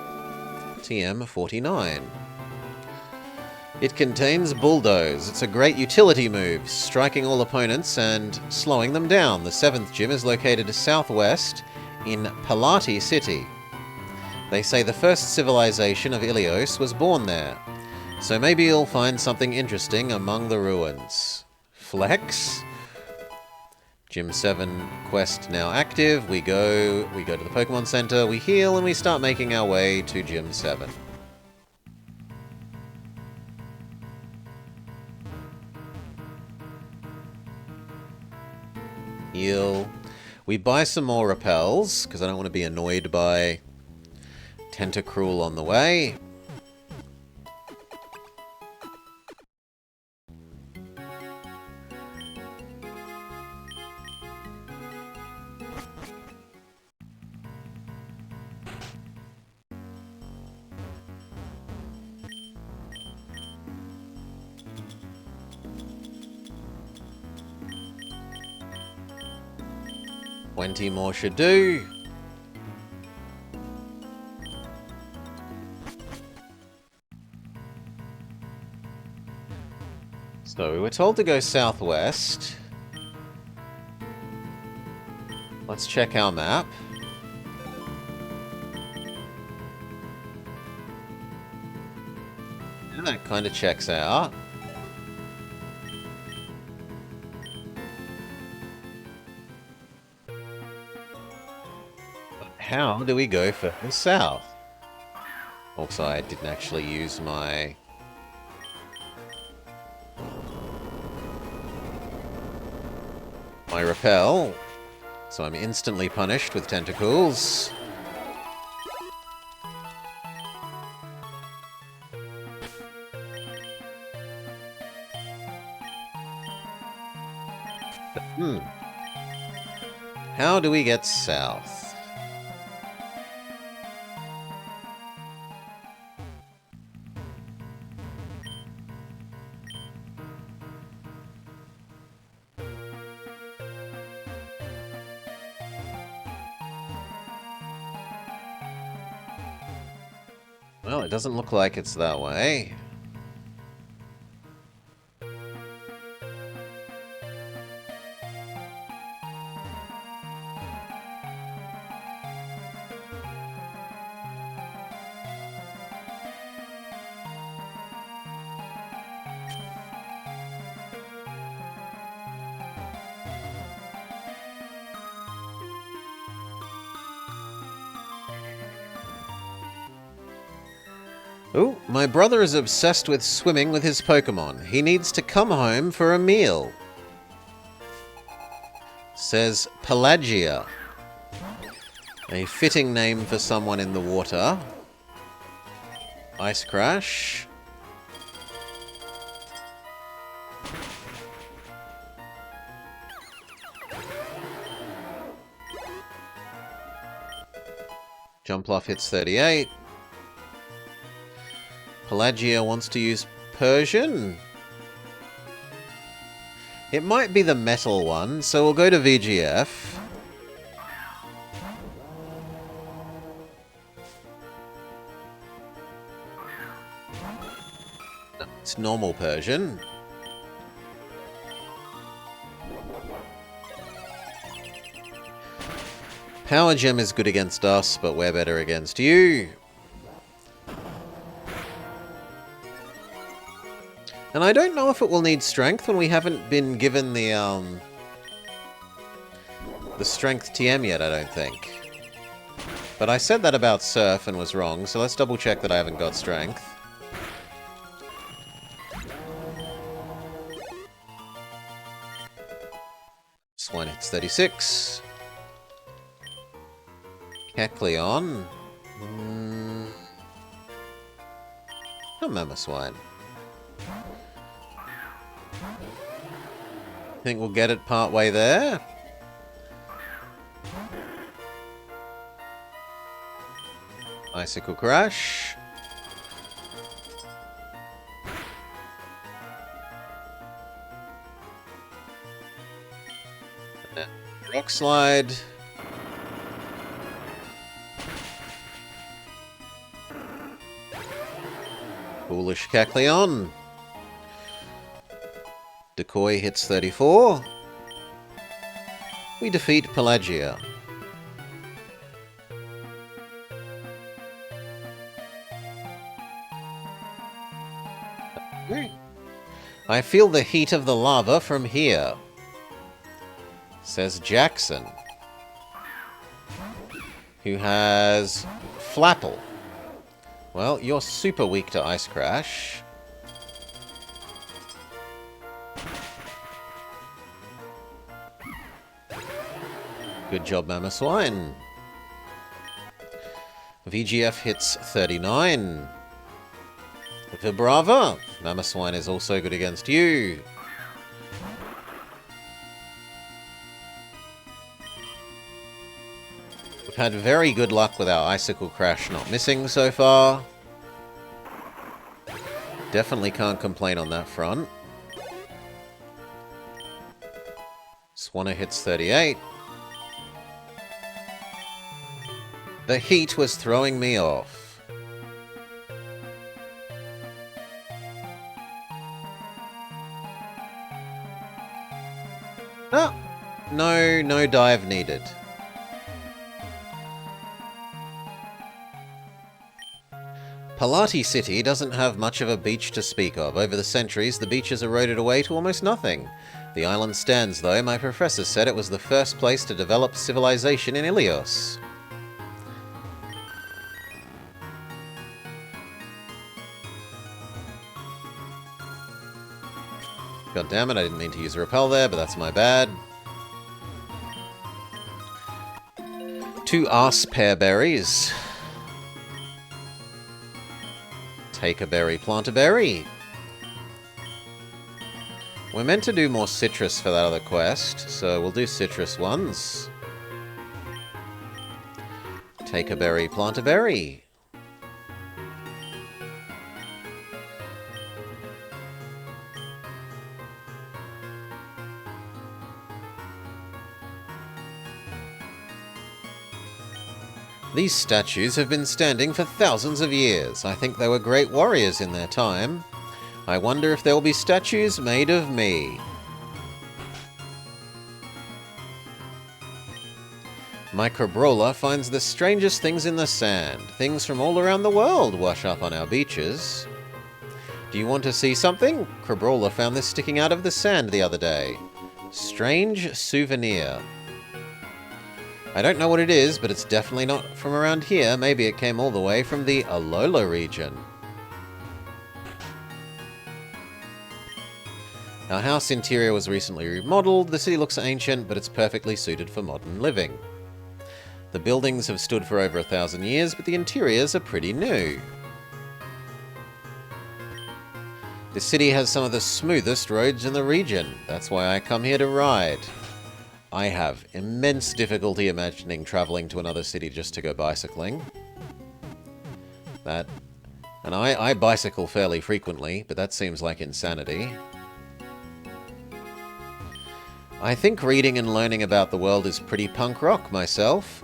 TM49. It contains Bulldoze. It's a great utility move, striking all opponents and slowing them down. The 7th gym is located southwest in Palati City. They say the first civilization of Ilios was born there, so maybe you'll find something interesting among the ruins. Flex? Gym 7 quest now active. We go to the Pokemon Center, we heal, and we start making our way to Gym 7. Heal. We buy some more repels, because I don't want to be annoyed by Tentacruel on the way. Plenty more should do. So we were told to go southwest. Let's check our map. And that kind of checks out. How do we go further south? Also, I didn't actually use my... repel, so I'm instantly punished with tentacles. How do we get south? Well, it doesn't look like it's that way. Ooh, my brother is obsessed with swimming with his Pokemon. He needs to come home for a meal. Says Pelagia. A fitting name for someone in the water. Ice Crash. Jumpluff hits 38. Pelagia wants to use Persian. It might be the metal one, so we'll go to VGF. No, it's normal Persian. Power Gem is good against us, but we're better against you. And I don't know if it will need strength when we haven't been given the strength TM yet, I don't think. But I said that about Surf and was wrong, so let's double check that I haven't got strength. This one hits 36. Kecleon. Oh, Mamoswine. Think we'll get it part way there. Icicle Crash. Rock Slide. Foolish Kecleon. Decoy hits 34. We defeat Pelagia. I feel the heat of the lava from here, says Jackson, who has Flapple. Well, you're super weak to Ice Crash. Good job, Mamoswine. VGF hits 39. Vibrava. Mamoswine is also good against you. We've had very good luck with our Icicle Crash not missing so far. Definitely can't complain on that front. Swanna hits 38. The heat was throwing me off. Ah! No dive needed. Palati City doesn't have much of a beach to speak of. Over the centuries, the beach has eroded away to almost nothing. The island stands, though. My professor said it was the first place to develop civilization in Ilios. God damn it, I didn't mean to use a repel there, but that's my bad. 2 arse pear berries. Take a berry, plant a berry. We're meant to do more citrus for that other quest, so we'll do citrus ones. Take a berry, plant a berry. These statues have been standing for thousands of years. I think they were great warriors in their time. I wonder if there will be statues made of me. Microbrawler finds the strangest things in the sand. Things from all around the world wash up on our beaches. Do you want to see something? Crabrawler found this sticking out of the sand the other day. Strange souvenir. I don't know what it is, but it's definitely not from around here. Maybe it came all the way from the Alola region. Our house interior was recently remodeled. The city looks ancient, but it's perfectly suited for modern living. The buildings have stood for over 1,000 years, but the interiors are pretty new. The city has some of the smoothest roads in the region. That's why I come here to ride. I have immense difficulty imagining traveling to another city just to go bicycling. And I bicycle fairly frequently, but that seems like insanity. I think reading and learning about the world is pretty punk rock myself.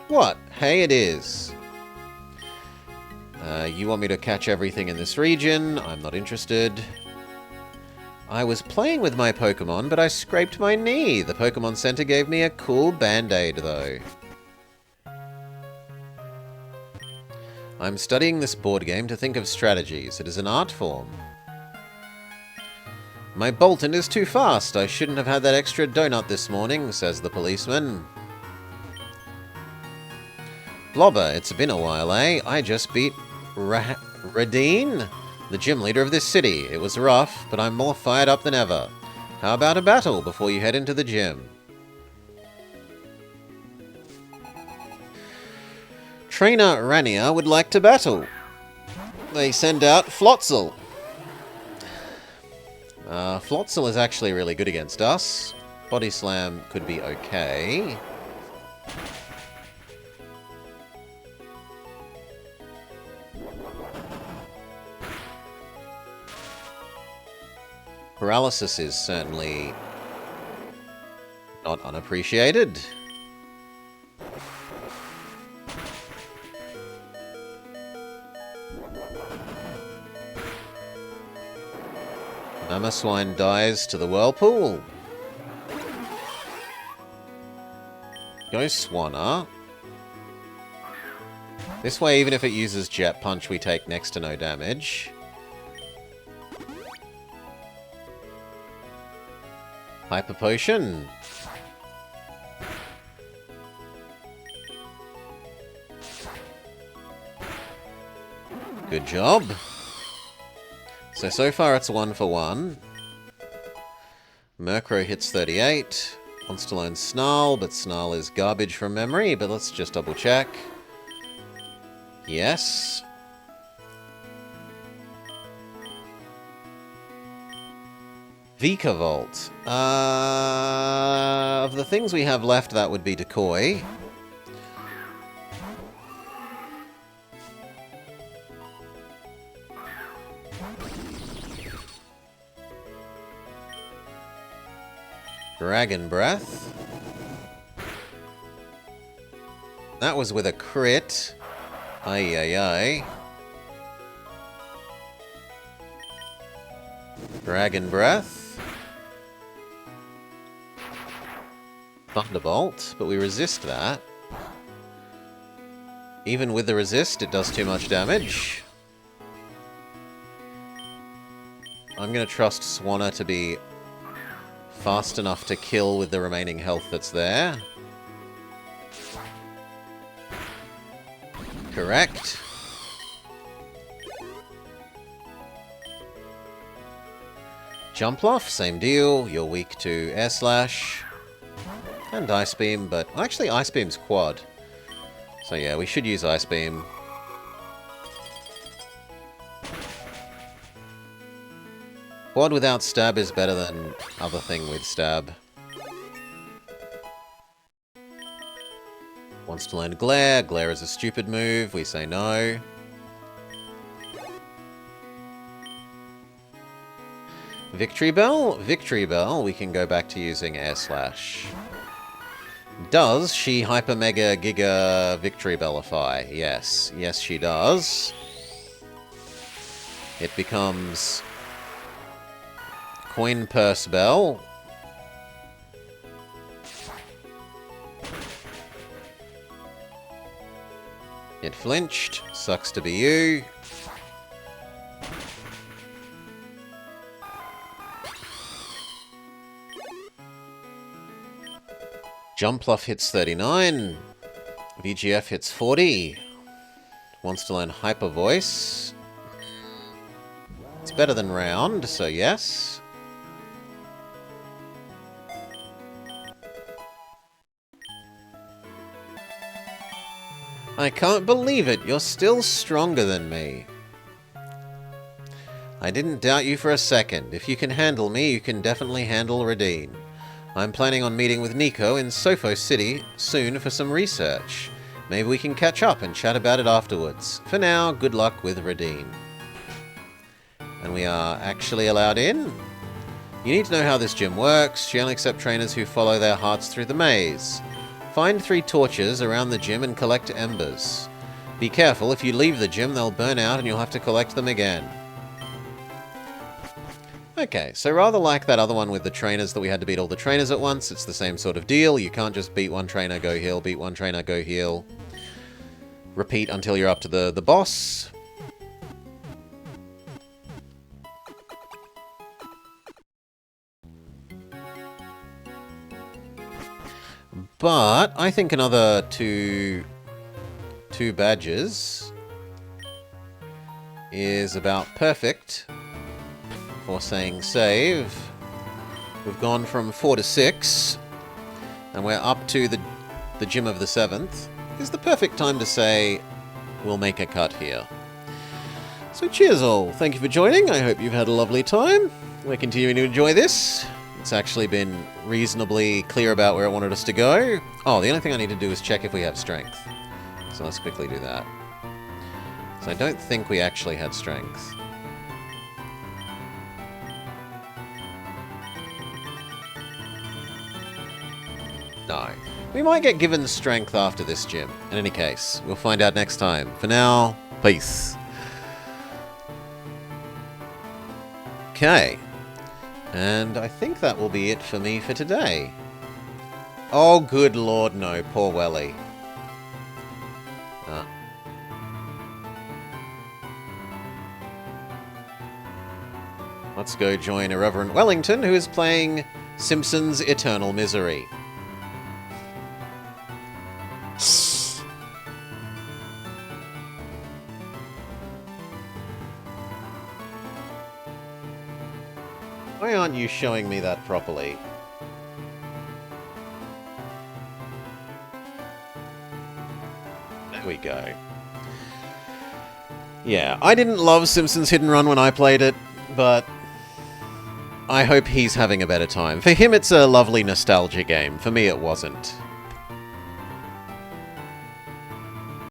What? Hey, it is. You want me to catch everything in this region? I'm not interested. I was playing with my Pokemon, but I scraped my knee. The Pokemon Center gave me a cool band-aid, though. I'm studying this board game to think of strategies. It is an art form. My Bolton is too fast. I shouldn't have had that extra donut this morning, says the policeman. Blobber, it's been a while, eh? I just beat Radine, the gym leader of this city. It was rough, but I'm more fired up than ever. How about a battle before you head into the gym? Trainer Rania would like to battle. They send out Floatzel. Floatzel is actually really good against us. Body Slam could be okay. Paralysis is certainly not unappreciated. Mamoswine dies to the whirlpool. Go Swanna. This way, even if it uses Jet Punch, we take next to no damage. Hyper Potion. Good job. So far it's 1 for 1. Murkrow hits 38. Wants to learn Snarl, but Snarl is garbage from memory, but let's just double check. Yes. Vikavolt. Of the things we have left, that would be Decoy. Dragon Breath. That was with a crit. Ay, ay, ay. Dragon Breath. Thunderbolt, but we resist that. Even with the resist, it does too much damage. I'm going to trust Swanna to be fast enough to kill with the remaining health that's there. Correct. Jumpluff, same deal. You're weak to Air Slash. And Ice Beam, but actually Ice Beam's quad. So yeah, we should use Ice Beam. Quad without stab is better than other thing with stab. Wants to learn Glare. Glare is a stupid move. We say no. Victory Bell? Victory Bell. We can go back to using Air Slash. Does she Hyper Mega Giga Victory Bellify? Yes. Yes, she does. It becomes Coin Purse Bell. It flinched. Sucks to be you. Jumpluff hits 39. VGF hits 40. Wants to learn Hyper Voice. It's better than Round, so yes. I can't believe it. You're still stronger than me. I didn't doubt you for a second. If you can handle me, you can definitely handle Radine. I'm planning on meeting with Nico in Sofo City soon for some research. Maybe we can catch up and chat about it afterwards. For now, good luck with Radine. And we are actually allowed in. You need to know how this gym works. She only accepts trainers who follow their hearts through the maze. Find 3 torches around the gym and collect embers. Be careful, if you leave the gym, they'll burn out and you'll have to collect them again. Okay, so rather like that other one with the trainers that we had to beat all the trainers at once, it's the same sort of deal. You can't just beat one trainer, go heal, beat one trainer, go heal. Repeat until you're up to the boss. But I think another two badges is about perfect for saying save. We've gone from 4 to 6, and we're up to the gym of the 7th. Is the perfect time to say we'll make a cut here. So cheers all. Thank you for joining. I hope you've had a lovely time. We're continuing to enjoy this. It's actually been reasonably clear about where it wanted us to go. Oh, the only thing I need to do is check if we have strength. So let's quickly do that. So I don't think we actually had strength. No. We might get given strength after this gym. In any case, we'll find out next time. For now, peace. Okay. And I think that will be it for me for today. Oh, good lord, no. Poor Welly. Let's go join Irreverent Wellington, who is playing Simpsons Eternal Misery. Why aren't you showing me that properly? There we go. Yeah, I didn't love Simpsons Hit and Run when I played it, but I hope he's having a better time. For him, it's a lovely nostalgia game. For me, it wasn't.